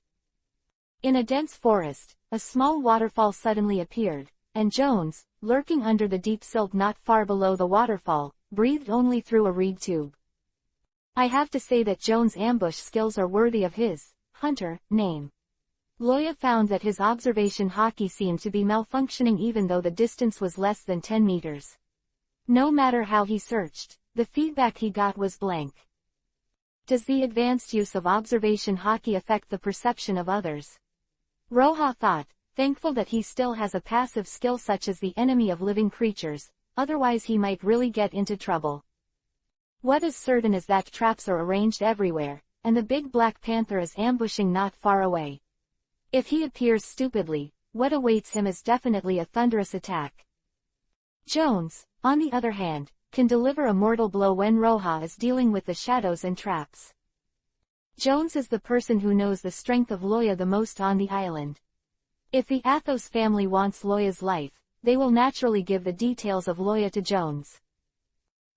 In a dense forest, a small waterfall suddenly appeared, and Jones, lurking under the deep silt not far below the waterfall, breathed only through a reed tube. I have to say that Jones' ambush skills are worthy of his hunter name. Loya found that his observation hockey seemed to be malfunctioning even though the distance was less than 10 meters. No matter how he searched, the feedback he got was blank. Does the advanced use of observation hockey affect the perception of others? Roja thought, thankful that he still has a passive skill such as the enemy of living creatures, otherwise he might really get into trouble. What is certain is that traps are arranged everywhere, and the big black panther is ambushing not far away. If he appears stupidly, what awaits him is definitely a thunderous attack. Jones, on the other hand, can deliver a mortal blow when Roja is dealing with the shadows and traps. Jones is the person who knows the strength of Loya the most on the island. If the Athos family wants Loya's life, they will naturally give the details of Loya to Jones.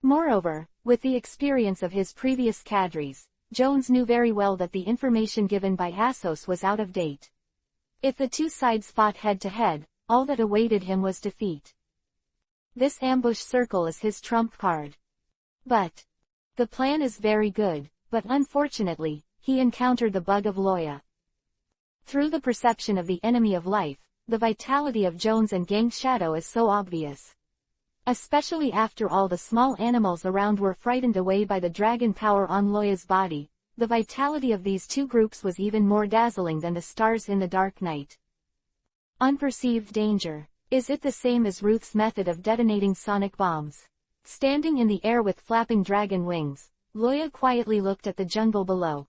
Moreover, with the experience of his previous cadres, Jones knew very well that the information given by Athos was out of date. If the two sides fought head-to-head, all that awaited him was defeat. This ambush circle is his trump card. But the plan is very good, but unfortunately, he encountered the bug of Loya. Through the perception of the enemy of life, the vitality of Jones and Gang Shadow is so obvious. Especially after all the small animals around were frightened away by the dragon power on Loya's body, the vitality of these two groups was even more dazzling than the stars in the dark night. Unperceived danger. Is it the same as Ruth's method of detonating sonic bombs? Standing in the air with flapping dragon wings, Loya quietly looked at the jungle below.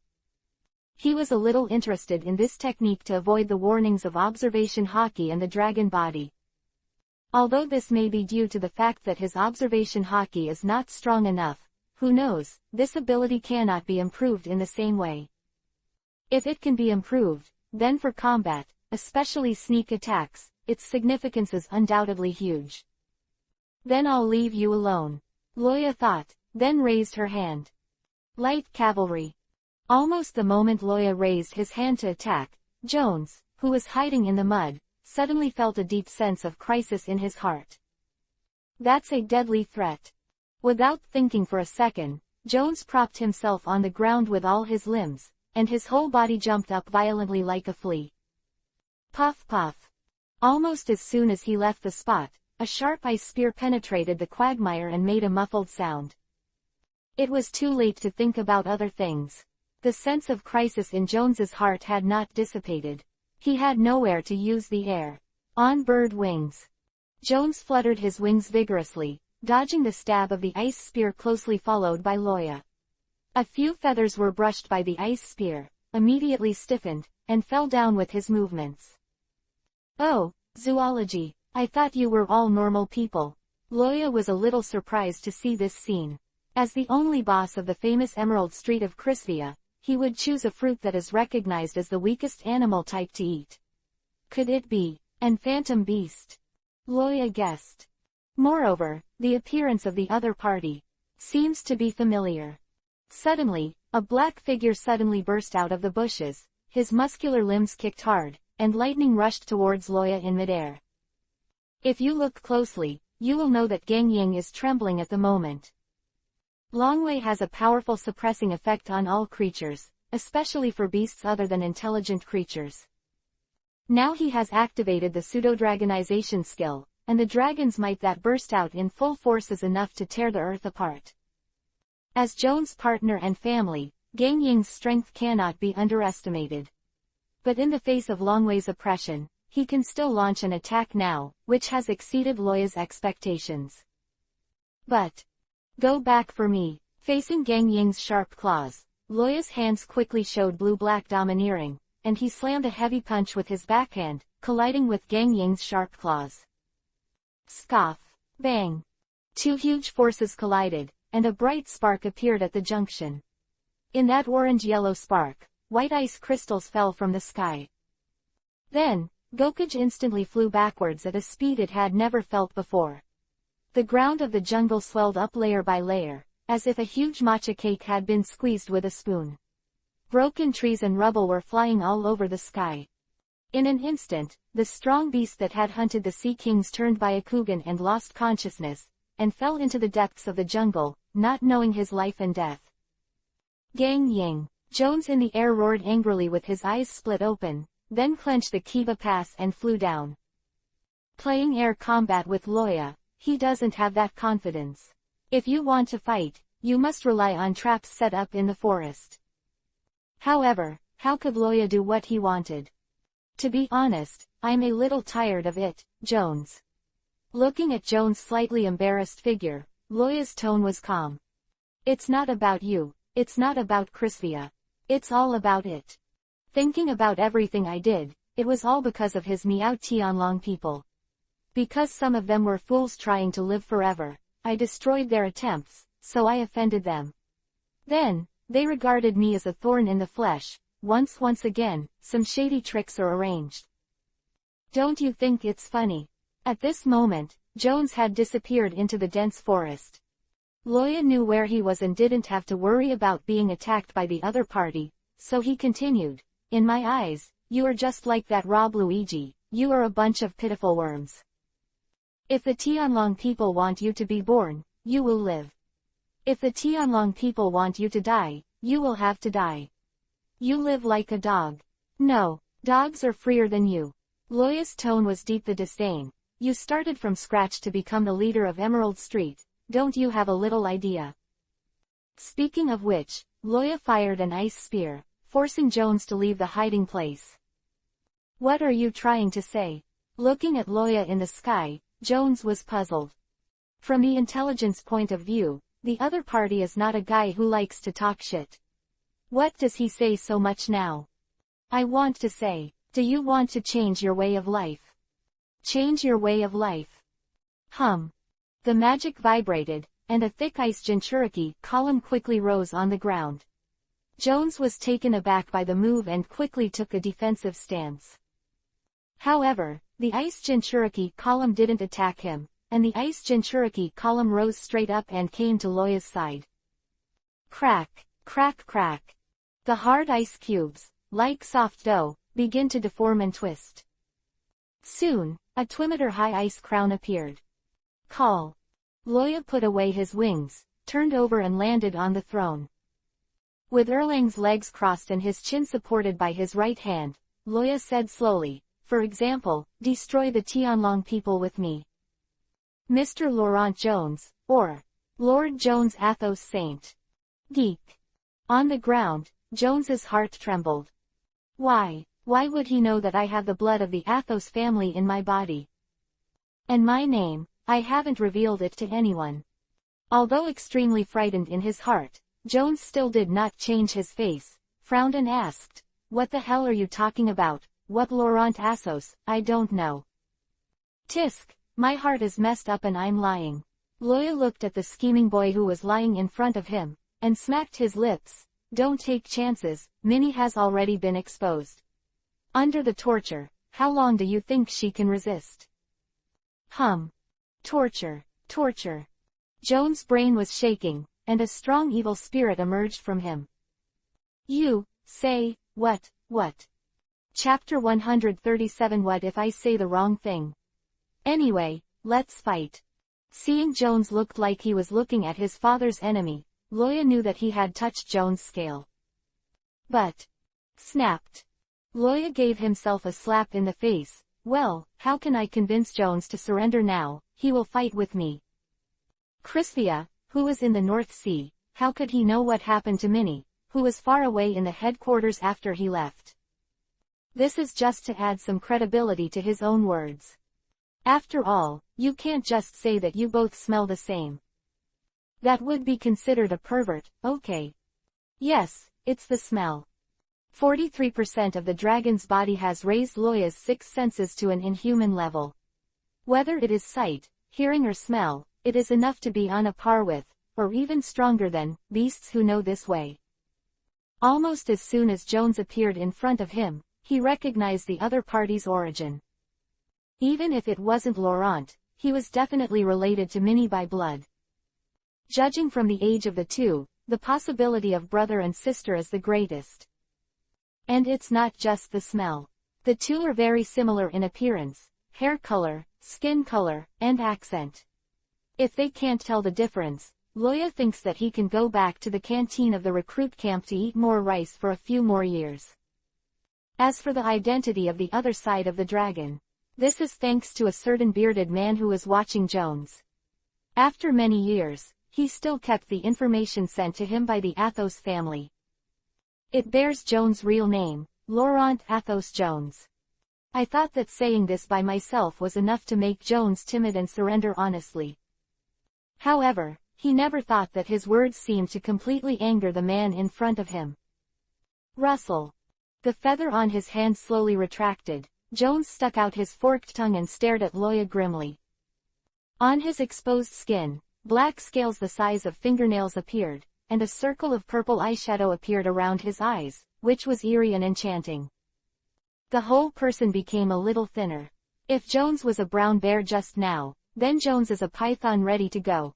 He was a little interested in this technique to avoid the warnings of observation hockey and the dragon body. Although this may be due to the fact that his observation hockey is not strong enough, who knows, this ability cannot be improved in the same way. If it can be improved, then for combat, especially sneak attacks, its significance is undoubtedly huge. Then I'll leave you alone, Loya thought, then raised her hand. Light cavalry. Almost the moment Loya raised his hand to attack, Jones, who was hiding in the mud, suddenly felt a deep sense of crisis in his heart. That's a deadly threat. Without thinking for a second, Jones propped himself on the ground with all his limbs, and his whole body jumped up violently like a flea. Puff puff. Almost as soon as he left the spot, a sharp ice spear penetrated the quagmire and made a muffled sound. It was too late to think about other things. The sense of crisis in Jones's heart had not dissipated. He had nowhere to use the air. On bird wings. Jones fluttered his wings vigorously, dodging the stab of the ice spear closely followed by Loya. A few feathers were brushed by the ice spear, immediately stiffened, and fell down with his movements. Oh, zoology, I thought you were all normal people. Loya was a little surprised to see this scene. As the only boss of the famous Emerald Street of Crisvia, he would choose a fruit that is recognized as the weakest animal type to eat. Could it be an phantom beast? Loya guessed. Moreover, the appearance of the other party seems to be familiar. Suddenly, a black figure suddenly burst out of the bushes, his muscular limbs kicked hard, and lightning rushed towards Loya in midair. If you look closely, you will know that Gang Ying is trembling at the moment. Longwei has a powerful suppressing effect on all creatures, especially for beasts other than intelligent creatures. Now he has activated the pseudo-dragonization skill, and the dragon's might that burst out in full force is enough to tear the earth apart. As Jones' partner and family, Gang Ying's strength cannot be underestimated. But in the face of Longwei's oppression, he can still launch an attack now, which has exceeded Loya's expectations. But go back for me. Facing Gang Ying's sharp claws, Loya's hands quickly showed blue-black domineering, and he slammed a heavy punch with his backhand, colliding with Gang Ying's sharp claws. Scoff. Bang. Two huge forces collided, and a bright spark appeared at the junction. In that orange-yellow spark, white ice crystals fell from the sky. Then, Gokage instantly flew backwards at a speed it had never felt before. The ground of the jungle swelled up layer by layer, as if a huge matcha cake had been squeezed with a spoon. Broken trees and rubble were flying all over the sky. In an instant, the strong beast that had hunted the Sea Kings turned Byakugan and lost consciousness, and fell into the depths of the jungle, not knowing his life and death. Gang Ying. Jones in the air roared angrily with his eyes split open, then clenched the Kiba pass and flew down. Playing air combat with Loya, he doesn't have that confidence. If you want to fight, you must rely on traps set up in the forest. However, how could Loya do what he wanted? To be honest, I'm a little tired of it, Jones. Looking at Jones' slightly embarrassed figure, Loya's tone was calm. It's not about you, it's not about Crispia. It's all about it. Thinking about everything I did, it was all because of his Meow Tianlong people. Because some of them were fools trying to live forever, I destroyed their attempts, so I offended them. Then, they regarded me as a thorn in the flesh. Once again, some shady tricks are arranged. Don't you think it's funny? At this moment, Jones had disappeared into the dense forest. Loya knew where he was and didn't have to worry about being attacked by the other party, so he continued, "In my eyes, you are just like that Rob Luigi, you are a bunch of pitiful worms. If the Tianlong people want you to be born, you will live. If the Tianlong people want you to die, you will have to die. You live like a dog. No, dogs are freer than you." Loya's tone was deep with disdain. "You started from scratch to become the leader of Emerald Street, don't you have a little idea?" Speaking of which, Loya fired an ice spear, forcing Jones to leave the hiding place. "What are you trying to say?" Looking at Loya in the sky, Jones was puzzled. From the intelligence point of view, the other party is not a guy who likes to talk shit. What does he say so much now? I want to say, do you want to change your way of life? Change your way of life. The magic vibrated, and a thick ice Jinchuriki column quickly rose on the ground. Jones was taken aback by the move and quickly took a defensive stance. However, the ice Jinchuriki column didn't attack him, and the ice Jinchuriki column rose straight up and came to Loya's side. Crack, crack, crack. The hard ice cubes, like soft dough, begin to deform and twist. Soon, a 2-meter-high ice crown appeared. Call. Loya put away his wings, turned over and landed on the throne. With Erlang's legs crossed and his chin supported by his right hand, Loya said slowly, "For example, destroy the Tianlong people with me. Mr. Laurent Jones, or Lord Jones Athos Saint." Geek. On the ground, Jones's heart trembled. Why would he know that I have the blood of the Athos family in my body? And my name, I haven't revealed it to anyone. Although extremely frightened in his heart, Jones still did not change his face, frowned and asked, "What the hell are you talking about? What Laurent Athos? I don't know." Tisk, my heart is messed up and I'm lying. Loya looked at the scheming boy who was lying in front of him, and smacked his lips. Don't take chances, Minnie has already been exposed. Under the torture, how long do you think she can resist? Torture, torture. Jones' brain was shaking, and a strong evil spirit emerged from him. You say, what? Chapter 137. What if I say the wrong thing? Anyway, let's fight. Seeing Jones looked like he was looking at his father's enemy, Loya knew that he had touched Jones' scale. But, snapped. Loya gave himself a slap in the face. Well, how can I convince Jones to surrender now? He will fight with me. Crispia, who was in the North Sea, how could he know what happened to Minnie, who was far away in the headquarters after he left? This is just to add some credibility to his own words. After all, you can't just say that you both smell the same. That would be considered a pervert, okay? Yes, it's the smell. 43% of the dragon's body has raised Loya's 6 senses to an inhuman level. Whether it is sight, hearing or smell, it is enough to be on a par with, or even stronger than, beasts who know this way. Almost as soon as Jones appeared in front of him, he recognized the other party's origin. Even if it wasn't Laurent, he was definitely related to Minnie by blood. Judging from the age of the two, the possibility of brother and sister is the greatest. And it's not just the smell. The two are very similar in appearance, hair color, skin color, and accent. If they can't tell the difference, Loya thinks that he can go back to the canteen of the recruit camp to eat more rice for a few more years. As for the identity of the other side of the dragon, this is thanks to a certain bearded man who was watching Jones. After many years, he still kept the information sent to him by the Athos family. It bears Jones' real name, Laurent Athos Jones. I thought that saying this by myself was enough to make Jones timid and surrender honestly. However, he never thought that his words seemed to completely anger the man in front of him. Rustle. The feather on his hand slowly retracted. Jones stuck out his forked tongue and stared at Loya grimly. On his exposed skin, black scales the size of fingernails appeared, and a circle of purple eyeshadow appeared around his eyes, which was eerie and enchanting. The whole person became a little thinner. If Jones was a brown bear just now, then Jones is a python ready to go.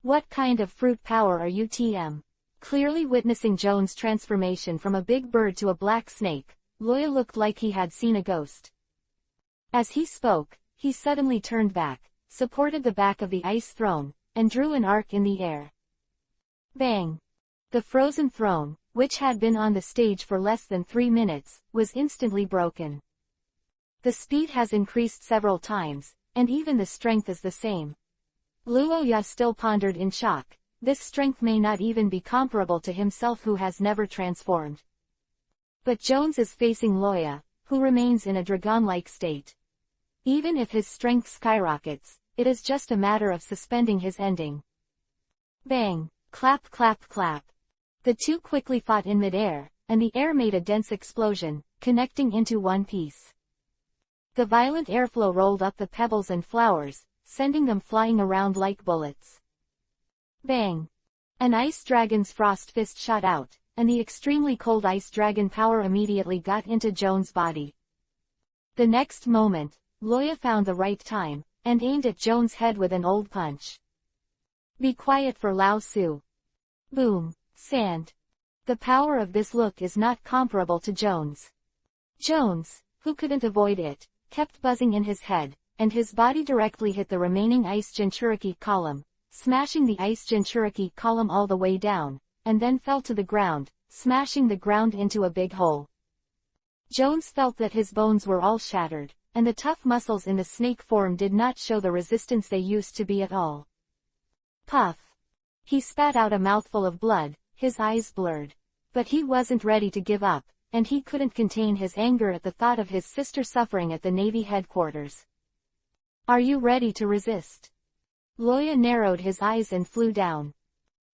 What kind of fruit power are you, TM? Clearly witnessing Jones' transformation from a big bird to a black snake, Loya looked like he had seen a ghost. As he spoke, he suddenly turned back, supported the back of the ice throne, and drew an arc in the air. Bang! The frozen throne, which had been on the stage for less than 3 minutes, was instantly broken. The speed has increased several times, and even the strength is the same. Luoya still pondered in shock. This strength may not even be comparable to himself who has never transformed. But Jones is facing Loya, who remains in a dragon-like state. Even if his strength skyrockets, it is just a matter of suspending his ending. Bang! Clap clap clap. The two quickly fought in mid-air, and the air made a dense explosion, connecting into one piece. The violent airflow rolled up the pebbles and flowers, sending them flying around like bullets. Bang! An ice dragon's frost fist shot out, and the extremely cold ice dragon power immediately got into Jones' body. The next moment, Loya found the right time, and aimed at Jones' head with an old punch. Be quiet for Lao Su. Boom! Sand. The power of this look is not comparable to Jones. Jones, who couldn't avoid it, kept buzzing in his head, and his body directly hit the remaining ice Jinchuriki column, smashing the ice Jinchuriki column all the way down, and then fell to the ground, smashing the ground into a big hole. Jones felt that his bones were all shattered, and the tough muscles in the snake form did not show the resistance they used to be at all. Puff! He spat out a mouthful of blood, his eyes blurred. But he wasn't ready to give up, and he couldn't contain his anger at the thought of his sister suffering at the Navy headquarters. Are you ready to resist? Loya narrowed his eyes and flew down.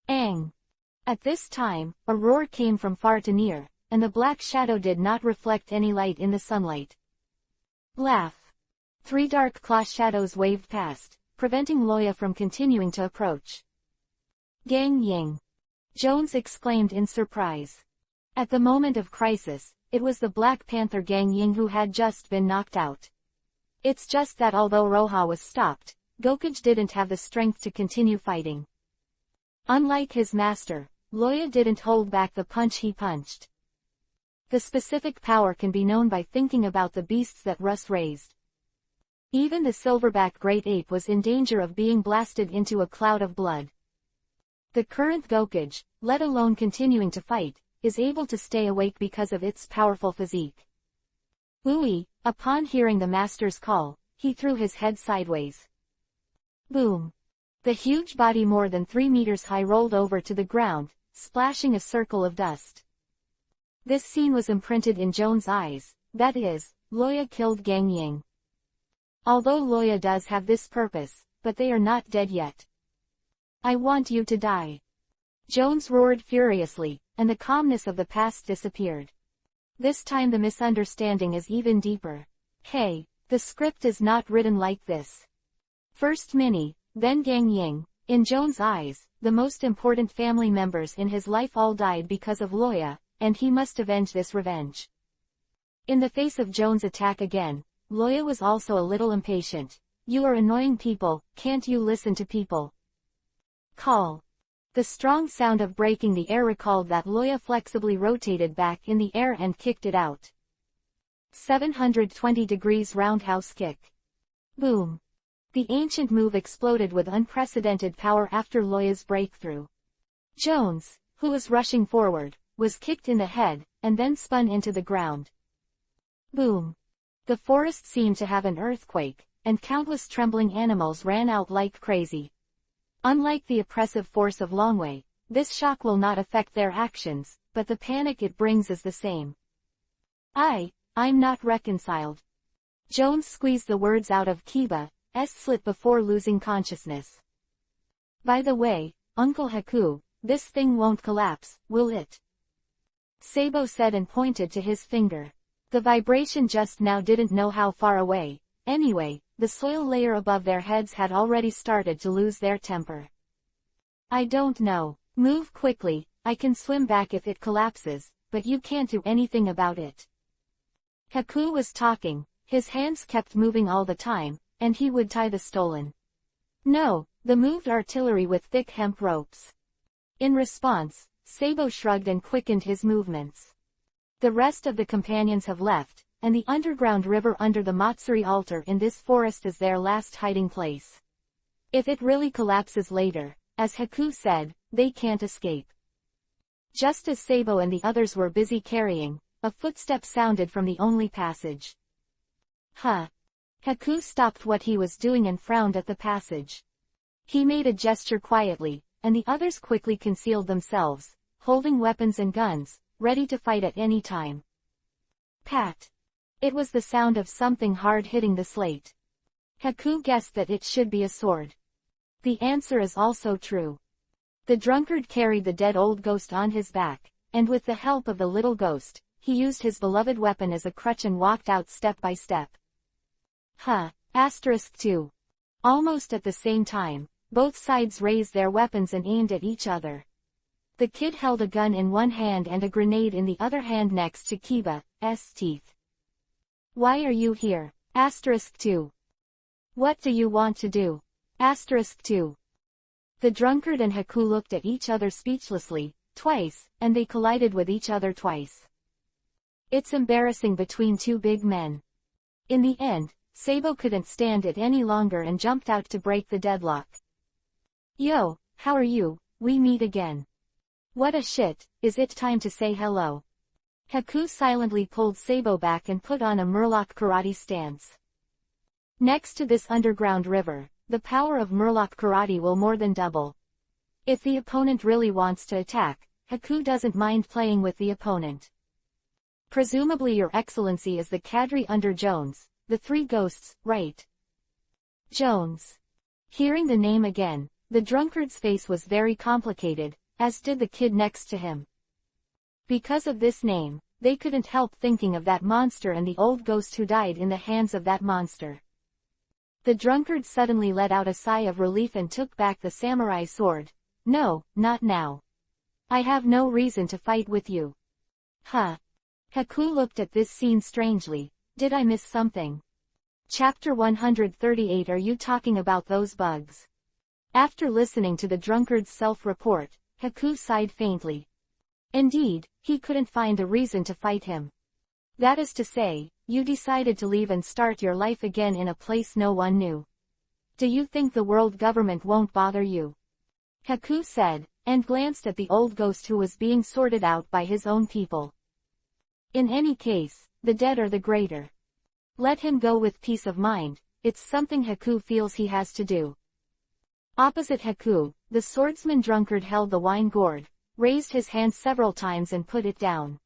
Ang! At this time, a roar came from far to near, and the black shadow did not reflect any light in the sunlight. Laugh! 3 dark claw shadows waved past, preventing Loya from continuing to approach. Gang Ying! Jones exclaimed in surprise. At the moment of crisis, it was the Black Panther Gang Ying who had just been knocked out. It's just that although Roha was stopped, Gokage didn't have the strength to continue fighting. Unlike his master, Loya didn't hold back the punch he punched. The specific power can be known by thinking about the beasts that Russ raised. Even the silverback great ape was in danger of being blasted into a cloud of blood. The current Gokage, let alone continuing to fight, is able to stay awake because of its powerful physique. Ui, upon hearing the master's call, he threw his head sideways. Boom! The huge body more than 3 meters high rolled over to the ground, splashing a circle of dust. This scene was imprinted in Jones' eyes, that is, Loya killed Gang Ying. Although Loya does have this purpose, but they are not dead yet. I want you to die. Jones roared furiously, and the calmness of the past disappeared. This time the misunderstanding is even deeper. Hey, the script is not written like this. First Minnie, then Gang Ying. In Jones' eyes, the most important family members in his life all died because of Loya, and he must avenge this revenge. In the face of Jones' attack again, Loya was also a little impatient. You are annoying people, can't you listen to people? Call. The strong sound of breaking the air recalled that Loya flexibly rotated back in the air and kicked it out. 720 degrees roundhouse kick. Boom. The ancient move exploded with unprecedented power after Loya's breakthrough. Jones, who was rushing forward, was kicked in the head, and then spun into the ground. Boom. The forest seemed to have an earthquake, and countless trembling animals ran out like crazy. Unlike the oppressive force of Longwei, this shock will not affect their actions, but the panic it brings is the same. I'm not reconciled. Jones squeezed the words out of Kiba's slit before losing consciousness. By the way, Uncle Haku, this thing won't collapse, will it? Sabo said and pointed to his finger. The vibration just now didn't know how far away. Anyway, the soil layer above their heads had already started to lose their temper. I don't know. Move quickly, I can swim back if it collapses, but you can't do anything about it. Haku was talking, his hands kept moving all the time, and he would tie the stolen. No, the moved artillery with thick hemp ropes. In response, Sabo shrugged and quickened his movements. The rest of the companions have left, and the underground river under the Matsuri altar in this forest is their last hiding place. If it really collapses later, as Haku said, they can't escape. Just as Sabo and the others were busy carrying, a footstep sounded from the only passage. Huh. Haku stopped what he was doing and frowned at the passage. He made a gesture quietly, and the others quickly concealed themselves, holding weapons and guns, ready to fight at any time. Pat. It was the sound of something hard hitting the slate. Haku guessed that it should be a sword. The answer is also true. The drunkard carried the dead old ghost on his back, and with the help of the little ghost, he used his beloved weapon as a crutch and walked out step by step. *2. Almost at the same time, both sides raised their weapons and aimed at each other. The kid held a gun in one hand and a grenade in the other hand next to Kiba's teeth. Why are you here? *2. What do you want to do? *2. The drunkard and Haku looked at each other speechlessly, twice, and they collided with each other twice. It's embarrassing between two big men. In the end, Sabo couldn't stand it any longer and jumped out to break the deadlock. Yo, how are you? We meet again. What a shit, is it time to say hello? Haku silently pulled Sabo back and put on a Murloc karate stance. Next to this underground river, the power of Murloc karate will more than double. If the opponent really wants to attack, Haku doesn't mind playing with the opponent. Presumably Your Excellency is the cadre under Jones, the three ghosts, right? Jones. Hearing the name again, the drunkard's face was very complicated, as did the kid next to him. Because of this name, they couldn't help thinking of that monster and the old ghost who died in the hands of that monster. The drunkard suddenly let out a sigh of relief and took back the samurai sword. No, not now. I have no reason to fight with you. Haku looked at this scene strangely. Did I miss something? Chapter 138. Are you talking about those bugs? After listening to the drunkard's self-report, Haku sighed faintly. Indeed, he couldn't find a reason to fight him. That is to say, you decided to leave and start your life again in a place no one knew. Do you think the world government won't bother you? Haku said, and glanced at the old ghost who was being sorted out by his own people. In any case, the dead are the greater. Let him go with peace of mind, it's something Haku feels he has to do. Opposite Haku, the swordsman drunkard held the wine gourd, raised his hand several times and put it down.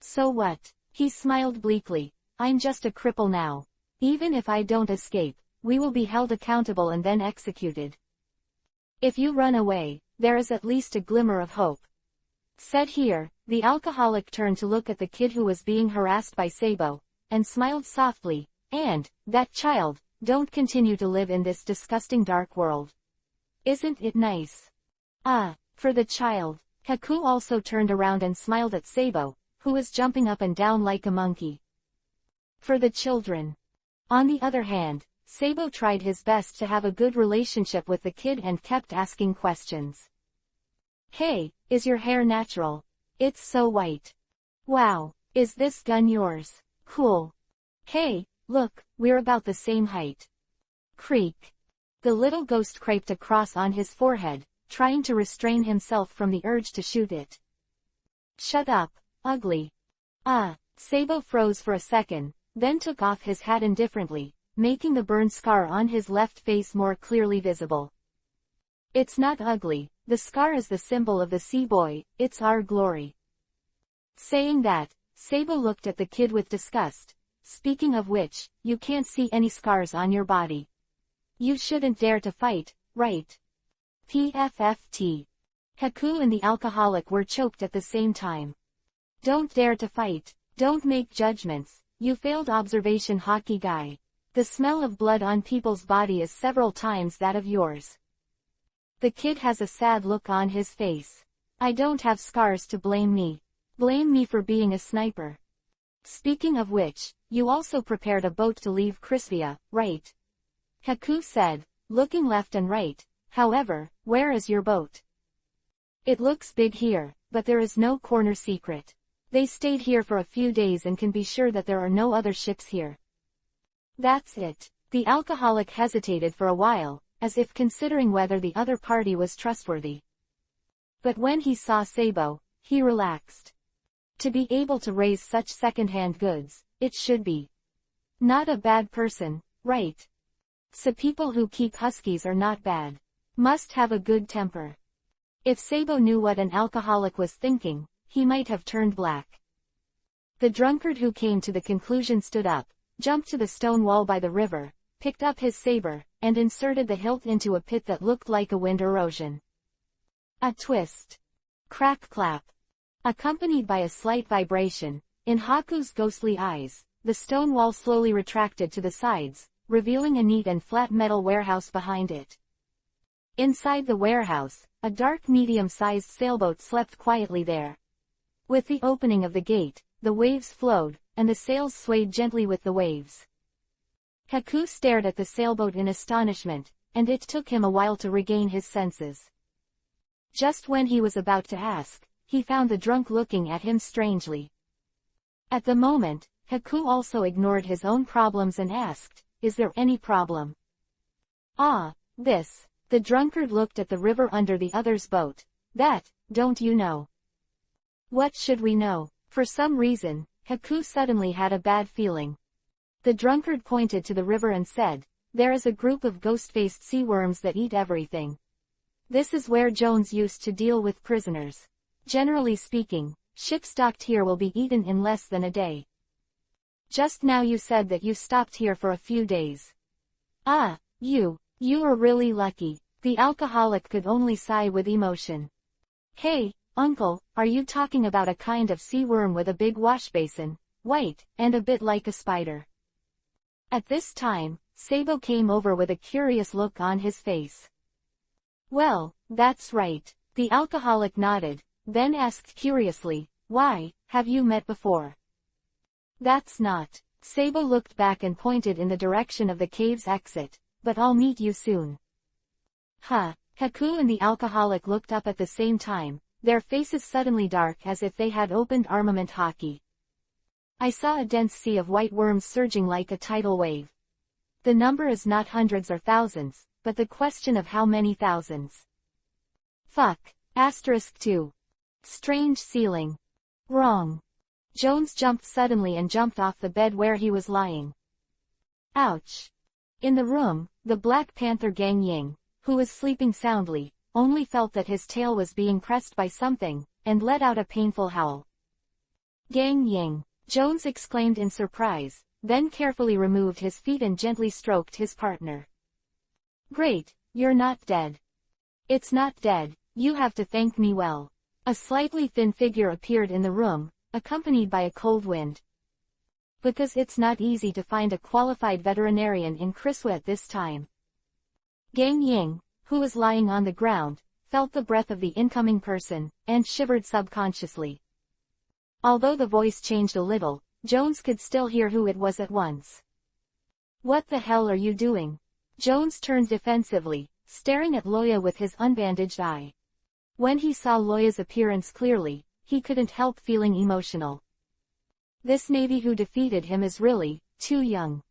So what? He smiled bleakly. I'm just a cripple now. Even if I don't escape, we will be held accountable and then executed. If you run away, there is at least a glimmer of hope. Said here, the alcoholic turned to look at the kid who was being harassed by Sabo, and smiled softly, and, that child, don't continue to live in this disgusting dark world. Isn't it nice? For the child. Haku also turned around and smiled at Sabo, who was jumping up and down like a monkey. For the children. On the other hand, Sabo tried his best to have a good relationship with the kid and kept asking questions. Hey, is your hair natural? It's so white. Wow, is this gun yours? Cool. Hey, look, we're about the same height. Creak. The little ghost craped a cross on his forehead, trying to restrain himself from the urge to shoot it. Shut up, ugly. Sabo froze for a second, then took off his hat indifferently, making the burn scar on his left face more clearly visible. It's not ugly, the scar is the symbol of the sea boy, it's our glory. Saying that, Sabo looked at the kid with disgust. Speaking of which, you can't see any scars on your body. You shouldn't dare to fight, right? PFFT. Haku and the alcoholic were choked at the same time. Don't dare to fight. Don't make judgments, you failed observation hockey guy. The smell of blood on people's body is several times that of yours. The kid has a sad look on his face. I don't have scars to blame me. Blame me for being a sniper. Speaking of which, you also prepared a boat to leave Crisvia, right? Haku said, looking left and right. However, where is your boat? It looks big here, but there is no corner secret. They stayed here for a few days and can be sure that there are no other ships here. That's it. The alcoholic hesitated for a while, as if considering whether the other party was trustworthy. But when he saw Sabo, he relaxed. To be able to raise such second-hand goods, it should be not a bad person, right? So people who keep huskies are not bad. Must have a good temper. If Sabo knew what an alcoholic was thinking, he might have turned black. The drunkard who came to the conclusion stood up, jumped to the stone wall by the river, picked up his saber, and inserted the hilt into a pit that looked like a wind erosion. A twist. Crack-clap. Accompanied by a slight vibration, in Haku's ghostly eyes, the stone wall slowly retracted to the sides, revealing a neat and flat metal warehouse behind it. Inside the warehouse, a dark medium-sized sailboat slept quietly there. With the opening of the gate, the waves flowed, and the sails swayed gently with the waves. Haku stared at the sailboat in astonishment, and it took him a while to regain his senses. Just when he was about to ask, he found the drunk looking at him strangely. At the moment, Haku also ignored his own problems and asked, "Is there any problem?" "Ah, this." The drunkard looked at the river under the other's boat. "That, don't you know?" "What should we know?" For some reason, Haku suddenly had a bad feeling. The drunkard pointed to the river and said, "There is a group of ghost-faced sea worms that eat everything. This is where Jones used to deal with prisoners. Generally speaking, ships docked here will be eaten in less than a day. Just now you said that you stopped here for a few days." "Ah, you are really lucky." The alcoholic could only sigh with emotion. "Hey, uncle, are you talking about a kind of sea worm with a big wash basin, white, and a bit like a spider?" At this time, Sabo came over with a curious look on his face. "Well, that's right." The alcoholic nodded, then asked curiously, "Why, have you met before?" "That's not." Sabo looked back and pointed in the direction of the cave's exit, "But I'll meet you soon." "Huh." Haku and the alcoholic looked up at the same time, their faces suddenly dark as if they had opened armament hockey. "I saw a dense sea of white worms surging like a tidal wave. The number is not hundreds or thousands, but the question of how many thousands. Fuck. *2. Strange ceiling. Wrong." Jones jumped suddenly and jumped off the bed where he was lying. Ouch. In the room, the Black Panther Gang Ying, who was sleeping soundly, only felt that his tail was being pressed by something, and let out a painful howl. "Gang Ying," Jones exclaimed in surprise, then carefully removed his feet and gently stroked his partner. "Great, you're not dead." "It's not dead, you have to thank me well." A slightly thin figure appeared in the room, accompanied by a cold wind. "Because it's not easy to find a qualified veterinarian in Criswa at this time." Gang Ying, who was lying on the ground, felt the breath of the incoming person, and shivered subconsciously. Although the voice changed a little, Jones could still hear who it was at once. "What the hell are you doing?" Jones turned defensively, staring at Loya with his unbandaged eye. When he saw Loya's appearance clearly, he couldn't help feeling emotional. This Navy who defeated him is really too young.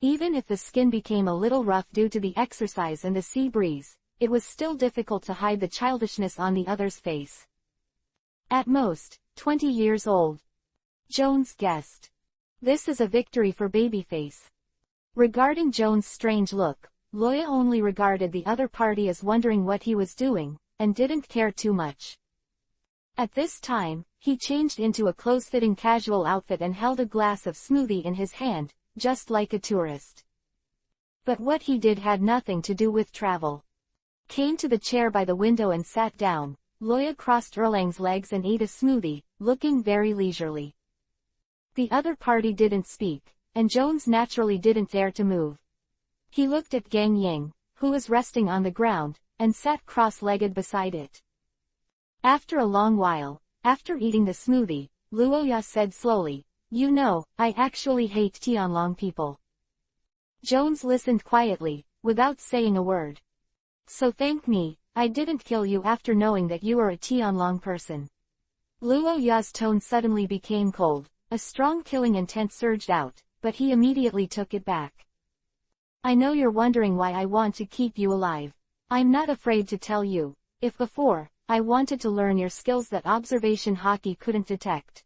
Even if the skin became a little rough due to the exercise and the sea breeze, it was still difficult to hide the childishness on the other's face. "At most, 20 years old." Jones guessed. This is a victory for Babyface. Regarding Jones' strange look, Loya only regarded the other party as wondering what he was doing, and didn't care too much. At this time, he changed into a close-fitting casual outfit and held a glass of smoothie in his hand, just like a tourist. But what he did had nothing to do with travel. Came to the chair by the window and sat down. Loya crossed Erlang's legs and ate a smoothie, looking very leisurely. The other party didn't speak, and Jones naturally didn't dare to move. He looked at Gang Ying, who was resting on the ground, and sat cross-legged beside it. After a long while, after eating the smoothie, Luoya said slowly, "You know, I actually hate Tianlong people." Jones listened quietly, without saying a word. "So thank me, I didn't kill you after knowing that you are a Tianlong person." Luoya's tone suddenly became cold, a strong killing intent surged out, but he immediately took it back. "I know you're wondering why I want to keep you alive. I'm not afraid to tell you. If before, I wanted to learn your skills that observation hockey couldn't detect.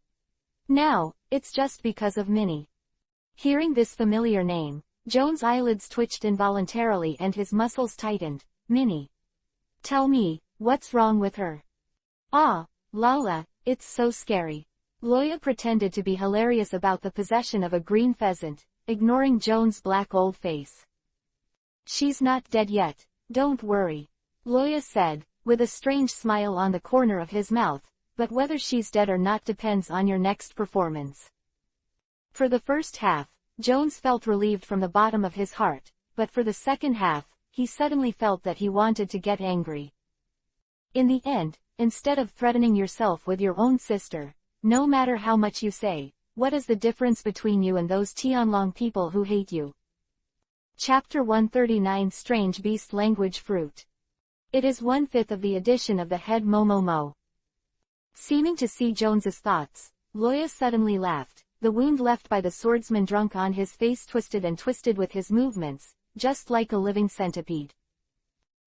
Now, it's just because of Minnie." Hearing this familiar name, Jones' eyelids twitched involuntarily and his muscles tightened. "Minnie. Tell me, what's wrong with her?" "Ah, Lala, it's so scary." Loya pretended to be hilarious about the possession of a green pheasant, ignoring Jones' black old face. "She's not dead yet, don't worry," Loya said, with a strange smile on the corner of his mouth, "but whether she's dead or not depends on your next performance." For the first half, Jones felt relieved from the bottom of his heart, but for the second half, he suddenly felt that he wanted to get angry. In the end, instead of threatening yourself with your own sister, no matter how much you say, what is the difference between you and those Tianlong people who hate you? Chapter 139 Strange Beast Language Fruit. It is 1/5 of the edition of the head Momomo. Seeming to see Jones's thoughts, Loya suddenly laughed, the wound left by the swordsman drunk on his face twisted and twisted with his movements, just like a living centipede.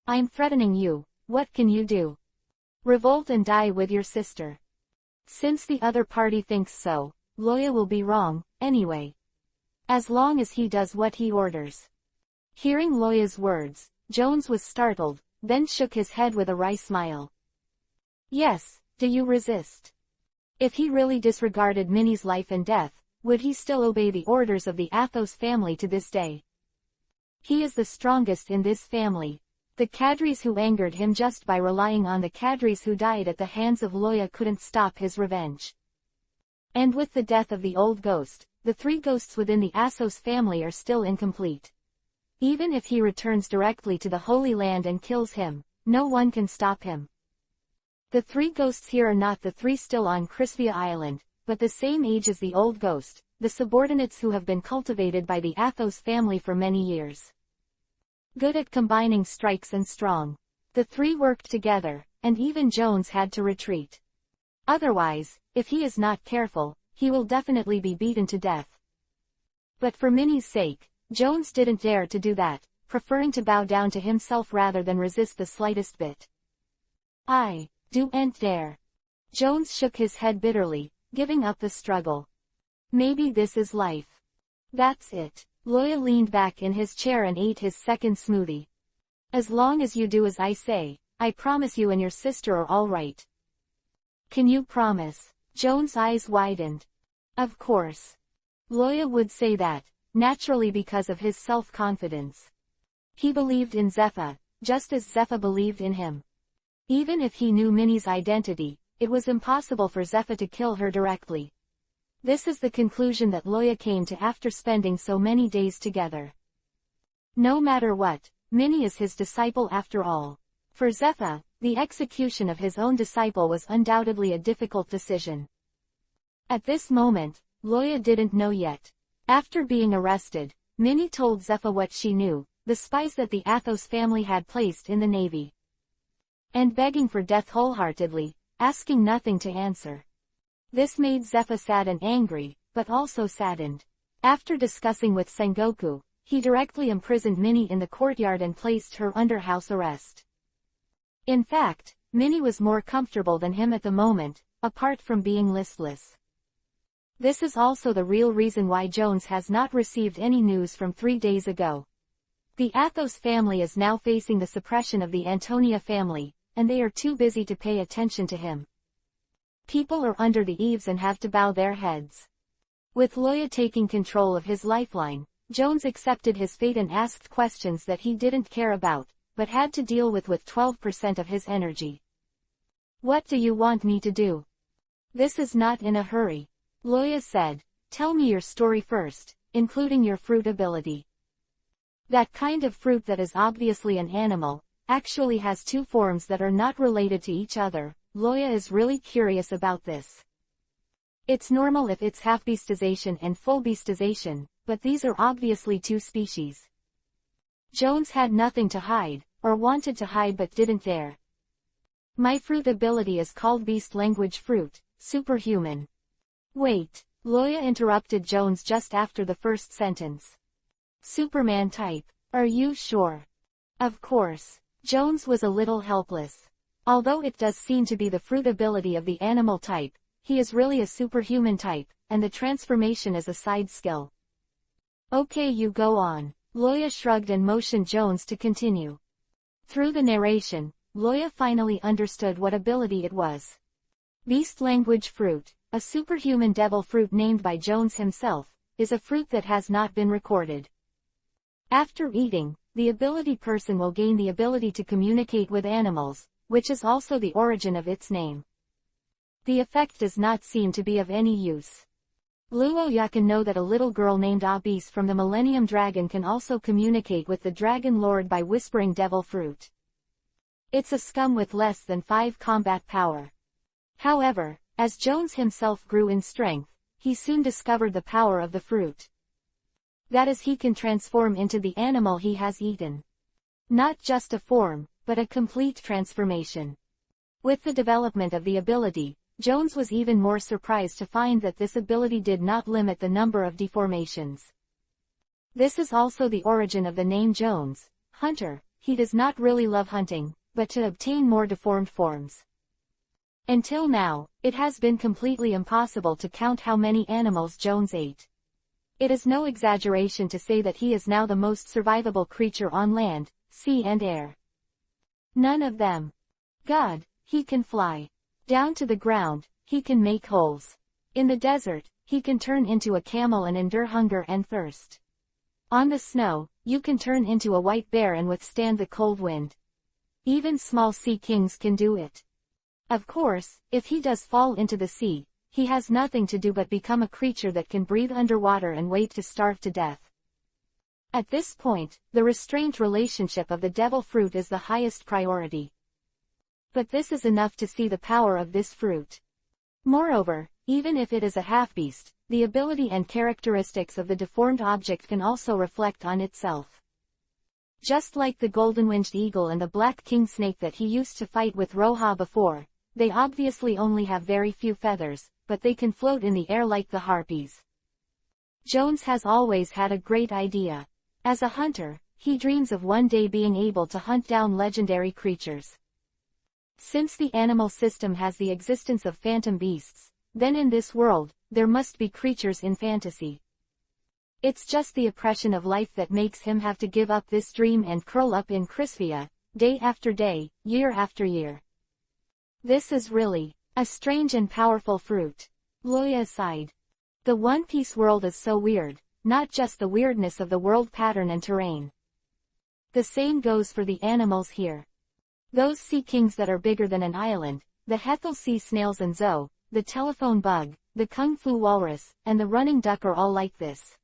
"I'm threatening you, what can you do? Revolt and die with your sister." Since the other party thinks so, Loya will be wrong, anyway. As long as he does what he orders. Hearing Loya's words, Jones was startled, then shook his head with a wry smile. "Yes, do you resist?" If he really disregarded Minnie's life and death, would he still obey the orders of the Athos family to this day? He is the strongest in this family. The cadres who angered him just by relying on the cadres who died at the hands of Loya couldn't stop his revenge. And with the death of the old ghost, the 3 ghosts within the Athos family are still incomplete. Even if he returns directly to the Holy Land and kills him, no one can stop him. The 3 ghosts here are not the 3 still on Crisvia Island, but the same age as the old ghost, the subordinates who have been cultivated by the Athos family for many years. Good at combining strikes and strong. The 3 worked together, and even Jones had to retreat. Otherwise, if he is not careful, he will definitely be beaten to death. But for Minnie's sake, Jones didn't dare to do that, preferring to bow down to himself rather than resist the slightest bit. "I don't dare." Jones shook his head bitterly, giving up the struggle. Maybe this is life. That's it. Loya leaned back in his chair and ate his second smoothie. "As long as you do as I say, I promise you and your sister are all right." "Can you promise?" Jones' eyes widened. Of course. Loya would say that, naturally because of his self-confidence. He believed in Zepha, just as Zepha believed in him. Even if he knew Minnie's identity, it was impossible for Zepha to kill her directly. This is the conclusion that Loya came to after spending so many days together. No matter what, Minnie is his disciple after all. For Zepha, the execution of his own disciple was undoubtedly a difficult decision. At this moment, Loya didn't know yet. After being arrested, Minnie told Zepha what she knew, the spies that the Athos family had placed in the navy. And begging for death wholeheartedly, asking nothing to answer. This made Zepha sad and angry, but also saddened. After discussing with Sengoku, he directly imprisoned Minnie in the courtyard and placed her under house arrest. In fact, Minnie was more comfortable than him at the moment, apart from being listless. This is also the real reason why Jones has not received any news from 3 days ago. The Athos family is now facing the suppression of the Antonia family, and they are too busy to pay attention to him. People are under the eaves and have to bow their heads. With Loya taking control of his lifeline, Jones accepted his fate and asked questions that he didn't care about, but had to deal with 12% of his energy. "What do you want me to do?" "This is not in a hurry," Loya said. "Tell me your story first, including your fruit ability." That kind of fruit that is obviously an animal, actually has two forms that are not related to each other. Loya is really curious about this. It's normal if it's half beastization and full beastization, but these are obviously two species. Jones had nothing to hide, or wanted to hide but didn't dare. "My fruit ability is called Beast Language Fruit, Superhuman." "Wait," Loya interrupted Jones just after the first sentence. "Superman type. Are you sure?" "Of course." Jones was a little helpless. Although it does seem to be the fruit ability of the animal type, he is really a superhuman type, and the transformation is a side skill. "Okay, you go on." Loya shrugged and motioned Jones to continue. Through the narration, Loya finally understood what ability it was. Beast Language Fruit, a superhuman devil fruit named by Jones himself, is a fruit that has not been recorded. After eating, the ability person will gain the ability to communicate with animals, which is also the origin of its name. The effect does not seem to be of any use. Luoya can know that a little girl named Abis from the Millennium Dragon can also communicate with the Dragon Lord by whispering devil fruit. It's a scum with less than 5 combat power. However, as Jones himself grew in strength, he soon discovered the power of the fruit. That is, he can transform into the animal he has eaten. Not just a form, but a complete transformation. With the development of the ability, Jones was even more surprised to find that this ability did not limit the number of deformations. This is also the origin of the name Jones, Hunter. He does not really love hunting, but to obtain more deformed forms. Until now, it has been completely impossible to count how many animals Jones ate. It is no exaggeration to say that he is now the most survivable creature on land, sea and air. None of them. God, he can fly. Down to the ground, he can make holes. In the desert, he can turn into a camel and endure hunger and thirst. On the snow, you can turn into a white bear and withstand the cold wind. Even small sea kings can do it. Of course, if he does fall into the sea, he has nothing to do but become a creature that can breathe underwater and wait to starve to death. At this point, the restraint relationship of the devil fruit is the highest priority. But this is enough to see the power of this fruit. Moreover, even if it is a half-beast, the ability and characteristics of the deformed object can also reflect on itself. Just like the golden-winged eagle and the black king snake that he used to fight with Roha before, they obviously only have very few feathers, but they can float in the air like the harpies. Jones has always had a great idea. As a hunter, he dreams of one day being able to hunt down legendary creatures. Since the animal system has the existence of phantom beasts, then in this world, there must be creatures in fantasy. It's just the oppression of life that makes him have to give up this dream and curl up in Crispia, day after day, year after year. This is really a strange and powerful fruit. Loya sighed. The One Piece world is so weird, not just the weirdness of the world pattern and terrain. The same goes for the animals here. Those sea kings that are bigger than an island, the Hethel sea snails and Zoe, the telephone bug, the kung fu walrus, and the running duck are all like this.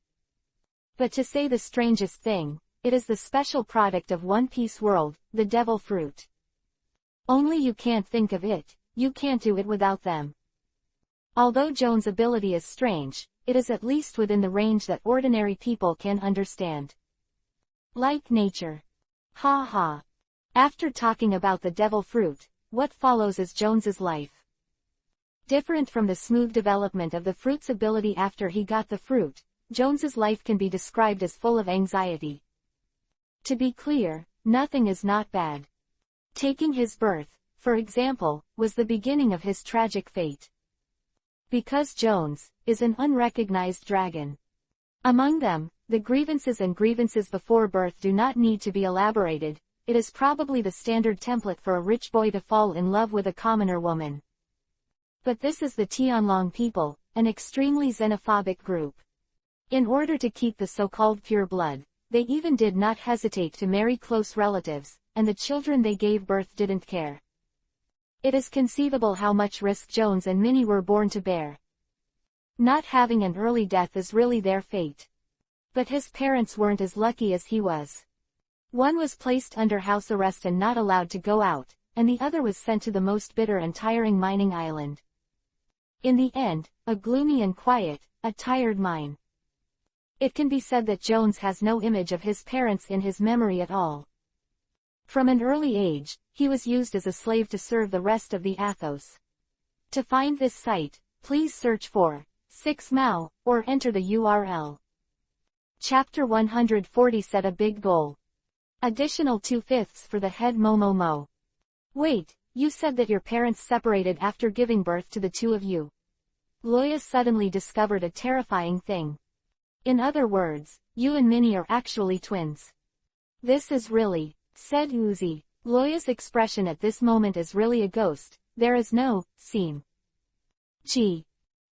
But to say the strangest thing, it is the special product of One Piece world, the devil fruit. Only you can't think of it, you can't do it without them. Although Jones' ability is strange, it is at least within the range that ordinary people can understand. Like nature. Ha ha. After talking about the devil fruit, what follows is Jones's life. Different from the smooth development of the fruit's ability after he got the fruit, Jones's life can be described as full of anxiety. To be clear, nothing is not bad. Taking his birth, for example, was the beginning of his tragic fate. Because Jones is an unrecognized dragon. Among them, the grievances before birth do not need to be elaborated. It is probably the standard template for a rich boy to fall in love with a commoner woman. But this is the Tianlong people, an extremely xenophobic group. In order to keep the so-called pure blood, they even did not hesitate to marry close relatives, and the children they gave birth didn't care. It is conceivable how much risk Jones and Minnie were born to bear. Not having an early death is really their fate. But his parents weren't as lucky as he was. One was placed under house arrest and not allowed to go out, and the other was sent to the most bitter and tiring mining island. In the end, a gloomy and quiet, a tired mine. It can be said that Jones has no image of his parents in his memory at all. From an early age, he was used as a slave to serve the rest of the Athos. To find this site, please search for 6 Mao, or enter the URL. Chapter 140 set a big goal. Additional 2/5 for the head Momo. Wait, you said that your parents separated after giving birth to the two of you. Loya suddenly discovered a terrifying thing. In other words, you and Minnie are actually twins. This is really, said Uzi. Loya's expression at this moment is really a ghost, there is no seam. Gee.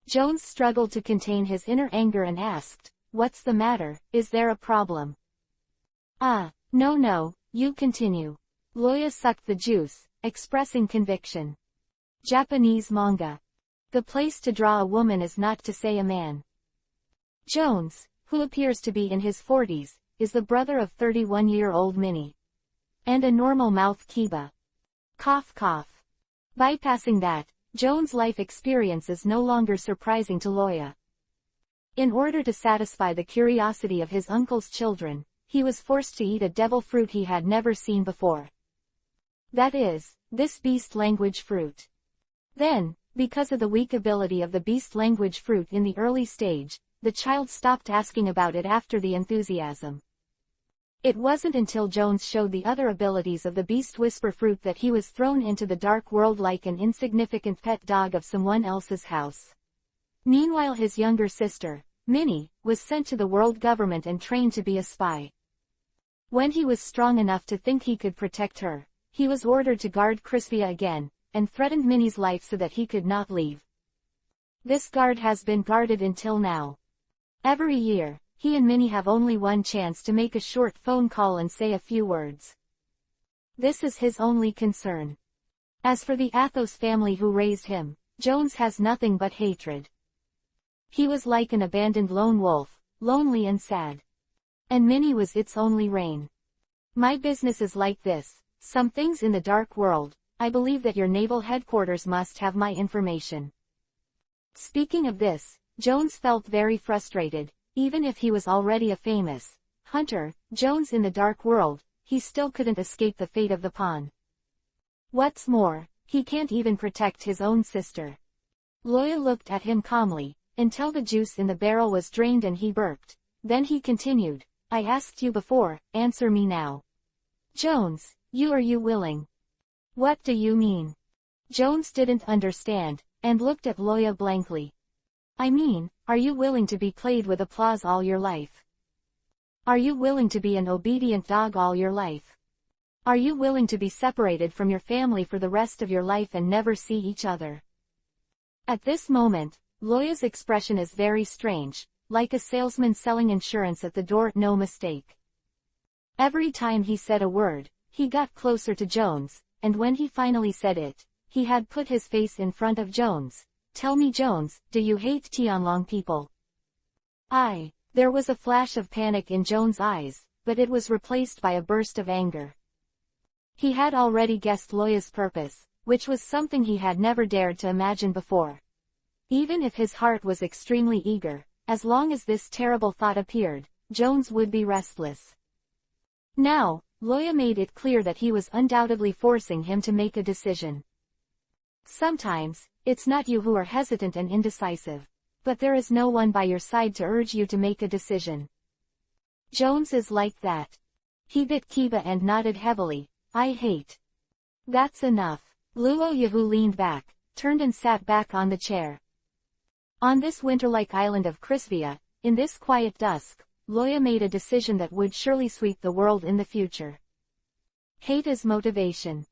Jones struggled to contain his inner anger and asked, "What's the matter, is there a problem?" No, you continue. Loya sucked the juice, expressing conviction. Japanese manga. The place to draw a woman is not to say a man. Jones, who appears to be in his 40s, is the brother of 31-year-old Minnie. And a normal mouth Kiba. Cough cough. Bypassing that, Jones' life experience is no longer surprising to Loya. In order to satisfy the curiosity of his uncle's children, he was forced to eat a devil fruit he had never seen before. That is, this beast language fruit. Then, because of the weak ability of the beast language fruit in the early stage, the child stopped asking about it after the enthusiasm. It wasn't until Jones showed the other abilities of the beast whisper fruit that he was thrown into the dark world like an insignificant pet dog of someone else's house. Meanwhile his younger sister, Minnie, was sent to the world government and trained to be a spy. When he was strong enough to think he could protect her, he was ordered to guard Crispia again, and threatened Minnie's life so that he could not leave. This guard has been guarded until now. Every year, he and Minnie have only one chance to make a short phone call and say a few words. This is his only concern. As for the Athos family who raised him, Jones has nothing but hatred. He was like an abandoned lone wolf, lonely and sad. And Minnie was its only reign. My business is like this, some things in the dark world, I believe that your naval headquarters must have my information. Speaking of this, Jones felt very frustrated. Even if he was already a famous hunter, Jones in the dark world, he still couldn't escape the fate of the pawn. What's more, he can't even protect his own sister. Loya looked at him calmly, until the juice in the barrel was drained and he burped. Then he continued, I asked you before, answer me now. Jones, are you willing? What do you mean? Jones didn't understand, and looked at Loya blankly. I mean, are you willing to be played with applause all your life? Are you willing to be an obedient dog all your life? Are you willing to be separated from your family for the rest of your life and never see each other? At this moment, Loya's expression is very strange, like a salesman selling insurance at the door, no mistake. Every time he said a word, he got closer to Jones, and when he finally said it, he had put his face in front of Jones. Tell me Jones, do you hate Tianlong people? There was a flash of panic in Jones' eyes, but it was replaced by a burst of anger. He had already guessed Loya's purpose, which was something he had never dared to imagine before. Even if his heart was extremely eager, as long as this terrible thought appeared, Jones would be restless. Now, Loya made it clear that he was undoubtedly forcing him to make a decision. Sometimes, it's not you who are hesitant and indecisive, but there is no one by your side to urge you to make a decision. Jones is like that. He bit Kiba and nodded heavily. I hate. That's enough. Luo Yahu leaned back, turned and sat back on the chair. On this winter-like island of Crispia, in this quiet dusk, Loya made a decision that would surely sweep the world in the future. Hate is motivation.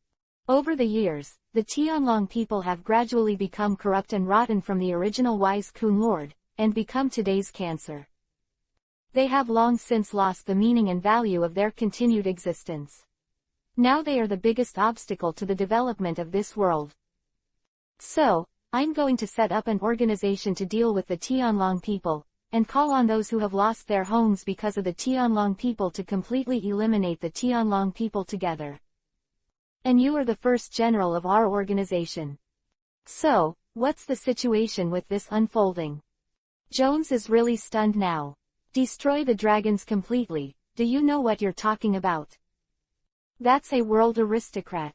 Over the years, the Tianlong people have gradually become corrupt and rotten from the original wise Kun Lord, and become today's cancer. They have long since lost the meaning and value of their continued existence. Now they are the biggest obstacle to the development of this world. So, I'm going to set up an organization to deal with the Tianlong people, and call on those who have lost their homes because of the Tianlong people to completely eliminate the Tianlong people together. And you are the first general of our organization. So, what's the situation with this unfolding? Jones is really stunned now. Destroy the dragons completely, do you know what you're talking about? That's a world aristocrat.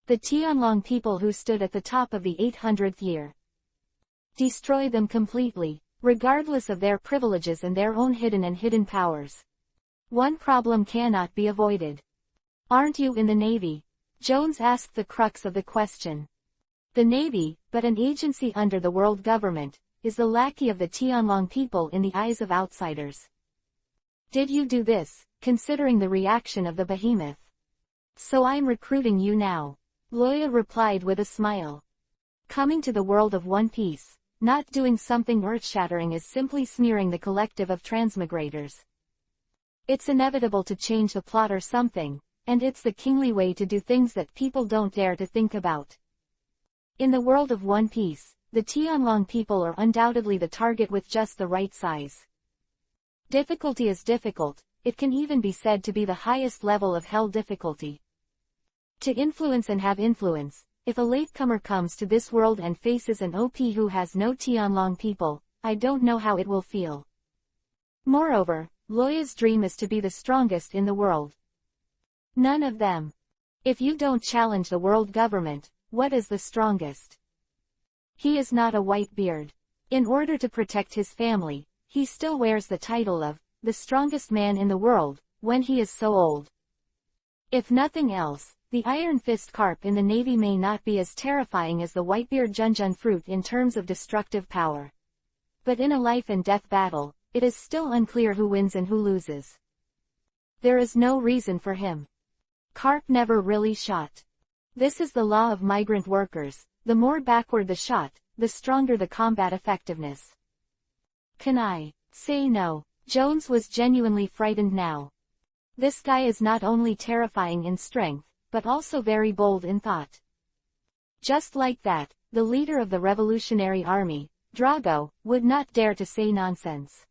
The Tianlong people who stood at the top of the 800th year. Destroy them completely, regardless of their privileges and their own hidden powers. One problem cannot be avoided. Aren't you in the Navy? Jones asked the crux of the question. The Navy, but an agency under the world government, is the lackey of the Tianlong people in the eyes of outsiders. Did you do this, considering the reaction of the behemoth? So I'm recruiting you now. Loya replied with a smile. Coming to the world of One Piece, not doing something earth-shattering is simply smearing the collective of transmigrators. It's inevitable to change the plot or something, and it's the kingly way to do things that people don't dare to think about. In the world of One Piece, the Tianlong people are undoubtedly the target with just the right size. Difficulty is difficult, it can even be said to be the highest level of hell difficulty. To influence and have influence, if a latecomer comes to this world and faces an OP who has no Tianlong people, I don't know how it will feel. Moreover, Loya's dream is to be the strongest in the world. None of them. If you don't challenge the world government, what is the strongest? He is not a Whitebeard. In order to protect his family, he still wears the title of the strongest man in the world, when he is so old. If nothing else, the Iron Fist Carp in the Navy may not be as terrifying as the Whitebeard Junjun fruit in terms of destructive power. But in a life-and-death battle, it is still unclear who wins and who loses. There is no reason for him. Carp never really shot. This is the law of migrant workers, the more backward the shot, the stronger the combat effectiveness. Can I say no? Jones was genuinely frightened now. This guy is not only terrifying in strength, but also very bold in thought. Just like that, the leader of the Revolutionary Army, Drago, would not dare to say nonsense.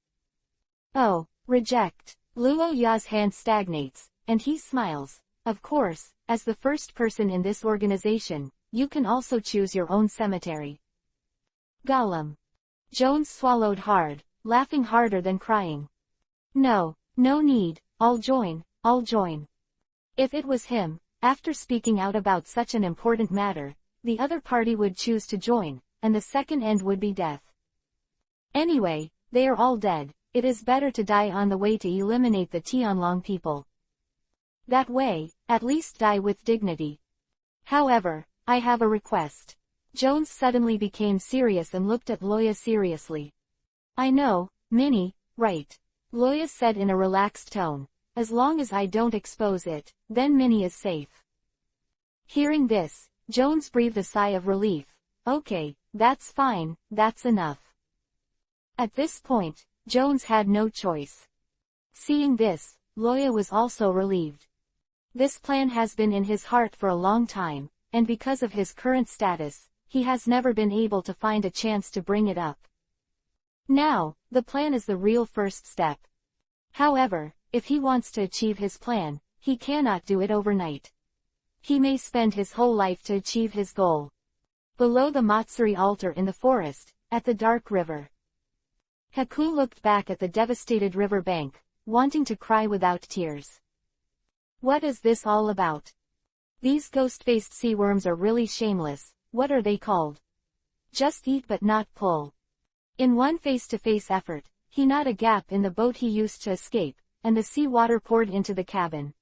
Oh, reject. Luo Ya's hand stagnates, and he smiles. Of course, as the first person in this organization, you can also choose your own cemetery. Gollum. Jones swallowed hard, laughing harder than crying. No, no need, I'll join. If it was him, after speaking out about such an important matter, the other party would choose to join, and the second end would be death. Anyway, they are all dead, it is better to die on the way to eliminate the Tianlong people. That way, at least die with dignity. However, I have a request. Jones suddenly became serious and looked at Loya seriously. I know, Minnie, right? Loya said in a relaxed tone. As long as I don't expose it, then Minnie is safe. Hearing this, Jones breathed a sigh of relief. Okay, that's fine, that's enough. At this point, Jones had no choice. Seeing this, Loya was also relieved. This plan has been in his heart for a long time, and because of his current status, he has never been able to find a chance to bring it up. Now, the plan is the real first step. However, if he wants to achieve his plan, he cannot do it overnight. He may spend his whole life to achieve his goal. Below the Matsuri altar in the forest, at the dark river. Haku looked back at the devastated river bank, wanting to cry without tears. What is this all about? These ghost-faced sea worms are really shameless. What are they called? Just eat but not pull. In one face-to-face effort, he gnawed a gap in the boat he used to escape, and the sea water poured into the cabin.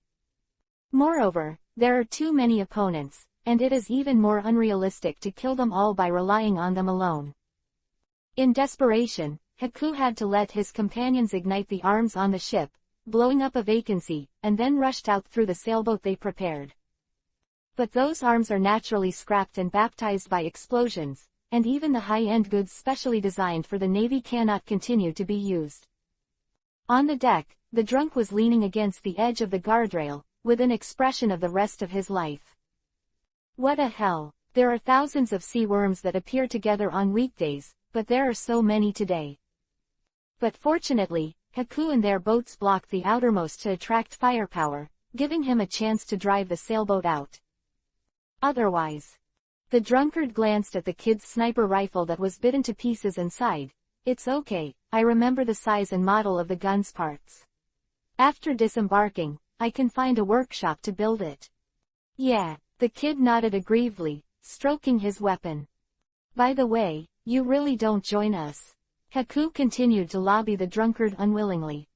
Moreover, there are too many opponents, and it is even more unrealistic to kill them all by relying on them alone. In desperation, Haku had to let his companions ignite the arms on the ship, blowing up a vacancy, and then rushed out through the sailboat they prepared. But those arms are naturally scrapped and baptized by explosions, and even the high-end goods specially designed for the Navy cannot continue to be used. On the deck, the drunk was leaning against the edge of the guardrail, with an expression of the rest of his life. What a hell! There are thousands of sea worms that appear together on weekdays, but there are so many today. But fortunately, Haku and their boats blocked the outermost to attract firepower, giving him a chance to drive the sailboat out. Otherwise. The drunkard glanced at the kid's sniper rifle that was bitten to pieces and sighed, "It's okay, I remember the size and model of the gun's parts. After disembarking, I can find a workshop to build it." "Yeah," the kid nodded aggrievedly, stroking his weapon. "By the way, you really don't join us." Haku continued to lobby the drunkard unwillingly.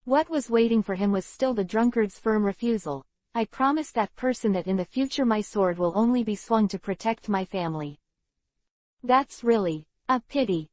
What was waiting for him was still the drunkard's firm refusal. "I promise that person that in the future my sword will only be swung to protect my family." "That's really a pity,"